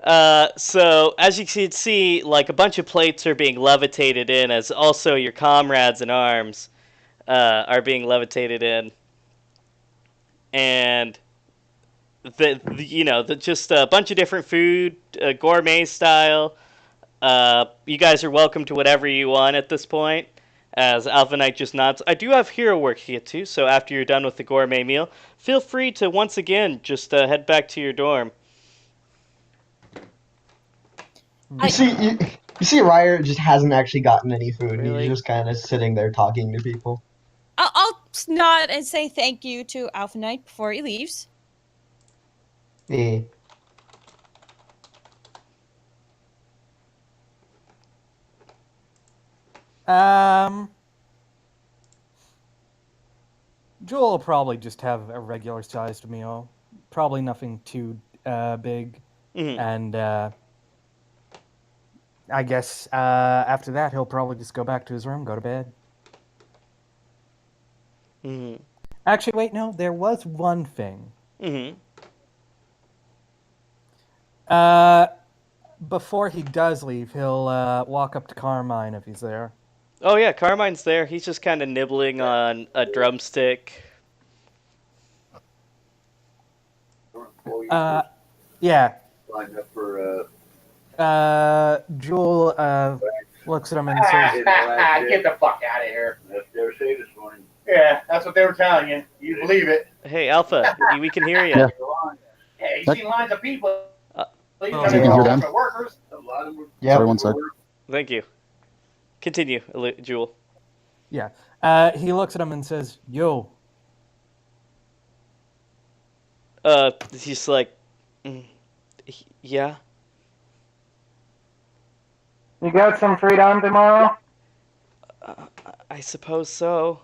So as you can see, like a bunch of plates are being levitated in, as also your comrades in arms are being levitated in, and just a bunch of different food, gourmet style. You guys are welcome to whatever you want at this point. As Alpha Knight just nods, I do have hero work to get to, so after you're done with the gourmet meal, feel free to once again just head back to your dorm. You see, you see, Ryer just hasn't actually gotten any food. He's Really? just kind of sitting there talking to people. I'll nod and say thank you to Alpha Knight before he leaves. Yeah. Um, Joel will probably just have a regular sized meal. Probably nothing too big. Mm-hmm. And I guess after that, he'll probably just go back to his room, go to bed. Mm-hmm. Actually, wait, no, there was one thing. Mm-hmm. Before he does leave, he'll walk up to Carmine if he's there. Oh yeah, Carmine's there. He's just kind of nibbling on a drumstick. Yeah. Lined up for Jewel looks at him and says, Get the fuck out of here. That's what they were saying this morning. Yeah, that's what they were telling you. You believe it. Hey, Alpha, we can hear you. Yeah. Hey, you seen lines of people. you can hear them? Workers. A lot of them. Yeah. Sorry, one sec. Thank you. Continue, Jewel. yeah. He looks at him and says, yo. He's like, yeah. You got some free time tomorrow? I suppose so.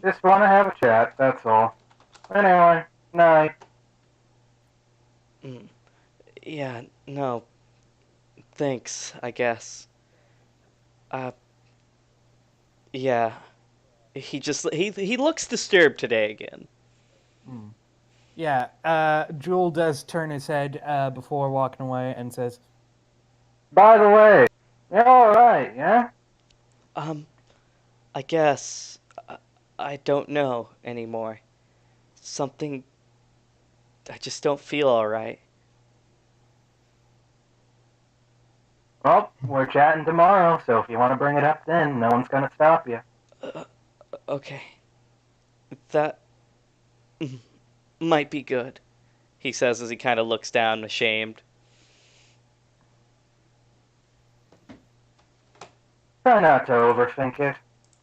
Just want to have a chat, that's all. Anyway, night. Yeah, no. Thanks, I guess. Yeah. He looks disturbed today again. Yeah, Jewel does turn his head before walking away and says, By the way, you're alright, yeah? I guess I don't know anymore. Something I just don't feel all right. Well, we're chatting tomorrow, so if you want to bring it up then, no one's gonna stop you. Okay. That might be good, he says as he kind of looks down, ashamed. Try not to overthink it.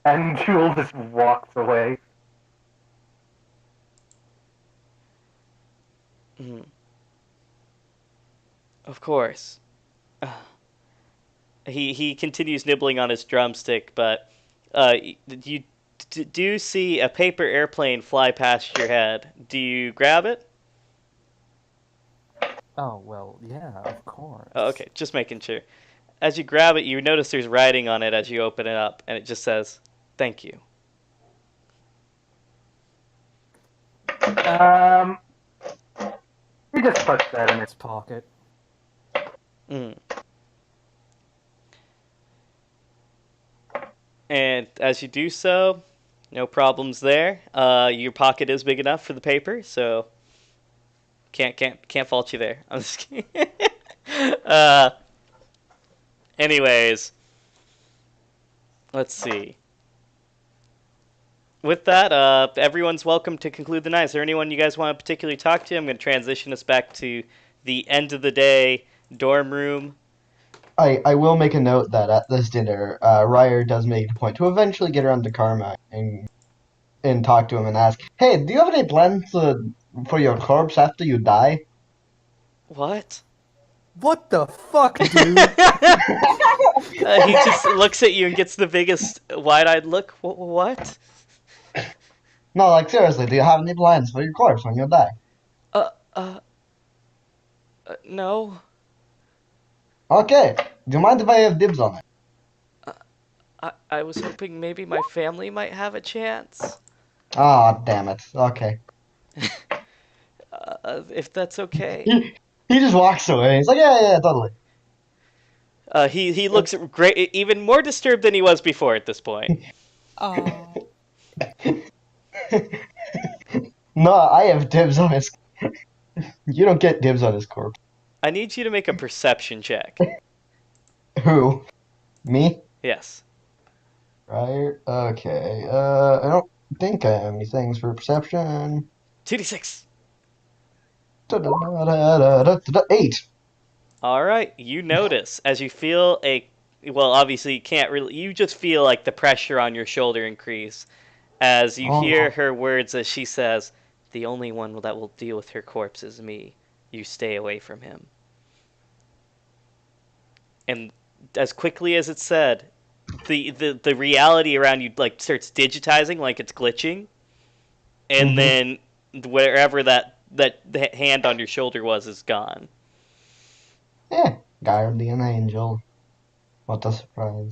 And Jewel just walks away. Of course. He continues nibbling on his drumstick, but you do see a paper airplane fly past your head. Do you grab it? oh, well, yeah, of course. Oh, okay, just making sure. As you grab it, you notice there's writing on it as you open it up, and it just says, "Thank you." He just puts that in his Pocket. And as you do so, no problems there. Your pocket is big enough for the paper, so can't fault you there. I'm just kidding. Anyways, let's see. With that, everyone's welcome to conclude the night. Is there anyone you guys want to particularly talk to? I'm going to transition us back to the end of the day dorm room. I will make a note that at this dinner, Ryer does make a point to eventually get around to Carmine and talk to him and ask, "Hey, do you have any plans for your corpse after you die?" What? What the fuck, dude? He just looks at you and gets the biggest wide-eyed look. What? No, like seriously, do you have any plans for your corpse when you die? No. Okay. Do you mind if I have dibs on it? I was hoping maybe my family might have a chance. Ah, damn it. Okay. if that's okay. He just walks away. He's like, yeah, totally. He looks great, even more disturbed than he was before at this point. Oh. No, I have dibs on his. You don't get dibs on his corpse. I need you to make a perception check. Who? Me? Yes. Right? Okay. I don't think I have any things for perception. 2d6. 8. All right. You notice as you feel well, obviously you can't really. You just feel like the pressure on your shoulder increase as you hear her words as she says, "The only one that will deal with her corpse is me. You stay away from him." And as quickly as it's said, the reality around you like starts digitizing, like it's glitching, and then wherever that the hand on your shoulder was is gone. Yeah, guardian angel. What a surprise.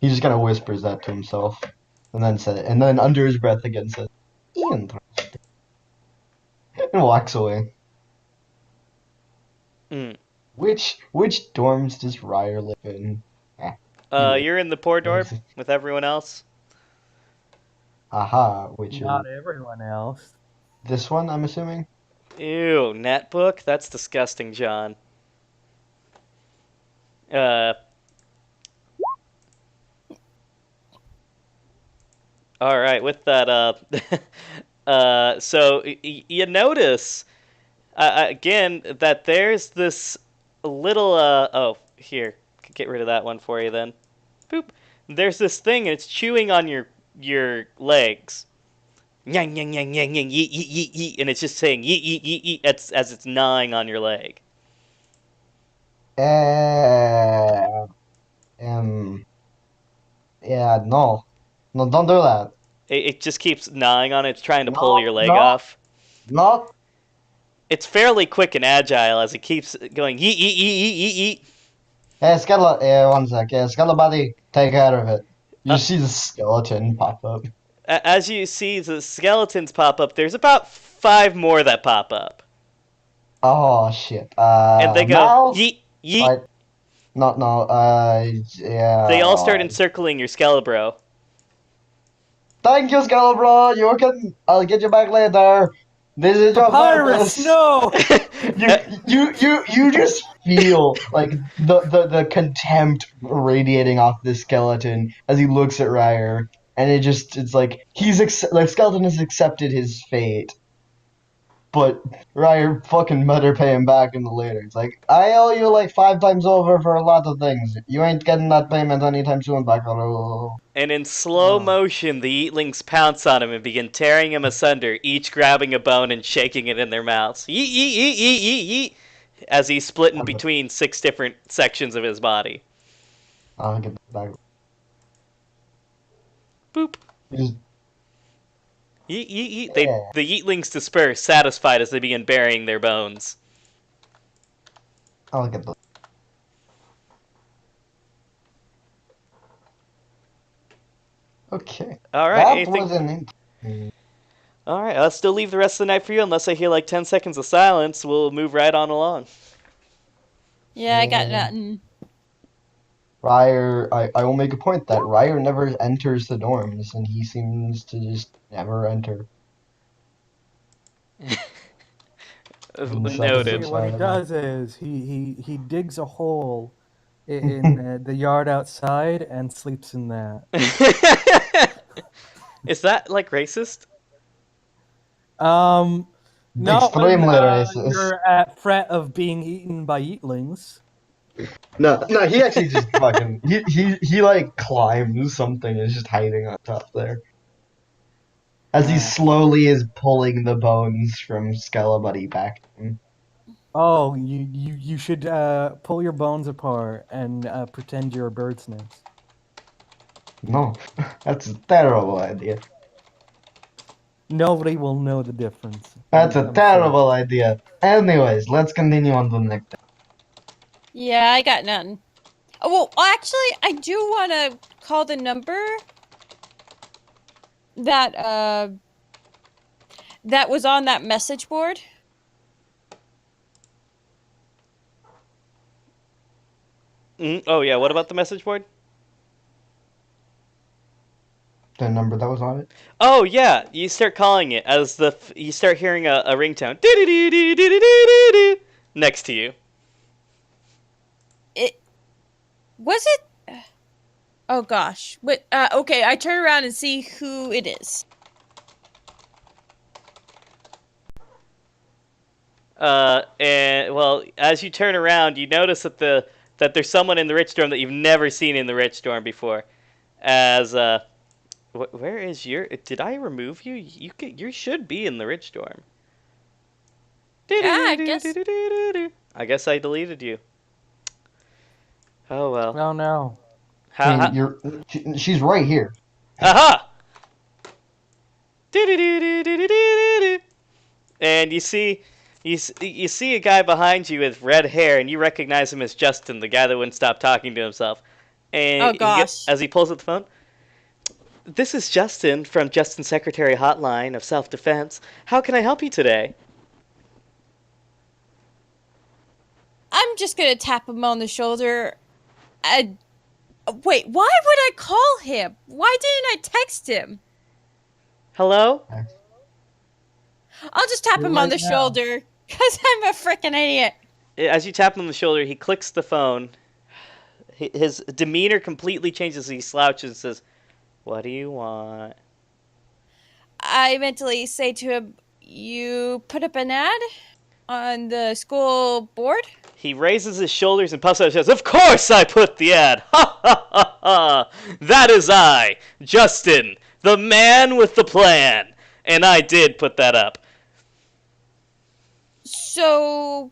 He just kind of whispers that to himself, and then under his breath again says, "Interesting," and walks away. Mm. Which dorms does Ryer live in? You're in the poor dorm with everyone else. Aha, which Not is everyone else. this one, I'm assuming. Ew, netbook? That's disgusting, John. All right, with that, so you notice again that there's this little, oh, here, get rid of that one for you then. Boop. There's this thing, and it's chewing on your legs. Yang yang yang yang yang yeet yeet yeet yeet, and it's just saying yeet yeet yeet yeet as it's gnawing on your leg. Yeah, no, don't do that. It just keeps gnawing on it. It's trying to No, pull your leg no. off. No. It's fairly quick and agile as it keeps going yeet yeet yeet yeet yeet yeet. Hey, one sec. Yeah, Skeleton, take care of it. You see the skeleton pop up. As you see the skeletons pop up, there's about 5 more that pop up. Oh shit. And they go now? yeet yeet. No. Yeah. They all start encircling your Skelebro. Thank you, Skeleton. You can. I'll get you back later. This is your Papyrus, purpose. no! You just feel like the contempt radiating off this skeleton as he looks at Ryer, and it's like like skeleton has accepted his fate, but Ryer fucking better pay him back in the later. It's like, I owe you like 5 times over for a lot of things. You ain't getting that payment anytime soon, Buckaroo. And in slow motion, the Eatlings pounce on him and begin tearing him asunder, each grabbing a bone and shaking it in their mouths. Yeet, yeet, yeet, yeet, yeet, yeet, as he's split in between 6 different sections of his body. I'll get back. Boop. Just, Yeet, yeet, yeet. Yeah. The Eatlings disperse, satisfied as they begin burying their bones. I'll get the. Okay. All right, That anything? wasn't. All right, I'll still leave the rest of the night for you unless I hear like 10 seconds of silence. We'll move right on along. Yeah, I got nothing. Ryer, I will make a point that Ryer never enters the dorms, and he seems to just never enter. Noted. See, what he does is he digs a hole in the yard outside and sleeps in that. Is that like racist? No, Extremely when, racist. you're at threat of being eaten by eatlings. No, he actually just fucking he like climbs something and is just hiding on top there. As he slowly is pulling the bones from Skelebuddy back to him. Oh, you should pull your bones apart and pretend you're a bird's nest. No, that's a terrible idea. Nobody will know the difference. That's a I'm terrible idea. Anyways, let's continue on to the next thing. Yeah, I got nothing. Oh, well, actually, I do want to call the number that that was on that message board. Oh yeah, what about the message board? The number that was on it. Oh yeah, you start calling it as you start hearing a ringtone next to you. It was it. Oh gosh. But okay, I turn around and see who it is. And well, as you turn around, you notice that there's someone in the rich dorm that you've never seen in the rich dorm before. As where is your? Did I remove you? You should be in the rich dorm. Yeah, I guess. I guess I deleted you. Oh well. Oh no. I mean, she's right here. Aha! And you see a guy behind you with red hair, and you recognize him as Justin, the guy that wouldn't stop talking to himself. And Oh gosh. as he pulls up the phone, this is Justin from Justin Secretary Hotline of Self Defense. How can I help you today? I'm just gonna tap him on the shoulder. Wait, why would I call him? Why didn't I text him? Hello? I'll just tap him on the shoulder, because I'm a freaking idiot. As you tap him on the shoulder, he clicks the phone. His demeanor completely changes. He slouches and says, "What do you want?" I mentally say to him, you put up an ad on the school board? He raises his shoulders and puffs out his chest. Of course I put the ad! Ha ha ha ha! That is I, Justin, the man with the plan. And I did put that up. So,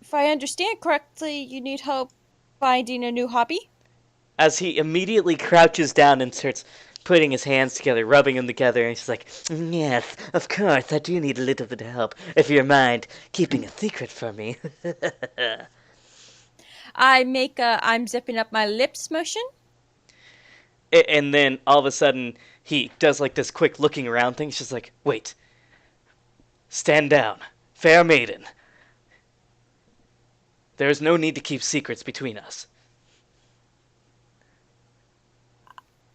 if I understand correctly, you need help finding a new hobby? As he immediately crouches down and starts putting his hands together, rubbing them together, and he's like, yes, of course, I do need a little bit of help, if you mind keeping a secret from me. I make a I'm zipping up my lips motion. And then all of a sudden, he does like this quick looking around thing. He's just like, wait. Stand down. Fair maiden. There is no need to keep secrets between us.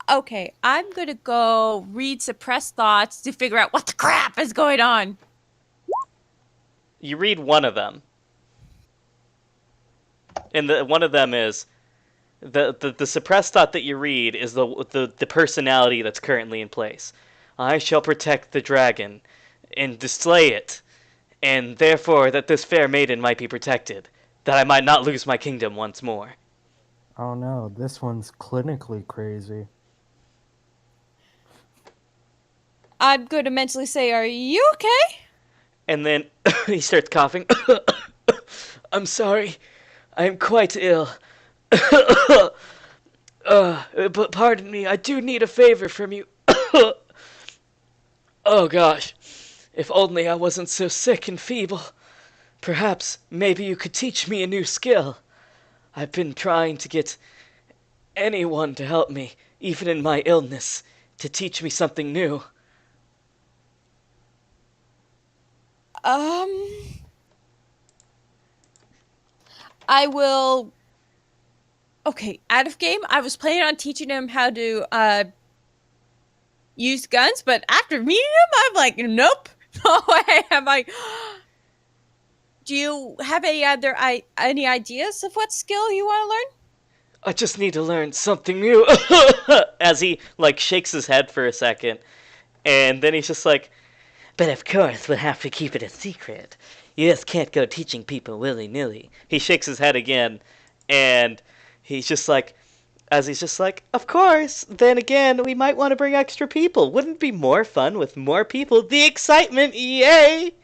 Okay, I'm gonna go read suppressed thoughts to figure out what the crap is going on. You read one of them. And one of them is the suppressed thought that you read is the personality that's currently in place. I shall protect the dragon and display it, and therefore that this fair maiden might be protected, that I might not lose my kingdom once more. Oh no, this one's clinically crazy. I'm gonna mentally say, are you okay? And then he starts coughing. I'm sorry. I am quite ill. But pardon me, I do need a favor from you. Oh gosh. If only I wasn't so sick and feeble. Perhaps, maybe you could teach me a new skill. I've been trying to get anyone to help me, even in my illness, to teach me something new. I will. Okay, out of game, I was planning on teaching him how to use guns, but after meeting him, I'm like, nope, no way. I'm like, do you have any ideas of what skill you want to learn? I just need to learn something new. As he, like, shakes his head for a second. And then he's just like, but of course we'll have to keep it a secret. You just can't go teaching people willy-nilly. He shakes his head again. And he's just like, of course, then again, we might want to bring extra people. Wouldn't it be more fun with more people? The excitement, yay!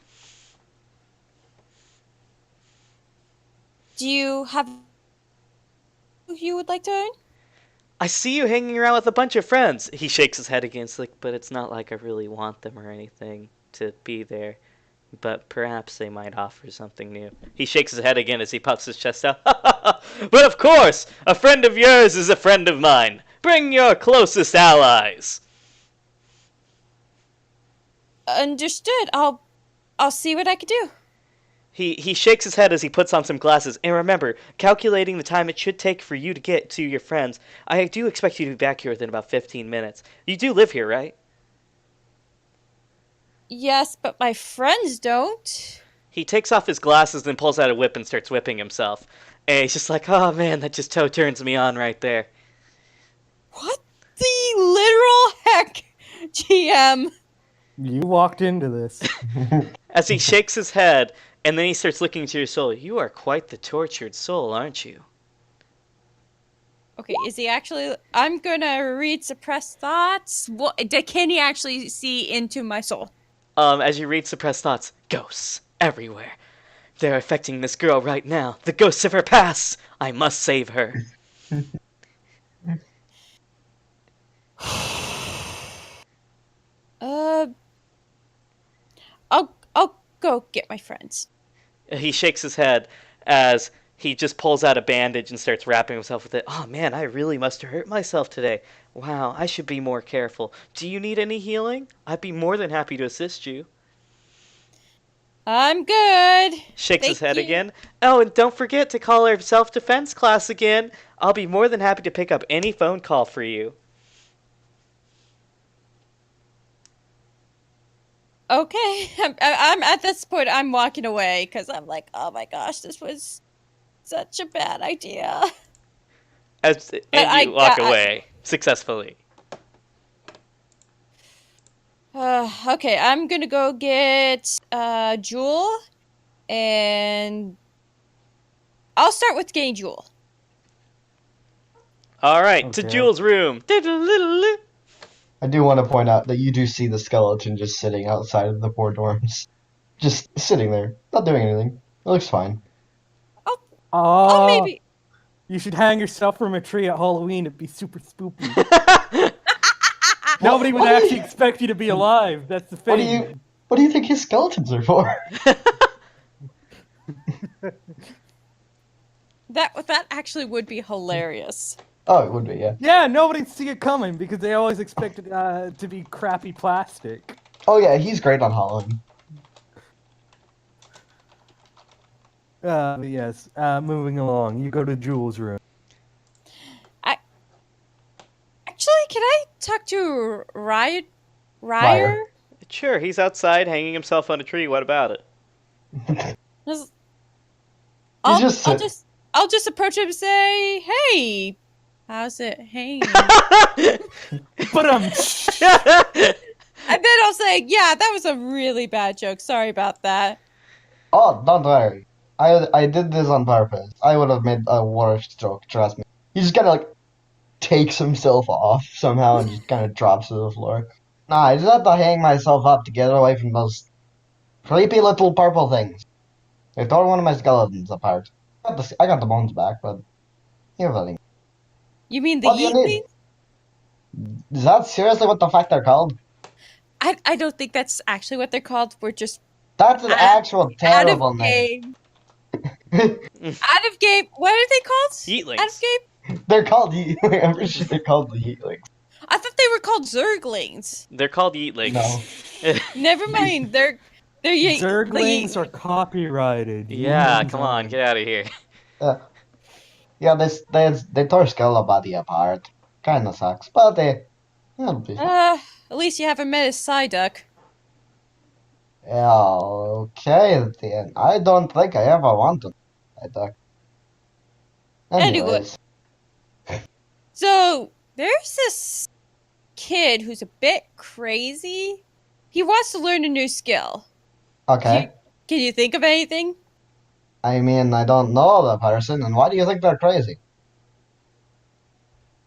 Do you have you would like to learn? I see you hanging around with a bunch of friends. He shakes his head again. It's like, but it's not like I really want them or anything to be there. But perhaps they might offer something new. He shakes his head again as he puffs his chest out. But of course, a friend of yours is a friend of mine. Bring your closest allies. Understood. I'll see what I can do. He shakes his head as he puts on some glasses. And remember, calculating the time it should take for you to get to your friends, I do expect you to be back here within about 15 minutes. You do live here, right? Yes, but my friends don't. He takes off his glasses and pulls out a whip and starts whipping himself. And he's just like, oh man, that just turns me on right there. What the literal heck, GM? You walked into this. As he shakes his head, and then he starts looking into your soul. You are quite the tortured soul, aren't you? Okay, is he actually? I'm gonna read suppressed thoughts. What? Can he actually see into my soul? As you read suppressed thoughts, ghosts everywhere. They're affecting this girl right now. The ghosts of her past. I must save her. I'll go get my friends. He shakes his head as he just pulls out a bandage and starts wrapping himself with it. Oh man, I really must have hurt myself today. Wow, I should be more careful. Do you need any healing? I'd be more than happy to assist you. I'm good. Shakes his Thank head you. again. Oh, and don't forget to call our self-defense class again. I'll be more than happy to pick up any phone call for you. Okay, I'm at this point. I'm walking away because I'm like, oh my gosh, this was such a bad idea. And I you walk got- away successfully. Okay, I'm gonna go get Jewel, and I'll start with getting Jewel. All right, to Okay. Jules' room. I do want to point out that you do see the skeleton just sitting outside of the 4 dorms. Just sitting there, not doing anything. It looks fine. Oh, maybe. You should hang yourself from a tree at Halloween. It'd be super spooky. Nobody would what do you- actually expect you to be alive. That's the thing. What do you think his skeletons are for? That actually would be hilarious. Oh, it would be, yeah. Yeah, nobody'd see it coming because they always expect it to be crappy plastic. Oh yeah, he's great on Halloween. But yes, moving along. You go to Jules' room. Actually, can I talk to Ryer? Ryer. Sure, he's outside hanging himself on a tree. What about it? I'll just sit- I'll just approach him and say, "Hey, how's it hanging?" But And then I'll say, "Yeah, that was a really bad joke. Sorry about that." Oh, don't worry. I did this on purpose. I would have made a worse joke, trust me. He just kind of like takes himself off somehow and just kind of drops to the floor. Nah, I just had to hang myself up to get away from those creepy little purple things. They tore one of my skeletons apart. I got the bones back, but you're letting. You mean the What do you need? Yeetlings? Is that seriously what the fuck they're called? I don't think that's actually what they're called. We're just That's an actual out terrible of name. game. Out of game. What are they called? Yeetlings. Out of game. They're called I'm pretty sure they're called the Heatlings. I thought they were called Zerglings. They're called Yeetlings. No. Never mind. They're Zerglings are copyrighted. Yeah, Humans come on, aren't. get out of here. Yeah, they tore Skella body apart. Kinda sucks, but it'll be fine. At least you haven't met his Psyduck. Yeah, okay then. I don't think I ever wanted that duck. Anyway. Anyways, So there's this kid who's a bit crazy. He wants to learn a new skill. okay. Can you think of anything? I mean, I don't know the person, and why do you think they're crazy?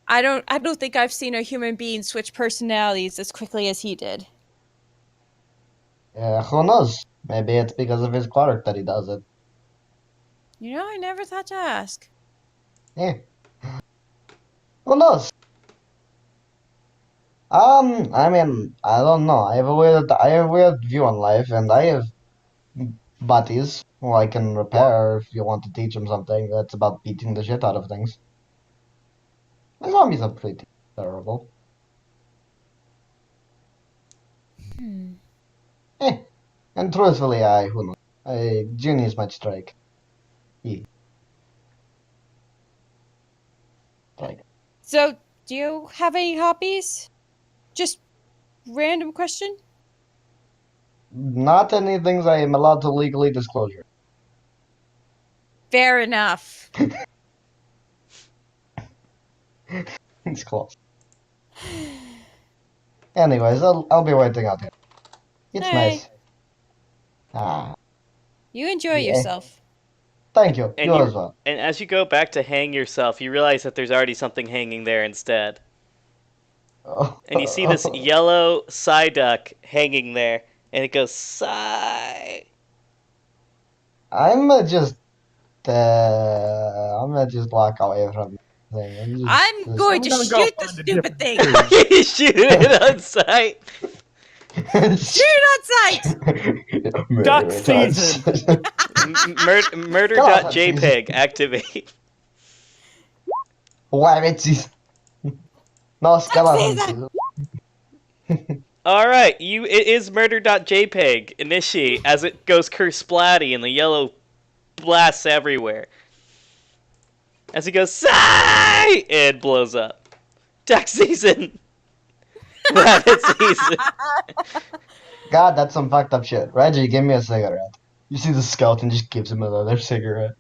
I don't think I've seen a human being switch personalities as quickly as he did. Who knows? Maybe it's because of his quirk that he does it. You know, I never thought to ask. Yeah. Who knows? I mean, I don't know. I have a weird view on life, and I have buddies who I can repair if you want to teach them something that's about beating the shit out of things. The zombies are pretty terrible. Hmm. And truthfully, who knows? Genius might strike. Strike. So, do you have any hobbies? Just random question. Not any things I am allowed to legally disclose. Fair enough. It's close. Anyways, I'll be waiting out here. It's Hey. nice. Ah, You enjoy Yeah. yourself. thank you. And You you- as well. And as you go back to hang yourself, you realize that there's already something hanging there instead. And you see this yellow Psyduck hanging there, and it goes, Psy. I'm gonna just walk away from the thing. I'm going to gonna go shoot the find a stupid thing. different You shoot it on sight. Shoot on sight. Duck season. Murder.jpg, activate. Rabbit season. No skeleton season. season. Alright, it is murder.jpg, initiate, as it goes kersplatty and the yellow blasts everywhere. As it goes, Sigh! It blows up. Duck season. Rabbit season. God, that's some fucked up shit. Reggie, give me a cigarette. You see the skeleton just gives him another cigarette.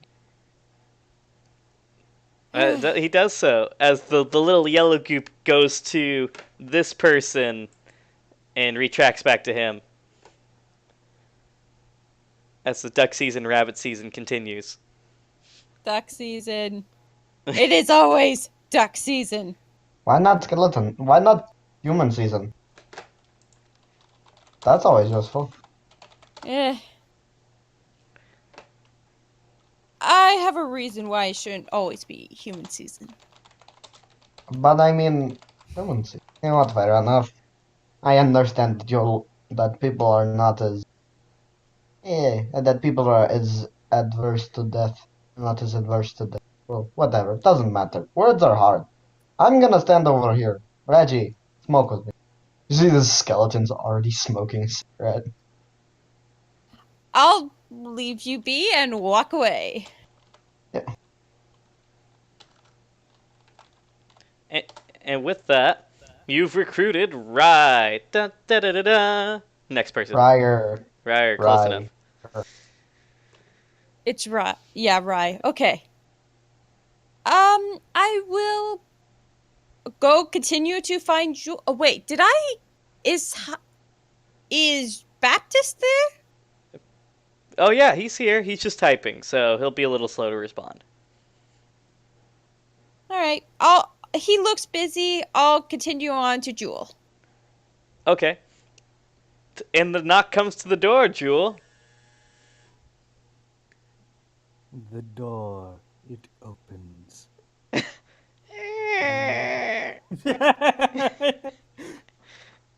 He does so, as the little yellow goop goes to this person and retracts back to him. As the duck season, rabbit season continues. Duck season. It is always duck season. Why not skeleton? Why not human season? That's always useful. Eh. I have a reason why it shouldn't always be human season. But I mean, human season. You know what, fair enough. I understand that people are not as... that people are as adverse to death. Not as adverse to death. Well, whatever. It doesn't matter. Words are hard. I'm gonna stand over here. Reggie, smoke with me. You see this skeleton's already smoking a cigarette. I'll leave you be and walk away. And with that, you've recruited Rye. Da, da, da, da, da. Next person. Ryer. Rye, close Rye. enough. It's Rye. Yeah, Rye. Okay. I will go continue to find Jewel. Oh, wait, did I... Is Baptist there? Oh yeah, he's here. He's just typing, so he'll be a little slow to respond. Alright. He looks busy. I'll continue on to Jewel. Okay. And the knock comes to the door, Jewel. The door, it opens.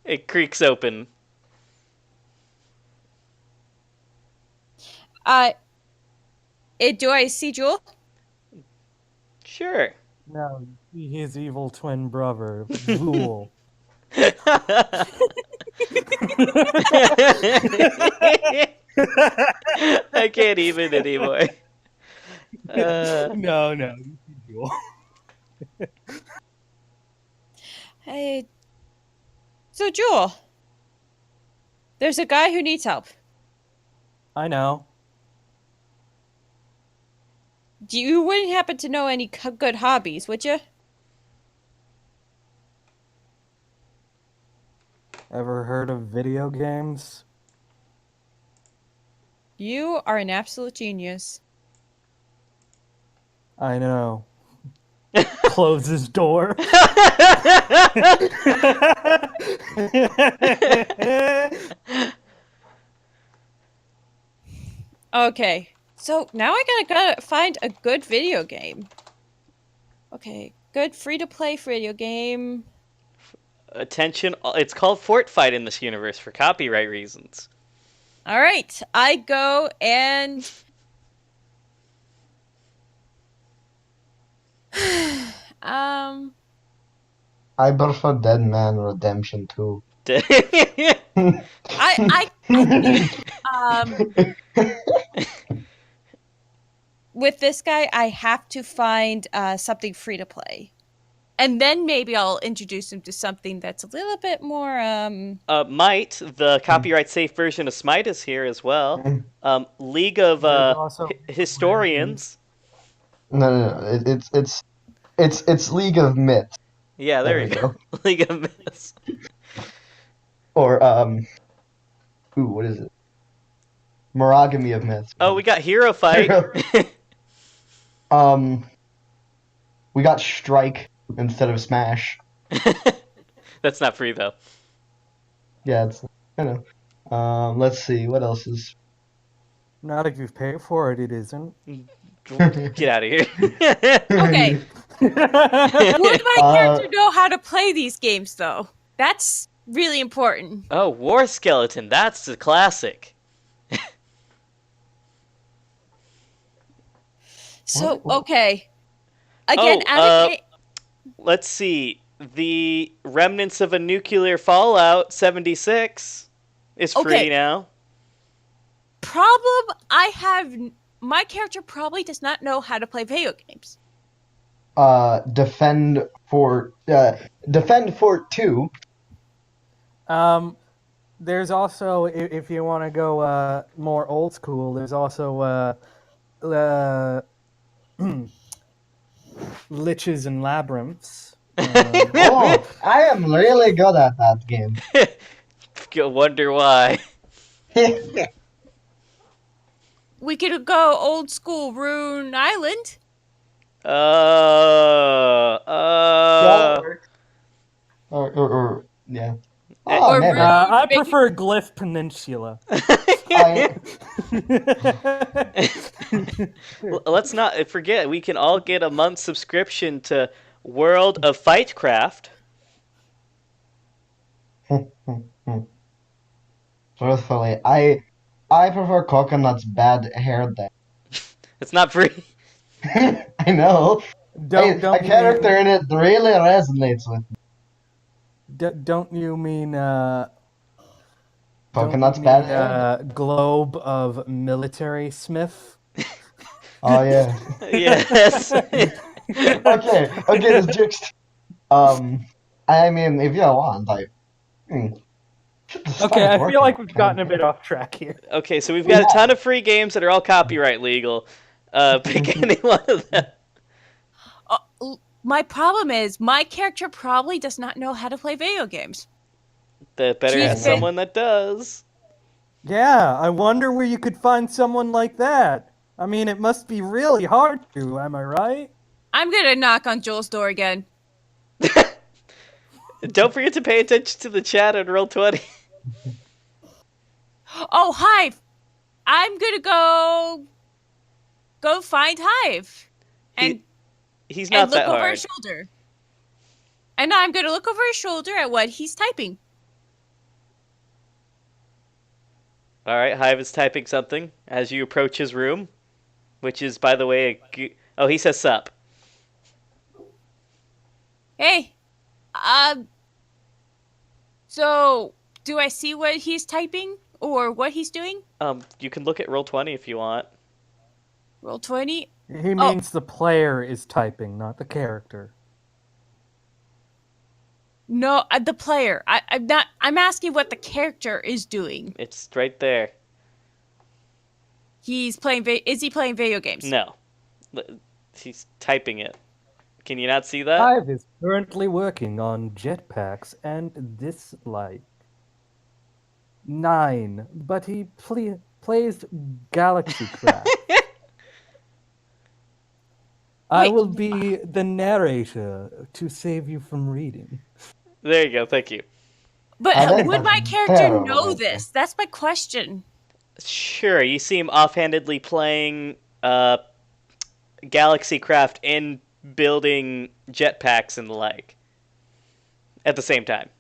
It creaks open. Do I see Jewel? Sure. No, his evil twin brother, Zool. I can't even anymore. No, Zool. Hey. So, Jewel. There's a guy who needs help. I know. You wouldn't happen to know any good hobbies, would you? Ever heard of video games? You are an absolute genius. I know. Close his door. Okay, so now I gotta find a good video game. Okay, good free-to-play video game. Attention, it's called Fort Fight in this universe for copyright reasons. All right, I go and I prefer Dead Man Redemption 2. I with this guy, I have to find something free to play. And then maybe I'll introduce him to something that's a little bit more Might, the copyright safe version of Smite is here as well. League of There's also Historians. No. It's League of Myths. Yeah, there we go. League of Myths. Or what is it? Monogamy of Myths. Oh, we got Hero Fight. We got Strike instead of Smash. That's not free though. Yeah, it's I know. Let's see what else is. not if you've paid for it. It isn't. Get out of here. okay. Would my character know how to play these games though? That's really important. Oh, War Skeleton. That's the classic. So okay. Again, let's see. The Remnants of a Nuclear Fallout 76 is free Okay. now. problem I have, my character probably does not know how to play video games. Defend Fort 2. There's also, if you want to go more old school, there's also Liches and Labyrinths. Oh, I am really good at that game. You wonder why. We could go old school Rune Island. Or yeah. Or never. Rune- I prefer Glyph Peninsula. Let's not forget, we can all get a month subscription to World of Fightcraft. Truthfully, I prefer Coconut's bad hair day. It's not free. I know. A character in it really resonates with me. Don't you mean Coconut's bad hair? Globe of Military Smith? Oh yeah. Yes. okay, this just I mean, if you want, Okay, I feel like we've gotten a bit off track here. Okay, so we've got a ton of free games that are all copyright legal. Pick any one of them. My problem is my character probably does not know how to play video games. The better Jeez, have someone that does. Yeah, I wonder where you could find someone like that. I mean, it must be really hard to, am I right? I'm gonna knock on Joel's door again. Don't forget to pay attention to the chat on Roll20. Oh, Hive! I'm gonna go find Hive. And He's not look that over hard. his shoulder. And I'm gonna look over his shoulder at what he's typing. All right, Hive is typing something as you approach his room, which is, by the way, oh, he says sup. Hey, so do I see what he's typing or what he's doing? You can look at Roll20 if you want. Roll20. He means the player is typing, not the character. No, the player. I'm not. I'm asking what the character is doing. It's right there. He's playing. Is he playing video games? No, he's typing it. Can you not see that? Hive is currently working on jetpacks and dislike. 9, but he plays Galaxy Craft. I will be the narrator to save you from reading. There you go. Thank you. But would my character know this? That's my question. Sure. You see him offhandedly playing Galaxy Craft and building jetpacks and the like at the same time.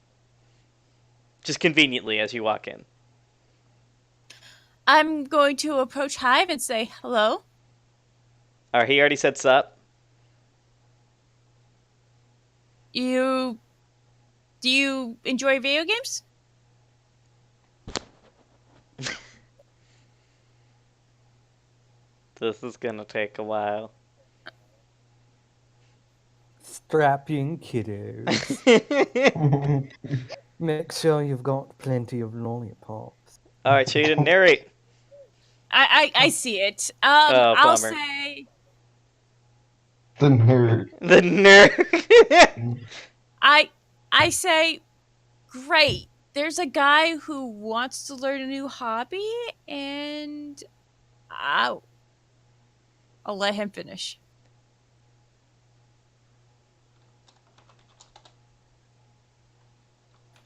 Just conveniently as you walk in. I'm going to approach Hive and say hello. Alright, he already said sup. Do you enjoy video games? This is gonna take a while. Strap in, kiddos. Make sure you've got plenty of lollipops. All right, Shaden, narrate. I see it. Oh, I'll bummer. say The nerd. The nerd. I say great. There's a guy who wants to learn a new hobby, and I'll let him finish.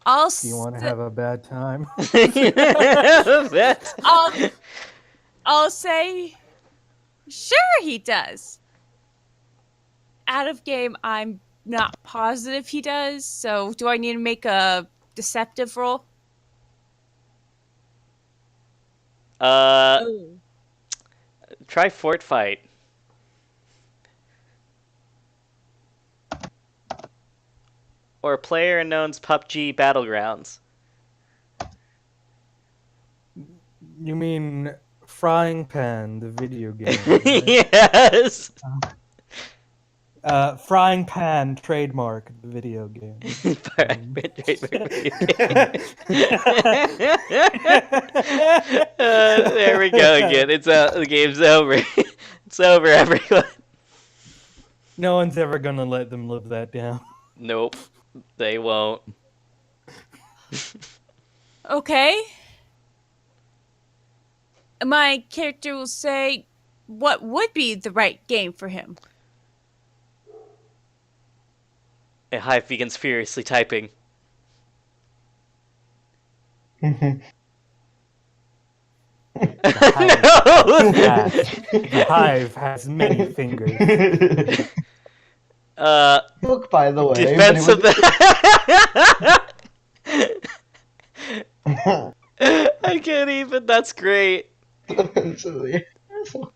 Do you want to have a bad time? I'll say, sure he does. Out of game, I'm not positive he does. So, do I need to make a deceptive roll? Try fort fight. Or player unknown's PUBG Battlegrounds. You mean Frying Pan, the video game? Right? Yes. Frying Pan trademark, the video game. There we go again. It's the game's over. It's over, everyone. No one's ever gonna let them live that down. Nope, they won't. Okay. My character will say what would be the right game for him. A Hive begins furiously typing. The No! hive has many fingers. Book, by the way. Defense of the... I can't even. That's great.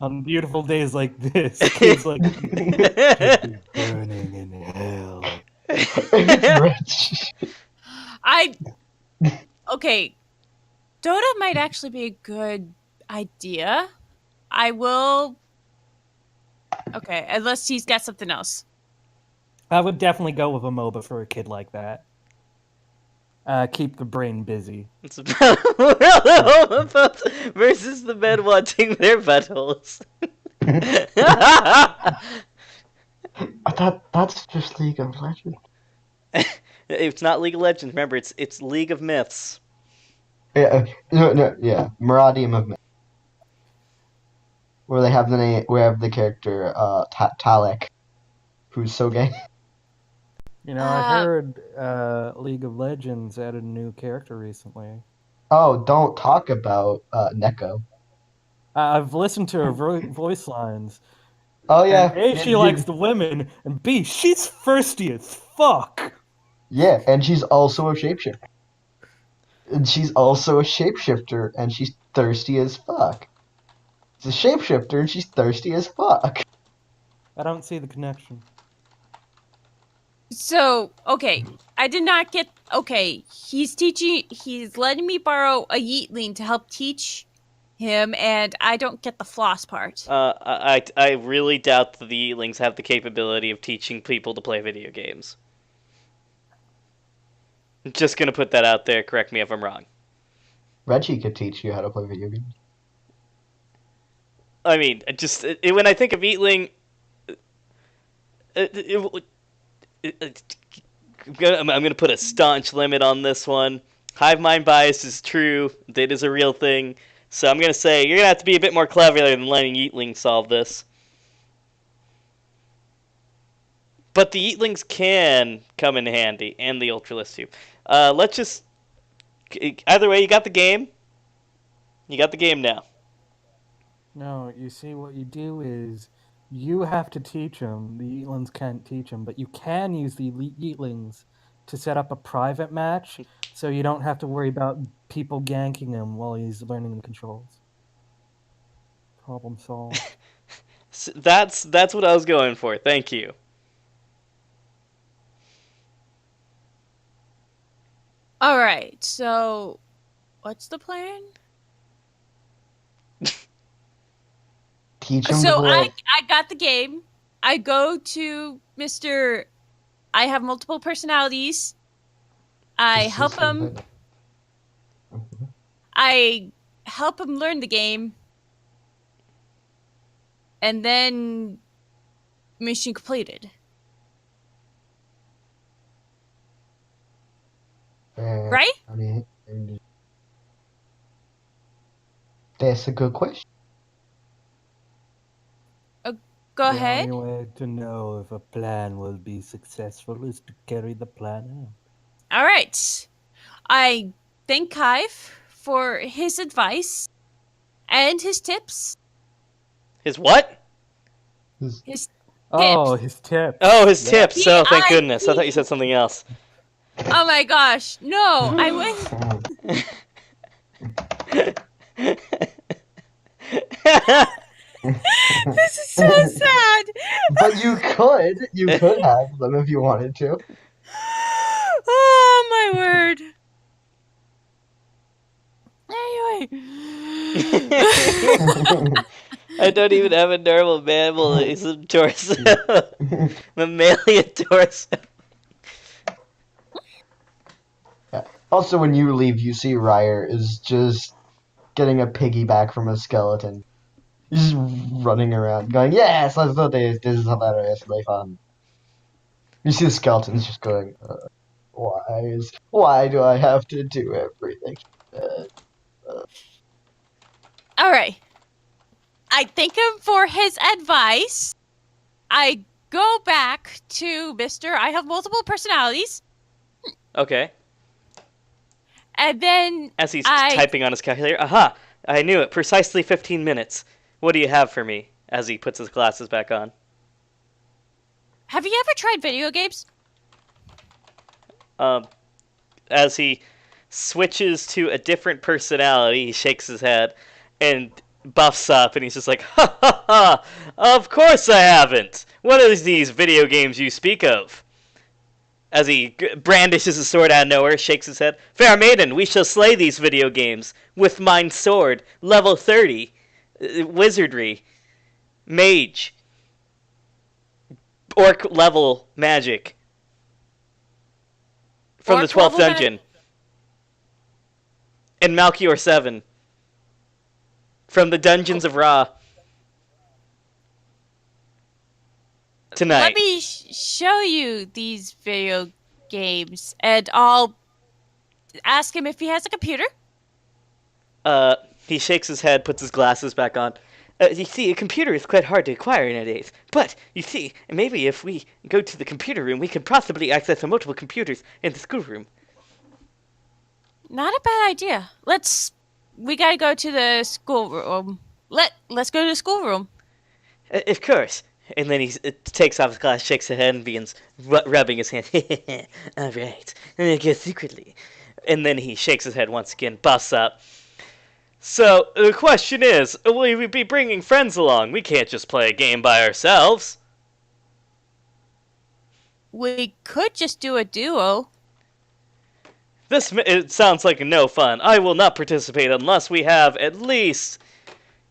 On beautiful days like this, kids like burning in hell. Okay. Dota might actually be a good idea. I will. Okay, unless he's got something else. I would definitely go with a MOBA for a kid like that. Keep the brain busy. It's about versus the men wanting their buttholes. That's just League of Legends. It's not League of Legends. Remember, it's League of Myths. Yeah, yeah, Miradium of Myth. Where they have the name, we have the character Talek, who's so gay. You know, I heard League of Legends added a new character recently. Oh, don't talk about Neko. I've listened to her voice lines. Oh yeah, And A, she likes the women, and B, she's thirsty as fuck. Yeah, and she's also a shapeshifter. And she's thirsty as fuck. She's a shapeshifter and she's thirsty as fuck. I don't see the connection. So, okay, I did not get. Okay, he's letting me borrow a Yeetling to help teach him, and I don't get the floss part. I really doubt that the Yeetlings have the capability of teaching people to play video games. Just gonna put that out there. Correct me if I'm wrong. Reggie could teach you how to play video games. I mean, when I think of Yeetling, I'm gonna put a staunch limit on this one. Hive mind bias is true. That is a real thing. So I'm gonna say you're gonna have to be a bit more clever than letting Yeetling solve this. But the Yeetlings can come in handy, and the Ultralisk too. Let's just... Either way, you got the game. You got the game now. No, you see, what you do is you have to teach him. The Yeetlings can't teach him, but you can use the Yeetlings to set up a private match, so you don't have to worry about people ganking him while he's learning the controls. Problem solved. That's what I was going for. Thank you. All right, so what's the plan? teach him So to play? I got the game. I go to Mr. I have multiple personalities. I Just help say him. that. I help him learn the game. And then mission completed. Right? I mean, that's a good question. Go The ahead. only way to know if a plan will be successful is to carry the plan out. All right. I thank Kive for his advice and his tips. His what? His Oh, his tips. Oh, his Yeah. tips. Oh, thank T-I-P. goodness. I thought you said something else. Oh my gosh. No, I went. This is so sad. But you could have them if you wanted to. Oh my word. Anyway. I don't even have a normal mammalism torso. Mammalian torso. Also, when you leave, you see Ryer is just getting a piggyback from a skeleton. He's just running around, going, "Yes, let's do this. This is hilariously fun." You see the skeletons just going, why do I have to do everything?" All right. I thank him for his advice. I go back to Mr. I have multiple personalities. Okay. And then As he's typing on his calculator. Aha! I knew it. Precisely 15 minutes. What do you have for me? As he puts his glasses back on. have you ever tried video games? As he switches to a different personality, he shakes his head and buffs up, and he's just like, "Ha ha ha! Of course I haven't! What are these video games you speak of?" As he brandishes his sword out of nowhere, shakes his head. "Fair maiden, we shall slay these video games with mine sword, level 30, wizardry, mage, orc level magic, from the Orc 12th level dungeon, in Malchior 7, from the dungeons of Ra, tonight." Let me show you these video games, and I'll ask him if he has a computer. He shakes his head, puts his glasses back on. You see, a computer is quite hard to acquire nowadays. But, you see, maybe if we go to the computer room, we can possibly access the multiple computers in the schoolroom. Not a bad idea. We gotta go to the schoolroom. Let's go to the schoolroom. Of course. And then he takes off his glasses, shakes his head, and begins rubbing his hands. All right. And then goes secretly. And then he shakes his head once again, busts up. So, the question is, will we be bringing friends along? We can't just play a game by ourselves. We could just do a duo. It sounds like no fun. I will not participate unless we have at least...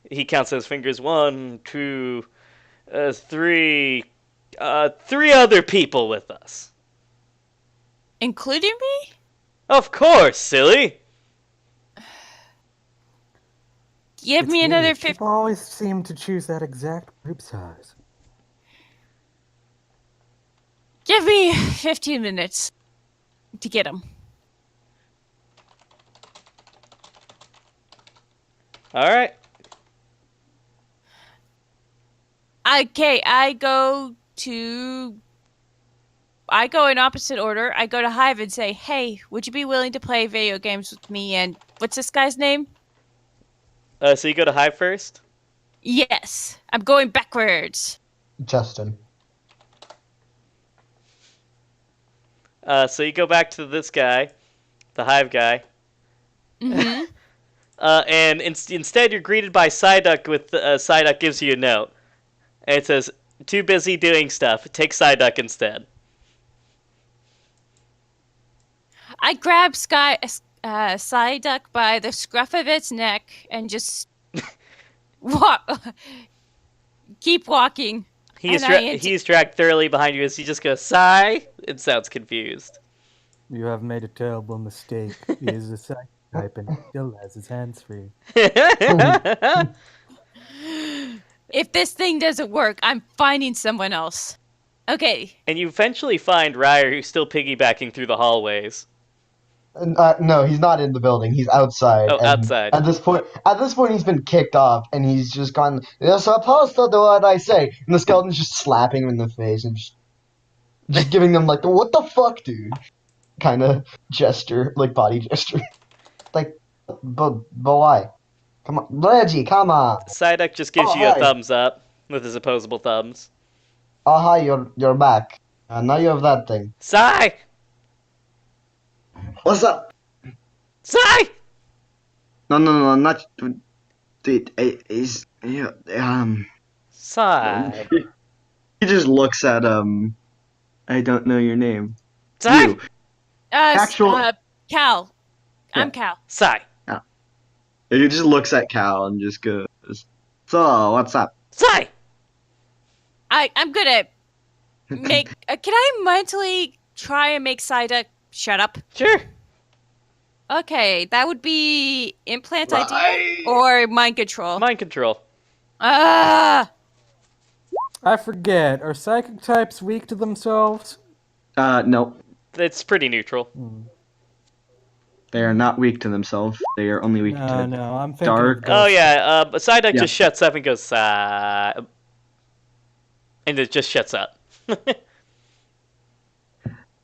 He counts his fingers. 1, 2, 3... 3 other people with us. Including me? Of course, silly! Give It's me another weird. 50. People always seem to choose that exact group size. Give me 15 minutes to get him. Alright. Okay, I go in opposite order. I go to Hive and say, "Hey, would you be willing to play video games with me?" And what's this guy's name? So you go to Hive first? Yes, I'm going backwards. Justin. So you go back to this guy, the Hive guy. Mm-hmm. And instead you're greeted by Psyduck with... Psyduck gives you a note. And it says, "Too busy doing stuff. Take Psyduck instead." I grab Psyduck by the scruff of its neck and just walk. keep walking. He's And I he's dragged thoroughly behind you as he just goes, sigh, and sounds confused. You have made a terrible mistake. He is a psychic type and still has his hands free. If this thing doesn't work, I'm finding someone else. Okay. And you eventually find Ryer, who's still piggybacking through the hallways. No, he's not in the building. He's outside. Oh, And outside. At this point, he's been kicked off, and he's just gone. You're supposed to do what I say. And the skeleton's just slapping him in the face and just giving them like the "what the fuck, dude" kind of gesture, like body gesture. Like, but why? Come on, Reggie, come on. Psyduck just gives Oh, you a hi. thumbs up with his opposable thumbs. Oh hi, you're back. Now you have that thing. Psy! What's up? Psy! No, not. Dude, is Psy. He just looks at I don't know your name. Psy! You. Actual- Cal. Yeah. I'm Cal. Psy. He just looks at Cal and just goes, "So, what's up?" Psy! I'm gonna make. Can I mentally try and make Psyduck shut up? Sure. Okay, that would be implant Right. ID or mind control. Mind control. Ah! I forget. Are psychic types weak to themselves? No. It's pretty neutral. Hmm. They are not weak to themselves. They are only weak to No, I'm thinking dark. of Oh ghosts. yeah, Psyduck Yeah. just shuts up and goes, Psy. And it just shuts up.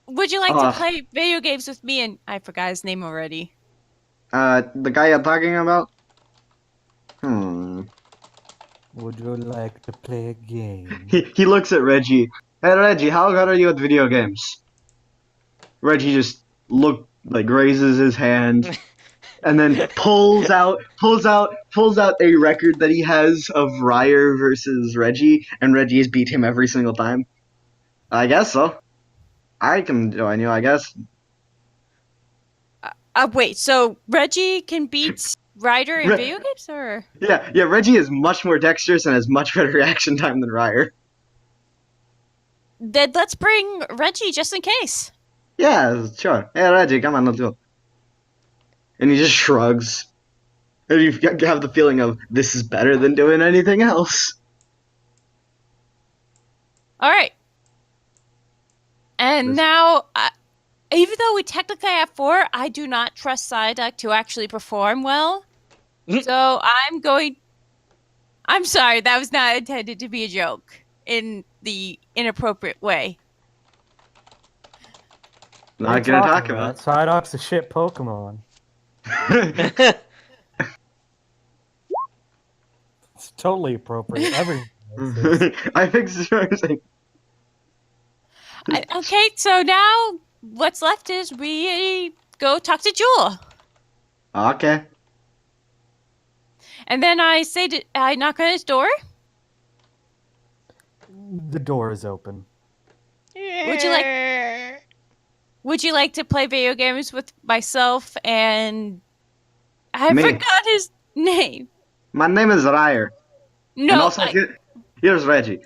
Would you like Ugh. to play video games with me? And I forgot his name already. The guy you're talking about? Would you like to play a game? He looks at Reggie. Hey Reggie, how good are you at video games? Reggie just raises his hand and then pulls out a record that he has of Ryer versus Reggie, and Reggie's beat him every single time. I guess so. I can join you, I guess. Wait, so Reggie can beat Ryder in Re- video games, or? Yeah, Reggie is much more dexterous and has much better reaction time than Ryer. Then let's bring Reggie just in case. Yeah, sure. Hey Reggie, come on, let's go. And he just shrugs. And you have the feeling of, this is better than doing anything else. All right. And now, even though we technically have 4, I do not trust Psyduck to actually perform well. So I'm sorry, that was not intended to be a joke in the inappropriate way. Not gonna talk about. Psyduck's a shit Pokemon. It's totally appropriate. Everyone knows this. I think so. Okay, so now what's left is we go talk to Jewel. Okay. And then I knock on his door. The door is open. Would you like to play video games with myself and I Me. forgot his name. My name is Ryer. And No, also, here's Reggie.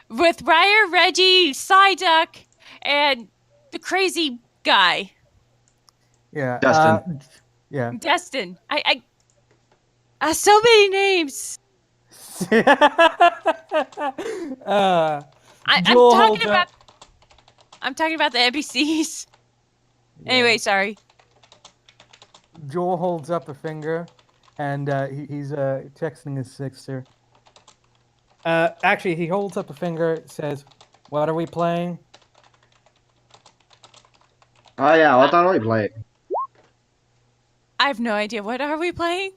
with Ryer, Reggie, Psyduck, and the crazy guy, Yeah. Dustin. Yeah. Destin. So many names. I'm Joel talking holds about. up- I'm talking about the NPCs. Yeah. Anyway, sorry. Joel holds up a finger, and he's texting his sister. Actually, he holds up a finger, says, "What are we playing?" Oh yeah, what are we playing? I have no idea. What are we playing?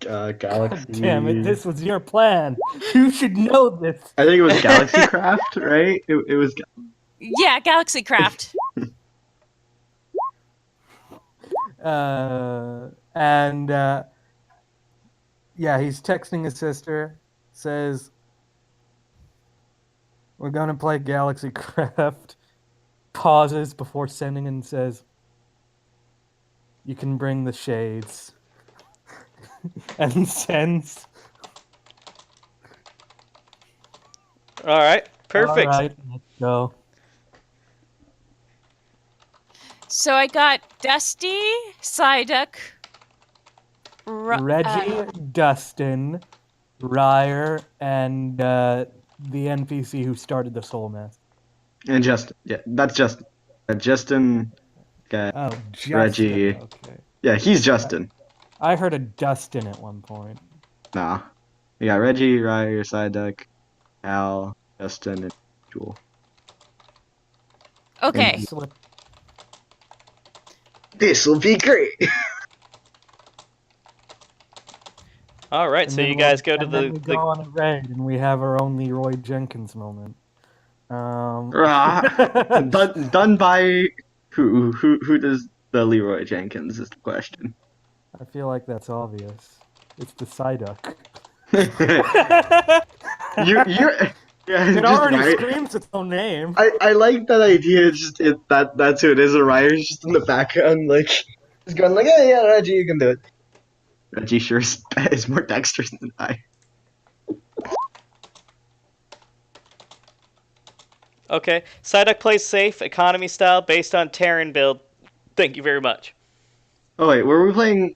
Galaxy. Damn it! This was your plan. You should know this. I think it was Galaxy Craft, right? It was. Yeah, Galaxy Craft. Yeah, he's texting his sister, says, "We're gonna play Galaxy Craft." Pauses before sending and says, "You can bring the shades." And sends. All right, perfect. All right, let's go. So I got Dusty, Psyduck, Reggie, Dustin, Ryer, and the NPC who started the Soul Mess. And Justin. Yeah, that's Justin. Justin. Oh, Justin. Reggie. Okay. Yeah, he's Justin. I heard a Dustin at one point. Nah. We got Reggie, Ryer, Psyduck, Al, Justin, and Jewel. Okay. And this'll be great. All right, And so then you guys go to and then we the go on a raid, and we have our own Leroy Jenkins moment. Done by who? Who does the Leroy Jenkins is the question. I feel like that's obvious. It's the Psyduck. you're yeah, It just already right. screams its own name. I like that idea. It's just that's who it is. Ryan's just in the background, like just going like, yeah, Reggie, you can do it. Reggie sure is more dexterous than I. Okay, Psyduck plays safe, economy style, based on Terran build. Thank you very much. Oh wait, were we playing?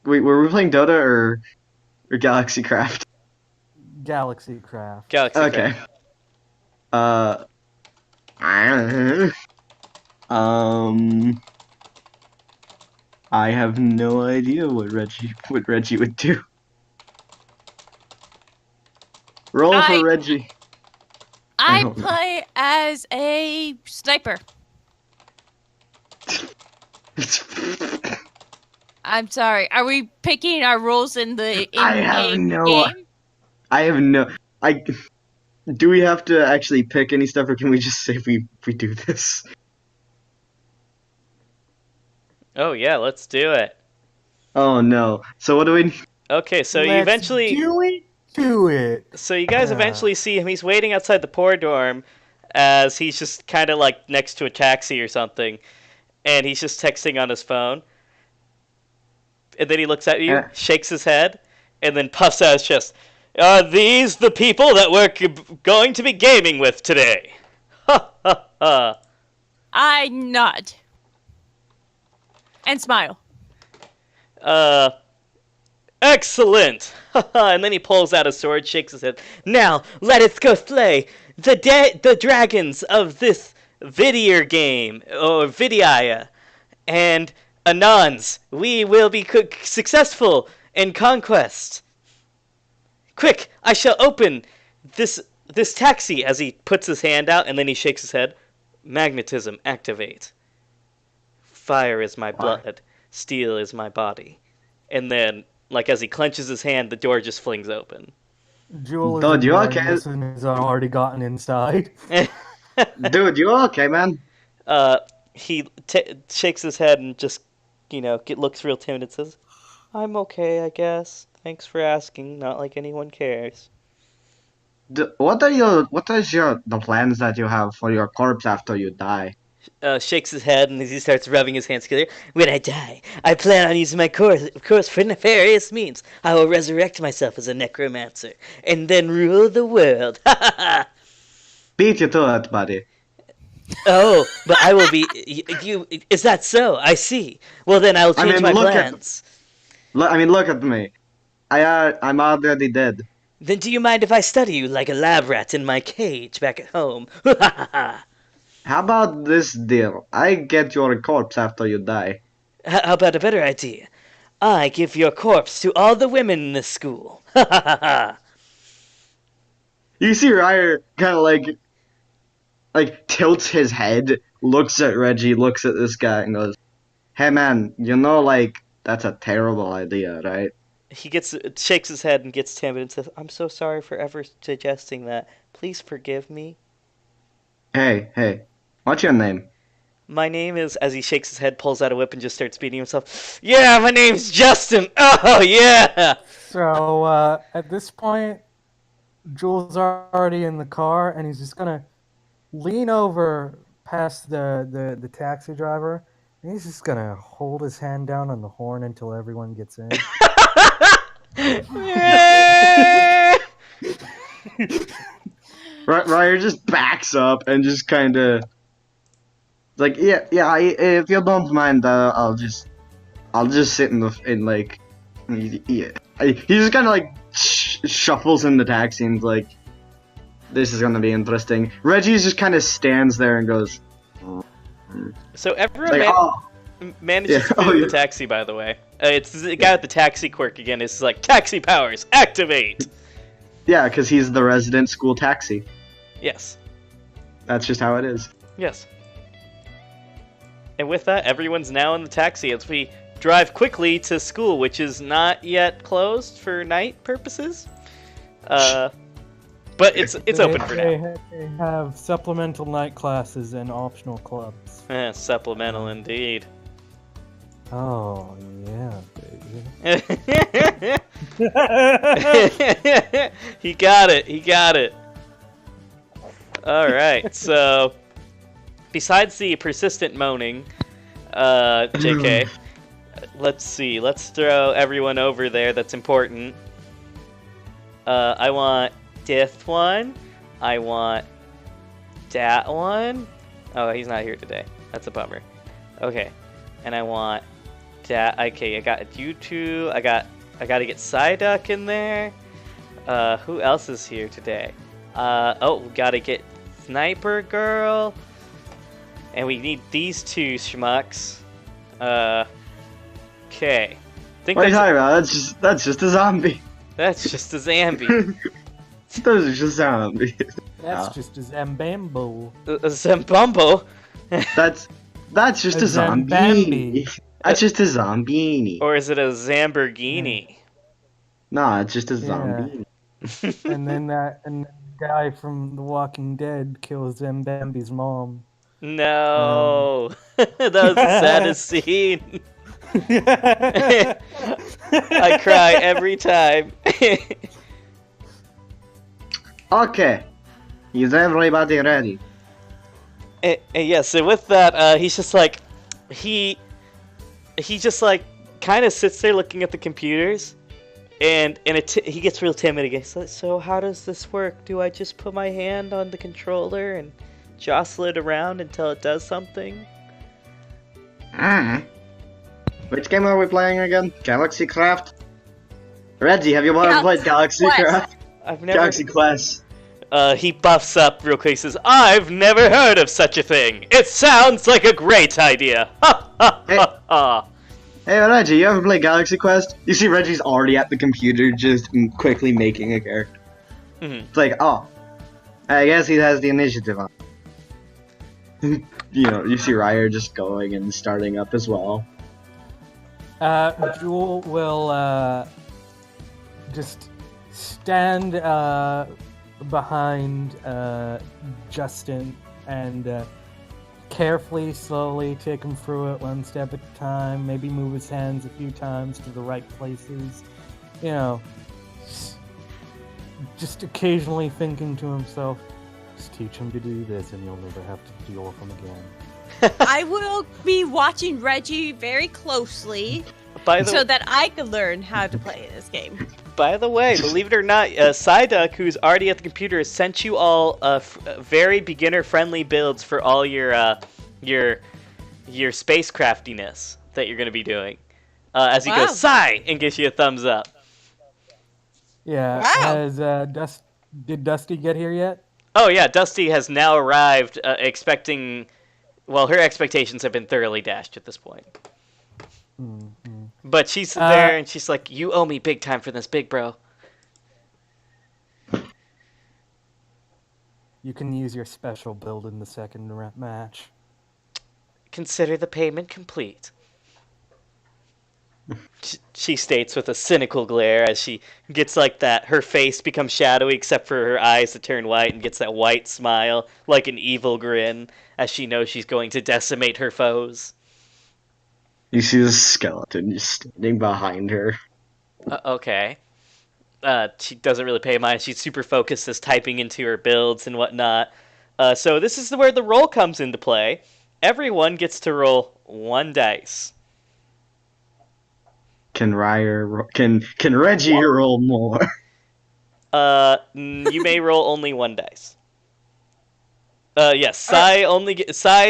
Wait, were we playing Dota or Galaxycraft? Galaxycraft. Galaxy. Okay. I have no idea what Reggie would do. Roll for Reggie. I don't know. play as a sniper. I'm sorry. Are we picking our roles in the I have in-game no- game? I have no. Do we have to actually pick any stuff, or can we just say we do this? Oh yeah, let's do it. Oh no. So what do we? Okay, so you Let's eventually. do it. So you guys eventually see him. He's waiting outside the poor dorm, as he's just kind of like next to a taxi or something, and he's just texting on his phone. And then he looks at you, shakes his head, and then puffs out his chest. Are these the people that we're going to be gaming with today? Ha ha ha. I nod. And smile. Excellent! And then he pulls out a sword, shakes his head. Now, let us go slay the dragons of this Vidier game, or Vidiaya. And anons, we will be successful in conquest. Quick, I shall open this taxi, as he puts his hand out, and then he shakes his head. Magnetism, activate. Fire is my blood. Steel is my body. And then, like as he clenches his hand, the door just flings open. Jewel Dude, is you ignoring okay? this and has already gotten inside. Dude, you okay, man? He shakes his head and just, looks real timid and says, I'm okay, I guess. Thanks for asking. Not like anyone cares. What is the plans that you have for your corpse after you die? Shakes his head and he starts rubbing his hands together. When I die, I plan on using my corpse for nefarious means. I will resurrect myself as a necromancer and then rule the world. Ha ha ha! Beat you to it, buddy. Oh, but I will be. You is that so? I see. Well, then I'll change my plans. Look at me. I'm already dead. Then do you mind if I study you like a lab rat in my cage back at home? Ha ha ha! How about this deal? I get your corpse after you die. How about a better idea? I give your corpse to all the women in this school. Ha ha ha ha! You see Ryer kind of like tilts his head, looks at Reggie, looks at this guy, and goes, "Hey man, that's a terrible idea, right?" He shakes his head and gets timid and says, I'm so sorry for ever suggesting that. Please forgive me. Hey, what's your name? My name is, as he shakes his head, pulls out a whip and just starts beating himself. Yeah, my name's Justin. Oh, yeah. So, at this point, Jules already in the car, and he's just gonna lean over past the taxi driver, and he's just gonna hold his hand down on the horn until everyone gets in. Ryer just backs up and just kind of like, yeah. If you don't mind, I'll just sit in like, yeah. He just kind of like shuffles in the taxi and like, this is gonna be interesting. Reggie just kind of stands there and goes. So everyone Like, manages to move the taxi, by the way. It's the guy with the taxi quirk again. It's like, taxi powers, activate! Yeah, because he's the resident school taxi. Yes. That's just how it is. Yes. And with that, everyone's now in the taxi as we drive quickly to school, which is not yet closed for night purposes. But it's open for now. They have supplemental night classes and optional clubs. Supplemental indeed. Oh, yeah, baby. He got it. Alright, so besides the persistent moaning, JK, let's see, let's throw everyone over there that's important. I want this one, I want that one. Oh, he's not here today. That's a bummer. Okay, and I want that. Okay, I got you two. I got to get Psyduck in there. Who else is here today? Oh, we gotta get Sniper Girl. And we need these two schmucks. Okay. What are you talking about? That's just a zombie. That's just a Zambi. Those are just zombies. That's just a Zambambo. A Zambumbo? That's just a zombie. Zambambi. That's just a zombie. Or is it a Zamborghini? Nah, it's just a zombie. And then the guy from The Walking Dead kills Zambambi's mom. No. That was the saddest scene. I cry every time. Okay. Is everybody ready? Yeah, so with that, he's just like, he just like kind of sits there looking at the computers, and he gets real timid again. So how does this work? Do I just put my hand on the controller and jostle it around until it does something? Which game are we playing again? Galaxy Craft? Reggie, have you ever played Galaxy Craft? I've never. Galaxy Quest. He buffs up real quick. He says, "I've never heard of such a thing. It sounds like a great idea." Ha ha ha ha. Hey Reggie, you ever play Galaxy Quest? You see Reggie's already at the computer just quickly making a character. Mm-hmm. It's like, oh, I guess he has the initiative on. You see Ryer just going and starting up as well. Jewel will just stand behind Justin and carefully, slowly take him through it one step at a time, maybe move his hands a few times to the right places, just occasionally thinking to himself, just teach him to do this and you'll never have to deal with him again. I will be watching Reggie very closely so that I can learn how to play this game. By the way, believe it or not, Psyduck, who's already at the computer, has sent you all very beginner-friendly builds for all your spacecraftiness that you're going to be doing. As he goes, "Psy!" and gives you a thumbs up. Yeah. Wow. Did Dusty get here yet? Oh yeah, Dusty has now arrived, expecting. Well, her expectations have been thoroughly dashed at this point. Mm-hmm. But she's there, and she's like, "You owe me big time for this, big bro." You can use your special build in the second match. Consider the payment complete. She states with a cynical glare as she gets like that. Her face becomes shadowy except for her eyes that turn white and gets that white smile, like an evil grin, as she knows she's going to decimate her foes. You see the skeleton just standing behind her. Okay. She doesn't really pay mind. She's super focused as typing into her builds and whatnot. So this is where the roll comes into play. Everyone gets to roll 1 dice. Can Reggie roll more? You may roll only 1 dice. Yes, Sai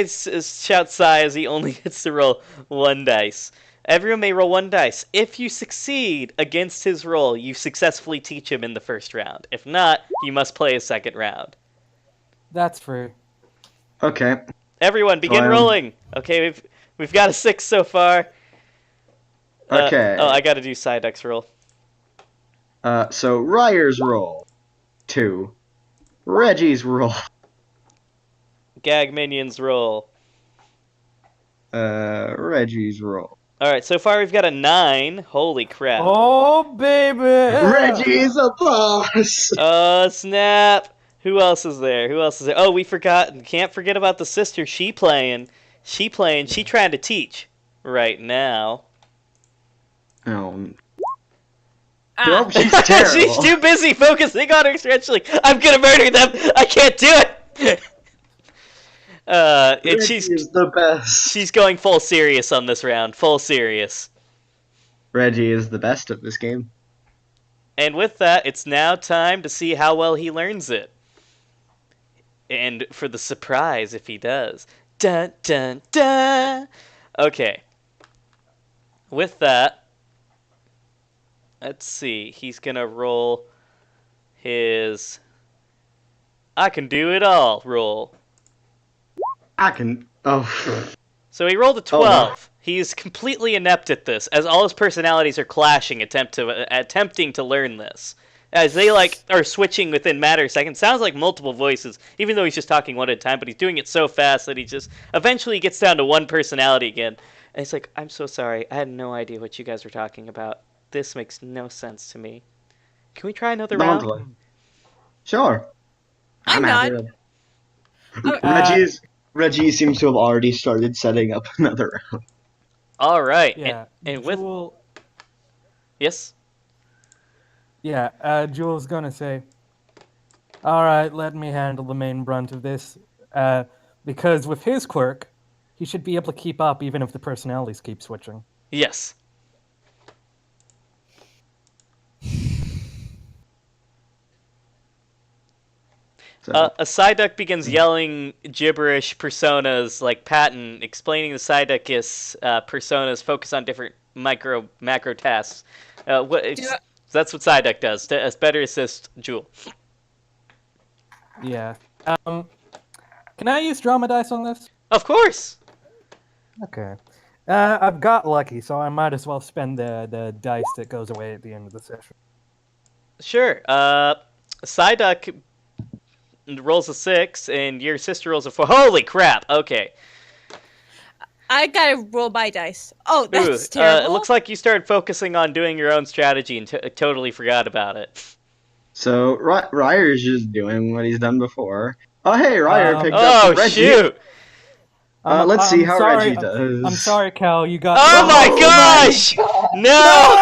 shouts Sai as he only gets to roll 1 dice. Everyone may roll 1 dice. If you succeed against his roll, you successfully teach him in the first round. If not, you must play a second round. That's free. Okay. Everyone, begin rolling. Okay, we've got a 6 so far. Okay. I got to do Psyduck's roll. So Ryer's roll 2. Reggie's roll. Gag Minion's roll. Reggie's roll. All right, so far we've got a 9. Holy crap! Oh baby! Reggie's a boss. Oh snap! Who else is there? Oh, we forgot. Can't forget about the sister. She trying to teach right now. Oh. Ah. Nope, she's terrible. She's too busy focusing on her stretchling. I'm gonna murder them. I can't do it. And Reggie is the best. she's going full serious on this round. Full serious. Reggie is the best at this game. And with that, it's now time to see how well he learns it. And for the surprise if he does. Dun dun dun. Okay. With that, let's see. He's gonna roll his I can do it all roll. I can. Oh. So he rolled a Oh, 12. no. He's completely inept at this, as all his personalities are clashing, attempting to learn this. As they are switching within matter of seconds. Sounds like multiple voices, even though he's just talking one at a time. But he's doing it so fast that he just eventually gets down to one personality again. And he's like, "I'm so sorry. I had no idea what you guys were talking about. This makes no sense to me. Can we try another round?" Lovely. Sure. I'm happy not. with- Reggie seems to have already started setting up another round. All right. Yeah. And with Jewel, yes. yeah, Jewel's gonna say, all right, let me handle the main brunt of this. Because with his quirk, he should be able to keep up even if the personalities keep switching. Yes. So, A Psyduck begins yelling gibberish personas like Patton, explaining the Psyduckus personas focus on different macro tasks. That's what Psyduck does to better assist Jewel. Yeah. Can I use drama dice on this? Of course. Okay. I've got lucky, so I might as well spend the dice that goes away at the end of the session. Sure. Psyduck rolls a 6, and your sister rolls a 4. Holy crap! Okay. I gotta roll my dice. Oh, that's It terrible. looks like you started focusing on doing your own strategy and totally forgot about it. so Ryer's just doing what he's done before. Oh, hey, Ryer picked Oh up Reggie. shoot! Let's see I'm how sorry, Reggie does. I'm sorry, Cal. You got. Oh my gosh! No!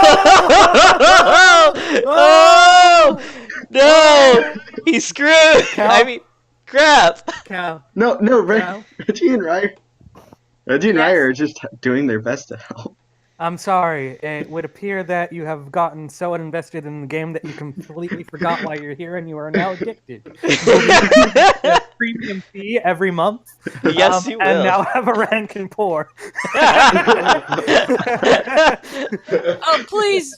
Oh! No! He's screwed! Cal? I mean, crap! Cal. No, Cal? Reggie and Ryer. Reggie and Ryer are just doing their best to help. I'm sorry. It would appear that you have gotten so invested in the game that you completely forgot why you're here, and you are now addicted. A premium fee every month. Yes, you will. And now have a rank and poor. Oh, please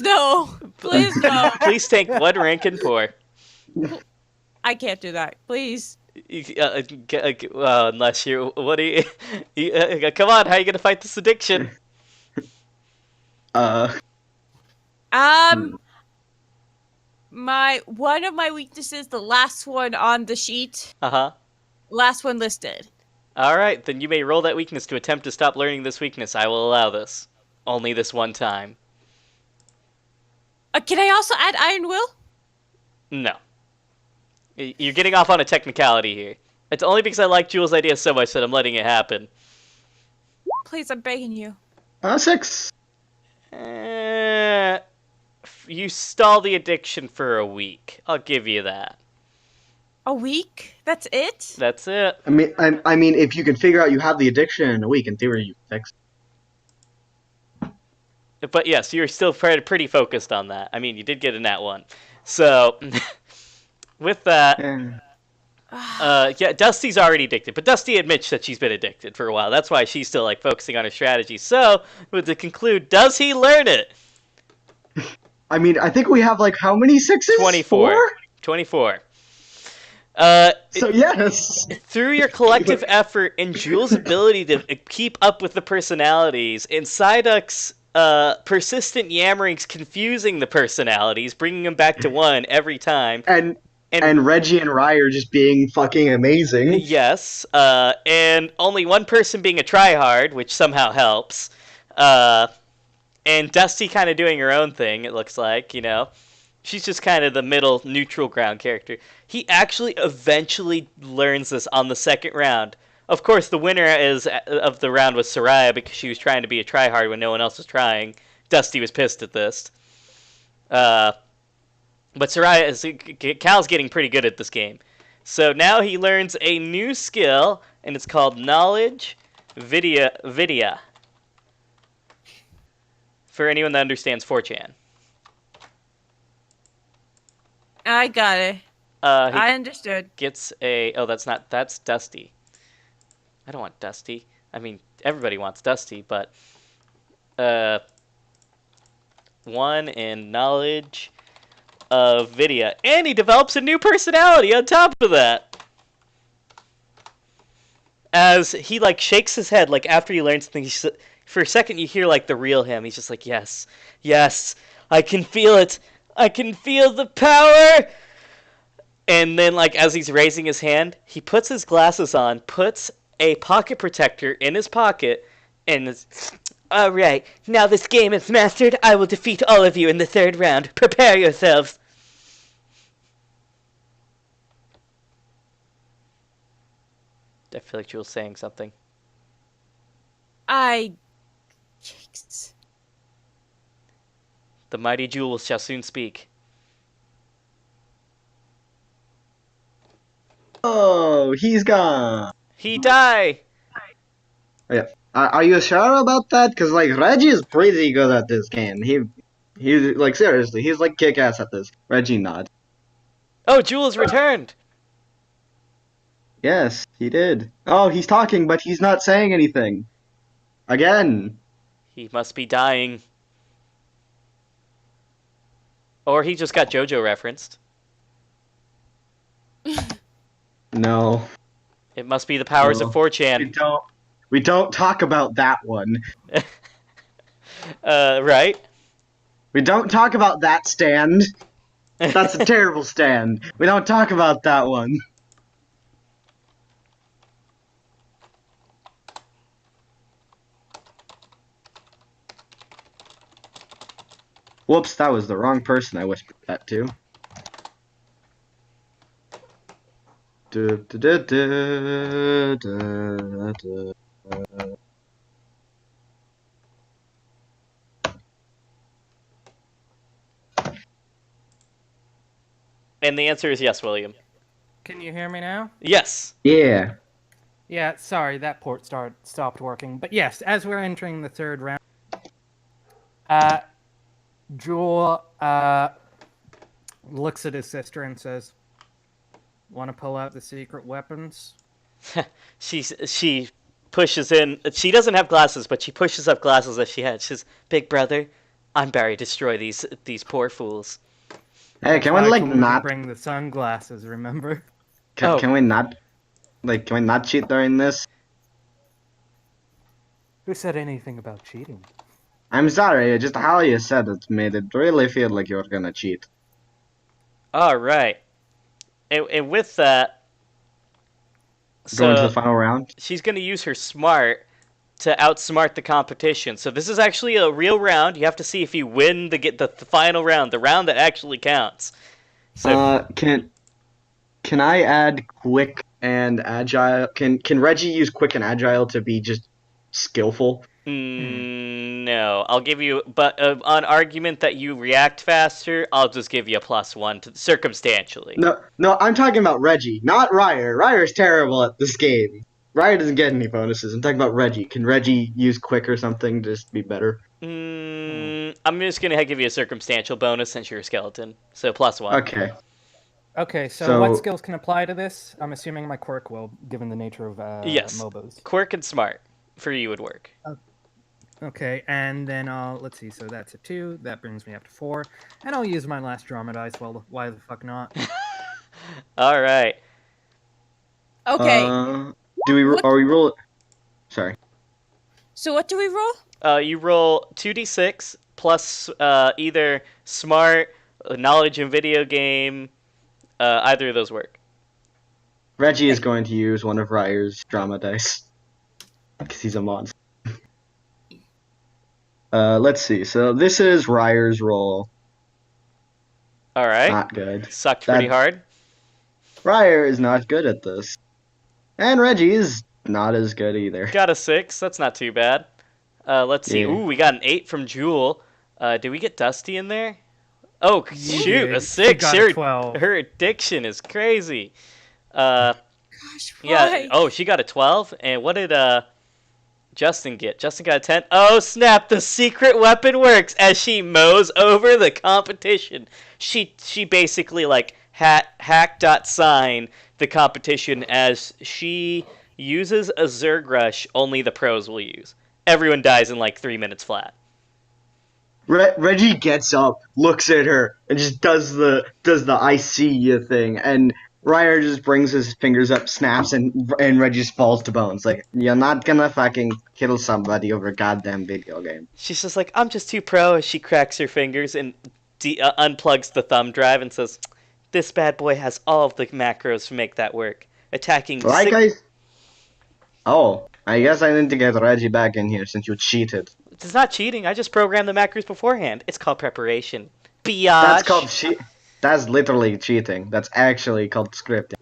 no. Please no. Please take 1 rank and pour. I can't do that. Please. Unless you, what do you, come on, how are you gonna fight this addiction? One of my weaknesses, the last one on the sheet, Uh-huh. last one listed. Alright, then you may roll that weakness to attempt to stop learning this weakness. I will allow this. Only this one time. Can I also add Iron Will? No. You're getting off on a technicality here. It's only because I like Jules' idea so much that I'm letting it happen. Please, I'm begging you. 6. You stall the addiction for a week. I'll give you that. A week? That's it? That's it. I mean, if you can figure out you have the addiction in a week, in theory, you fix it. But yes, you're still pretty focused on that. I mean, you did get a nat 1. So, with that, Yeah, Dusty's already addicted, but Dusty admits that she's been addicted for a while. That's why she's still like focusing on her strategy. So, to conclude, does he learn it? I mean, I think we have like how many sixes? 24. 4? 24. So yes. Through your collective effort and Jules' ability to keep up with the personalities, and Psyduck's persistent yammerings confusing the personalities, bringing them back to one every time. And Reggie and Ryer just being fucking amazing. Yes, and only one person being a tryhard, which somehow helps. And Dusty kind of doing her own thing, it looks like, you know. She's just kind of the middle, neutral ground character. He actually eventually learns this on the second round. Of course, the winner of the round was Soraya because she was trying to be a tryhard when no one else was trying. Dusty was pissed at this. But Cal's getting pretty good at this game. So now he learns a new skill, and it's called Knowledge Vidya. For anyone that understands 4chan. I got it. I understood. Gets a... Oh, that's Dusty. I don't want Dusty. I mean, everybody wants Dusty, but... 1 in Knowledge of Vidya. And he develops a new personality on top of that. As he, like, shakes his head, like, after he learns things, for a second you hear, like, the real him. He's just like, yes, I can feel it. I can feel the power! And then, like, as he's raising his hand, he puts his glasses on, puts a pocket protector in his pocket, and is... Alright, now this game is mastered, I will defeat all of you in the third round. Prepare yourselves! I feel like Jules saying something. Yikes. The mighty Jules shall soon speak. Oh, he's gone. He die! Yeah. Are you sure about that? Because, like, Reggie is pretty good at this game. He's like, seriously, he's, like, kick-ass at this. Reggie not. Oh, Jules returned! Yes, he did. Oh, he's talking, but he's not saying anything. Again. He must be dying. Or he just got JoJo referenced. No. It must be the powers of 4chan. We don't talk about that one. Right? We don't talk about that stand. That's a terrible stand. We don't talk about that one. Whoops, that was the wrong person I whispered that to. And the answer is yes, William. Can you hear me now? Yes. Yeah. Yeah, sorry, that port stopped working. But yes, as we're entering the third round, Jewel looks at his sister and says, "Want to pull out the secret weapons?" She pushes in. She doesn't have glasses, but she pushes up glasses that she had. She says, "Big brother, I'm Barry. Destroy these poor fools." Hey, can we like not bring the sunglasses? Remember? Can we not cheat during this? Who said anything about cheating? I'm sorry, just how you said it made it really feel like you were gonna cheat. All right, and with that, Going to the final round. She's gonna use her smart to outsmart the competition. So this is actually a real round. You have to see if you win the final round, the round that actually counts. So can I add quick and agile? Can Reggie use quick and agile to be just skillful? No, I'll give you, but on argument that you react faster, I'll just give you a +1 circumstantially. No, I'm talking about Reggie, not Ryer. Ryer's terrible at this game. Ryer doesn't get any bonuses. I'm talking about Reggie. Can Reggie use quick or something to just be better? I'm just gonna give you a circumstantial bonus since you're a skeleton, so +1. Okay. Okay, so So- what skills can apply to this? I'm assuming my quirk will, given the nature of Yes. MOBAs. Quirk and smart for you would work. Okay, and then let's see. So that's a 2. That brings me up to 4, and I'll use my last drama dice. Well, why the fuck not? All right. Okay. Do we? What- Are we roll? Sorry. So what do we roll? You roll 2d6 plus either smart, knowledge in video game. Either of those work. Reggie is going to use one of Ryer's drama dice because he's a monster. Let's see. So this is Ryer's roll. All right. Not good. Sucked pretty hard. Ryer is not good at this, and Reggie is not as good either. Got a 6. That's not too bad. Let's see. Yeah. Ooh, we got an 8 from Jewel. Did we get Dusty in there? Oh, shoot, a She 6. got a 12. Her addiction is crazy. Gosh, Yeah. why? Oh, she got a 12. And what did Justin get? Justin got a 10. Oh, snap. The secret weapon works as she mows over the competition. She basically, like, hack.sign the competition as she uses a Zerg Rush only the pros will use. Everyone dies in, like, 3 minutes flat. Reggie gets up, looks at her, and just does the I see you thing, and Ryer just brings his fingers up, snaps, and Reggie just falls to bones. Like, you're not gonna fucking kill somebody over a goddamn video game. She's just like, I'm just too pro, as she cracks her fingers and unplugs the thumb drive and says, this bad boy has all of the macros to make that work. Attacking Oh, I guess I need to get Reggie back in here since you cheated. It's not cheating, I just programmed the macros beforehand. It's called preparation. Biatch! That's literally cheating. That's actually called scripting.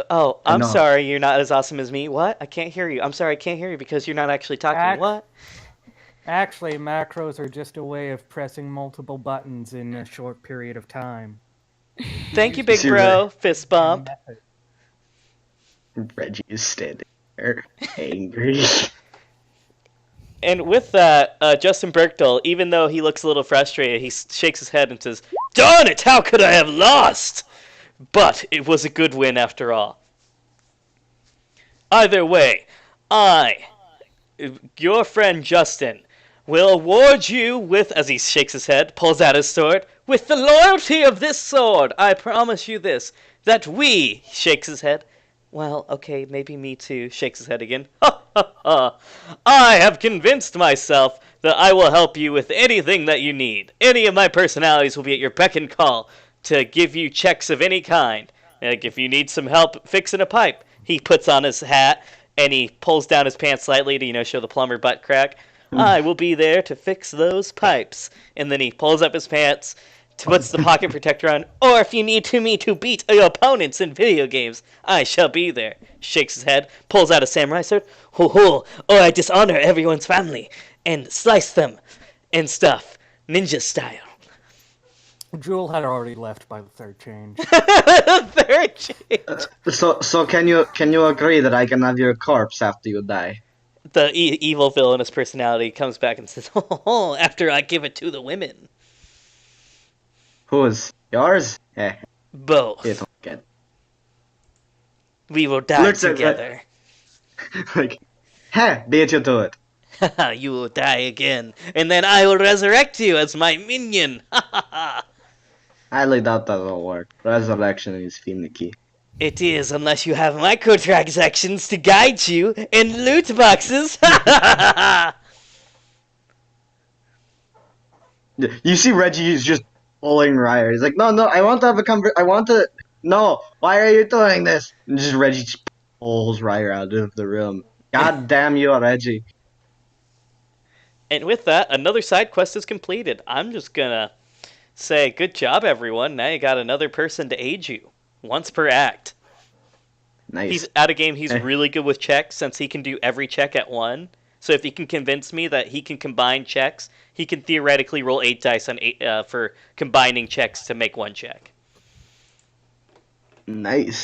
Oh, I'm No. sorry, you're not as awesome as me. What? I can't hear you. I'm sorry, I can't hear you because you're not actually talking. What? Actually, macros are just a way of pressing multiple buttons in a short period of time. Thank you, big See, bro. Fist bump. Reggie is standing there, angry. And with that, Justin Berkdahl, even though he looks a little frustrated, he shakes his head and says, darn it, how could I have lost? But it was a good win after all. Either way, I, your friend Justin, will award you with, as he shakes his head, pulls out his sword, with the loyalty of this sword, I promise you this, that we, shakes his head, well, okay, maybe me too, shakes his head again, ha ha ha, I have convinced myself that I will help you with anything that you need. Any of my personalities will be at your beck and call to give you checks of any kind. Like if you need some help fixing a pipe, he puts on his hat and he pulls down his pants slightly to, show the plumber butt crack. I will be there to fix those pipes. And then he pulls up his pants, puts the pocket protector on. Or if you need me to beat your opponents in video games, I shall be there. Shakes his head, pulls out a samurai sword. Ho ho! Or I dishonor everyone's family and slice them and stuff, ninja style. Jewel had already left by the third change. Third change. So can you agree that I can have your corpse after you die? The evil villainous personality comes back and says, "Oh, after I give it to the women." Whose? Yours? Eh. Both. It's good. We will die Looks at together. Like, beat you to it. You will die again, and then I will resurrect you as my minion. Highly doubt that'll work. Resurrection is finicky. It is, unless you have microtransactions to guide you and loot boxes. You see Reggie is just pulling Ryer. He's like, no, I want to have a no, why are you doing this? And just Reggie just pulls Ryer out of the room. God damn you, Reggie. And with that, another side quest is completed. I'm just gonna say, good job, everyone. Now you got another person to aid you. Once per act. Nice. He's out of game. He's really good with checks since he can do every check at one. So if he can convince me that he can combine checks, he can theoretically roll 8 dice on for combining checks to make one check. Nice.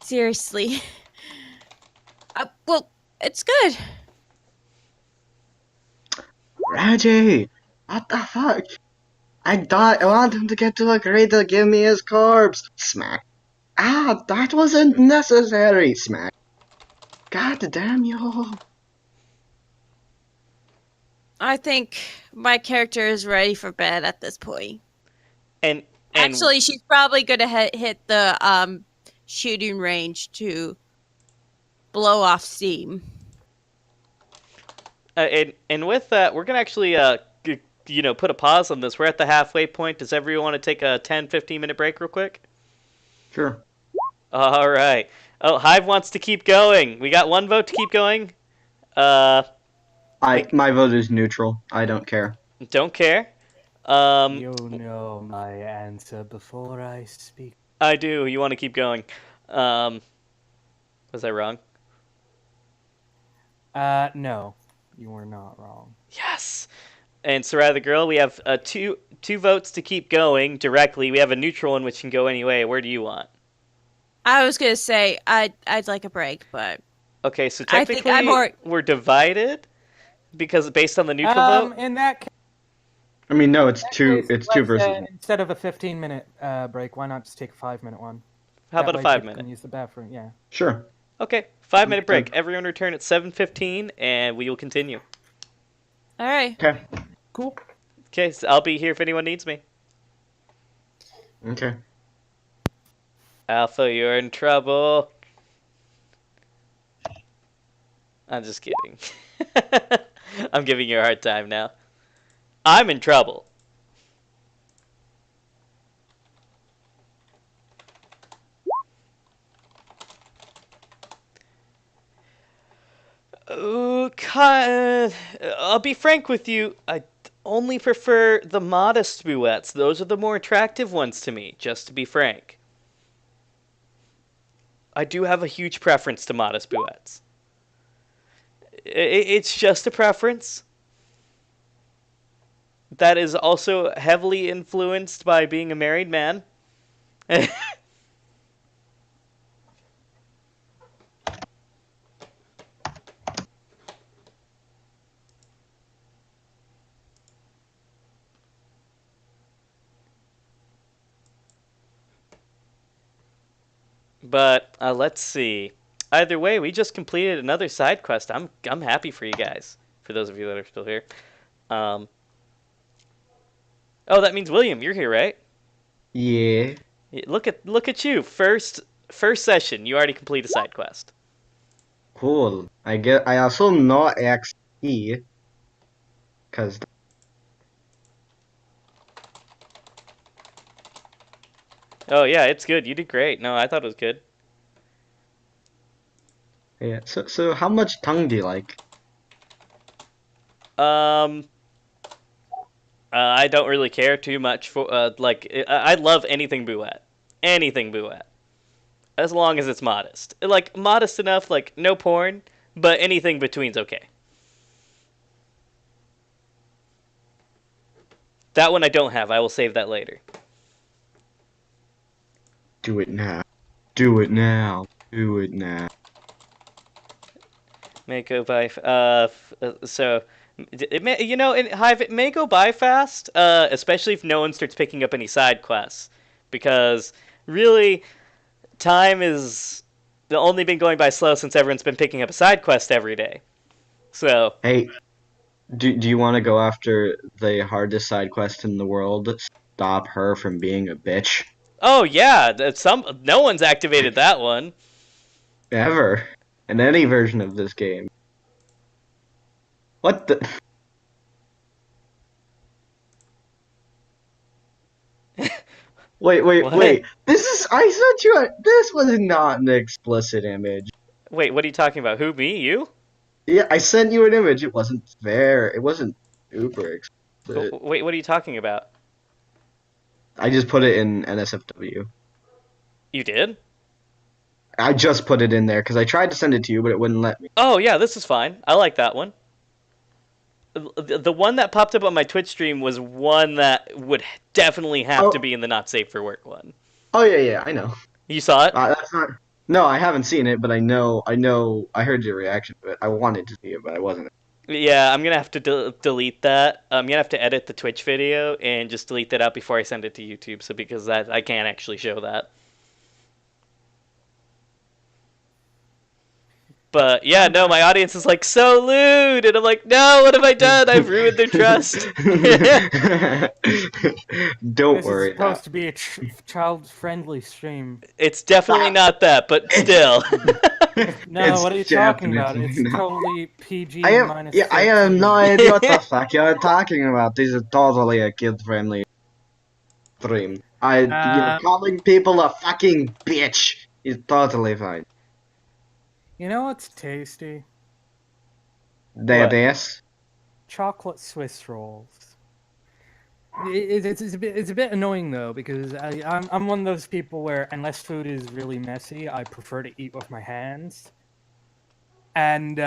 Seriously. Well, it's good. Reggie, what the fuck? I want him to get to a grade to give me his corpse. Smack. Ah, that wasn't necessary. Smack. God damn you. I think my character is ready for bed at this point. And Actually, she's probably gonna hit the shooting range to blow off steam. and with that, we're gonna actually put a pause on this. We're at the halfway point. Does everyone want to take a 10-15 minute break real quick? Sure. All right. Oh, Hive wants to keep going. We got one vote to keep going. My vote is neutral. I don't care. Don't care. You know my answer before I speak. I do. You want to keep going. Was I wrong? No, you were not wrong. Yes. And Sarah the girl, we have two votes to keep going directly. We have a neutral one which can go any way. Where do you want? I was gonna say I'd like a break, but Okay, so I think technically we're divided because based on the neutral vote. In that case, I mean, no, it's two versus one. Instead of a 15-minute break, why not just take a 5-minute one? How about a 5 Chip minute? can use the bathroom. Yeah. Sure. Okay, 5 minute break. Everyone return at 7:15, and we will continue. all right. Okay. Cool. Okay, so I'll be here if anyone needs me. Okay. Alpha, you're in trouble. I'm just kidding. I'm giving you a hard time now. I'm in trouble. I'll be frank with you. I only prefer the modest buettes. Those are the more attractive ones to me, just to be frank. I do have a huge preference to modest buettes. It's just a preference. That is also heavily influenced by being a married man. But let's see. Either way, we just completed another side quest. I'm happy for you guys. For those of you that are still here. Oh, that means William, you're here, right? Yeah. Look at you. First session, you already complete a side quest. Cool. I also know XP. Cause Oh yeah, it's good. You did great. No, I thought it was good. yeah. So how much tongue do you like? I don't really care too much for I love anything Buet. Anything Buet. As long as it's modest. Like modest enough, like no porn, but anything between's okay. That one I don't have. I will save that later. Do it now. Do it now. Do it now. May go by. So, it may, Hive, it may go by fast, especially if no one starts picking up any side quests, because really, time is only been going by slow since everyone's been picking up a side quest every day. So. Hey, do you want to go after the hardest side quest in the world? Stop her from being a bitch. Oh yeah, no one's activated that one. Ever. In any version of this game. What the? Wait. This was not an explicit image. Wait, what are you talking about? Who, me? You? Yeah, I sent you an image. It wasn't fair. It wasn't super explicit. Wait, what are you talking about? I just put it in NSFW. You did? I just put it in there because I tried to send it to you, but it wouldn't let me. Oh, yeah, this is fine. I like that one. The one that popped up on my Twitch stream was one that would definitely have to be in the not safe for work one. Oh, yeah, I know. You saw it? That's not... No, I haven't seen it, but I know, I heard your reaction to it. I wanted to see it, but I wasn't. Yeah, I'm gonna have to delete that. I'm gonna have to edit the Twitch video and just delete that out before I send it to YouTube. So because that I can't actually show that. But yeah, no, my audience is like so lewd, and I'm like, no, what have I done? I've ruined their trust. Don't This is worry. supposed to be a child-friendly stream. It's definitely not that, but still. No, It's what are you talking about? definitely It's not. totally PG I have minus yeah, I have 13. no idea what the fuck you're talking about. This is totally a kid-friendly stream. You're Uh, calling people a fucking bitch is totally fine. You know what's tasty? That What? is. Chocolate Swiss rolls. It's a bit annoying though because I'm one of those people where unless food is really messy, I prefer to eat with my hands. And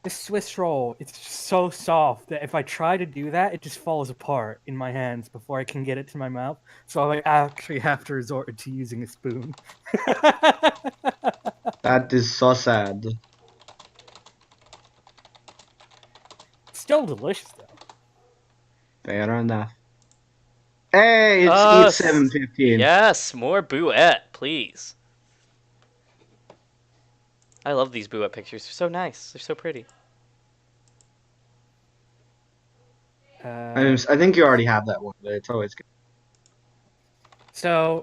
this Swiss roll, it's just so soft that if I try to do that, it just falls apart in my hands before I can get it to my mouth. So I actually have to resort to using a spoon. That is so sad. Still delicious though. Fair enough. Hey, it's Uh, 7:15. yes, more Buette, please. I love these Buette pictures. They're so nice. They're so pretty. I think you already have that one, but it's always good. So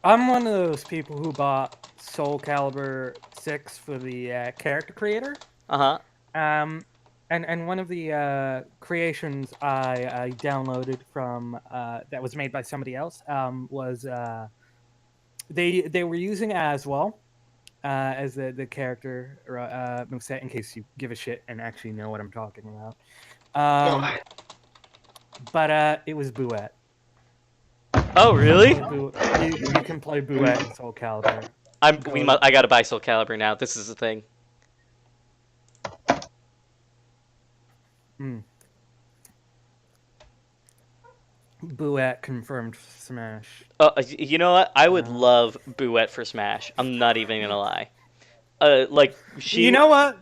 I'm one of those people who bought Soul Calibur 6 for the character creator. Uh huh. And one of the creations I downloaded from that was made by somebody else was they were using Aswell as the character moveset, in case you give a shit and actually know what I'm talking about. But it was Buette. Oh, really? You can play Buette in Soul Calibur. I gotta buy Soul Calibur now. This is the thing. Buette confirmed Smash. You know what? I would love Buette for Smash. I'm not even gonna lie. Like she. You know what?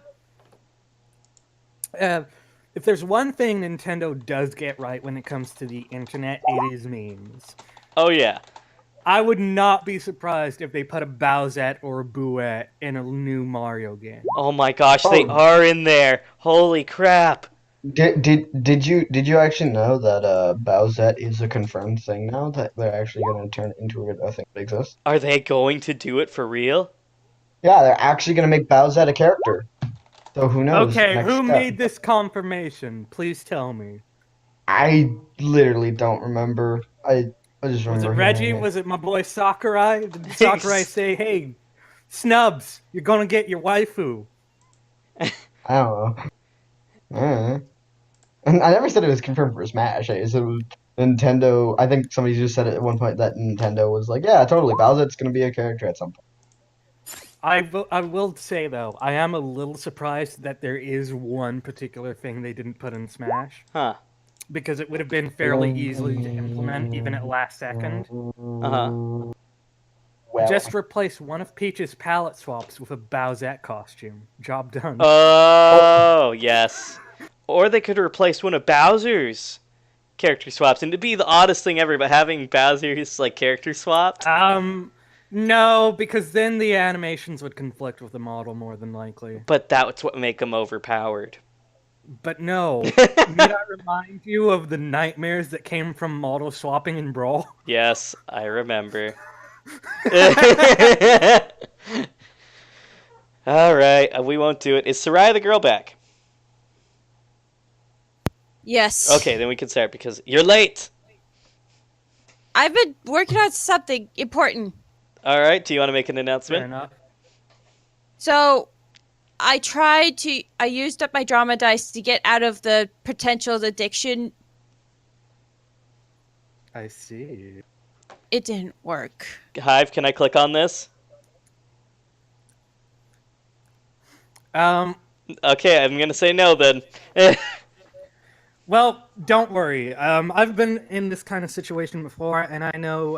If there's one thing Nintendo does get right when it comes to the internet, it is memes. Oh yeah. I would not be surprised if they put a Bowsette or a Buette in a new Mario game. Oh my gosh, they Oh. are in there. Holy crap. Did you actually know that Bowsette is a confirmed thing now, that they're actually going to turn it into a thing that exists? Are they going to do it for real? Yeah, they're actually going to make Bowsette a character. So who knows? Okay, Next who step. made this confirmation? Please tell me. I literally don't remember. I just Was it remember Reggie? hearing it. Was it my boy Sakurai? Did Sakurai say, "Hey, Snubs, you're gonna get your waifu"? I don't know. And I never said it was confirmed for Smash. I said it was Nintendo. I think somebody just said it at one point that Nintendo was like, yeah, totally, Bowsette's going to be a character at some point. I will say though, I am a little surprised that there is one particular thing they didn't put in Smash, Huh. because it would have been fairly easily to implement even at last second. Uh-huh. Well, Just replace one of Peach's palette swaps with a Bowsette costume. Job done. Oh, yes. Or they could replace one of Bowser's character swaps, and it'd be the oddest thing ever, but having Bowser's like character swapped. No, because then the animations would conflict with the model more than likely. But that's what make them overpowered. But no, need I remind you of the nightmares that came from model swapping in Brawl? Yes, I remember. All right, we won't do it. Is Soraya the girl back? Yes. Okay, then we can start because you're late. I've been working on something important. All right, do you want to make an Fair announcement? enough. So, I used up my drama dice to get out of the potential addiction. I see. It didn't work. Hive, can I click on this? Okay, I'm gonna say no then. Well, don't worry. I've been in this kind of situation before, and I know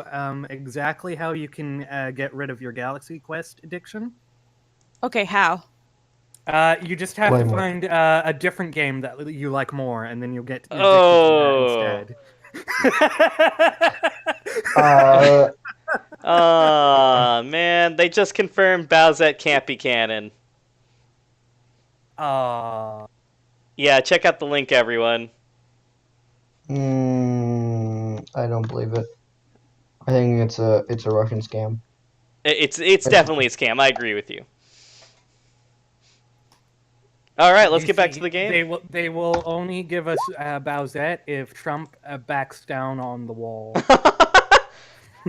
exactly how you can get rid of your Galaxy Quest addiction. Okay, how? You just have Play to more. find a different game that you like more, and then you'll get addicted Oh. to that instead. Aw, man, they just confirmed Bowsette can't be canon. Yeah, check out the link, everyone. I don't believe it. I think it's a Russian scam. It's definitely a scam. I agree with you. All right, let's get back to the game. They will only give us Bowsette if Trump backs down on the wall.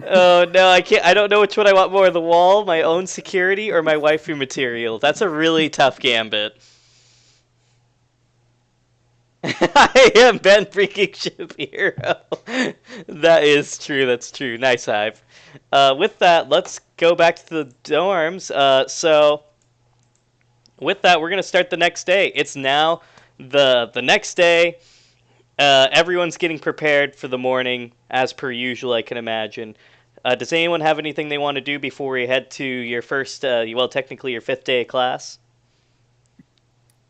Oh no, I can't. I don't know which one I want more: the wall, my own security, or my waifu material. That's a really tough gambit. I am Ben freaking Shapiro. That is true. That's true. Nice, Hive. With that, let's go back to the dorms. So, with that, we're gonna start the next day. It's now the next day. Everyone's getting prepared for the morning, as per usual, I can imagine. Does anyone have anything they want to do before we head to your first, well, technically your 5th day of class?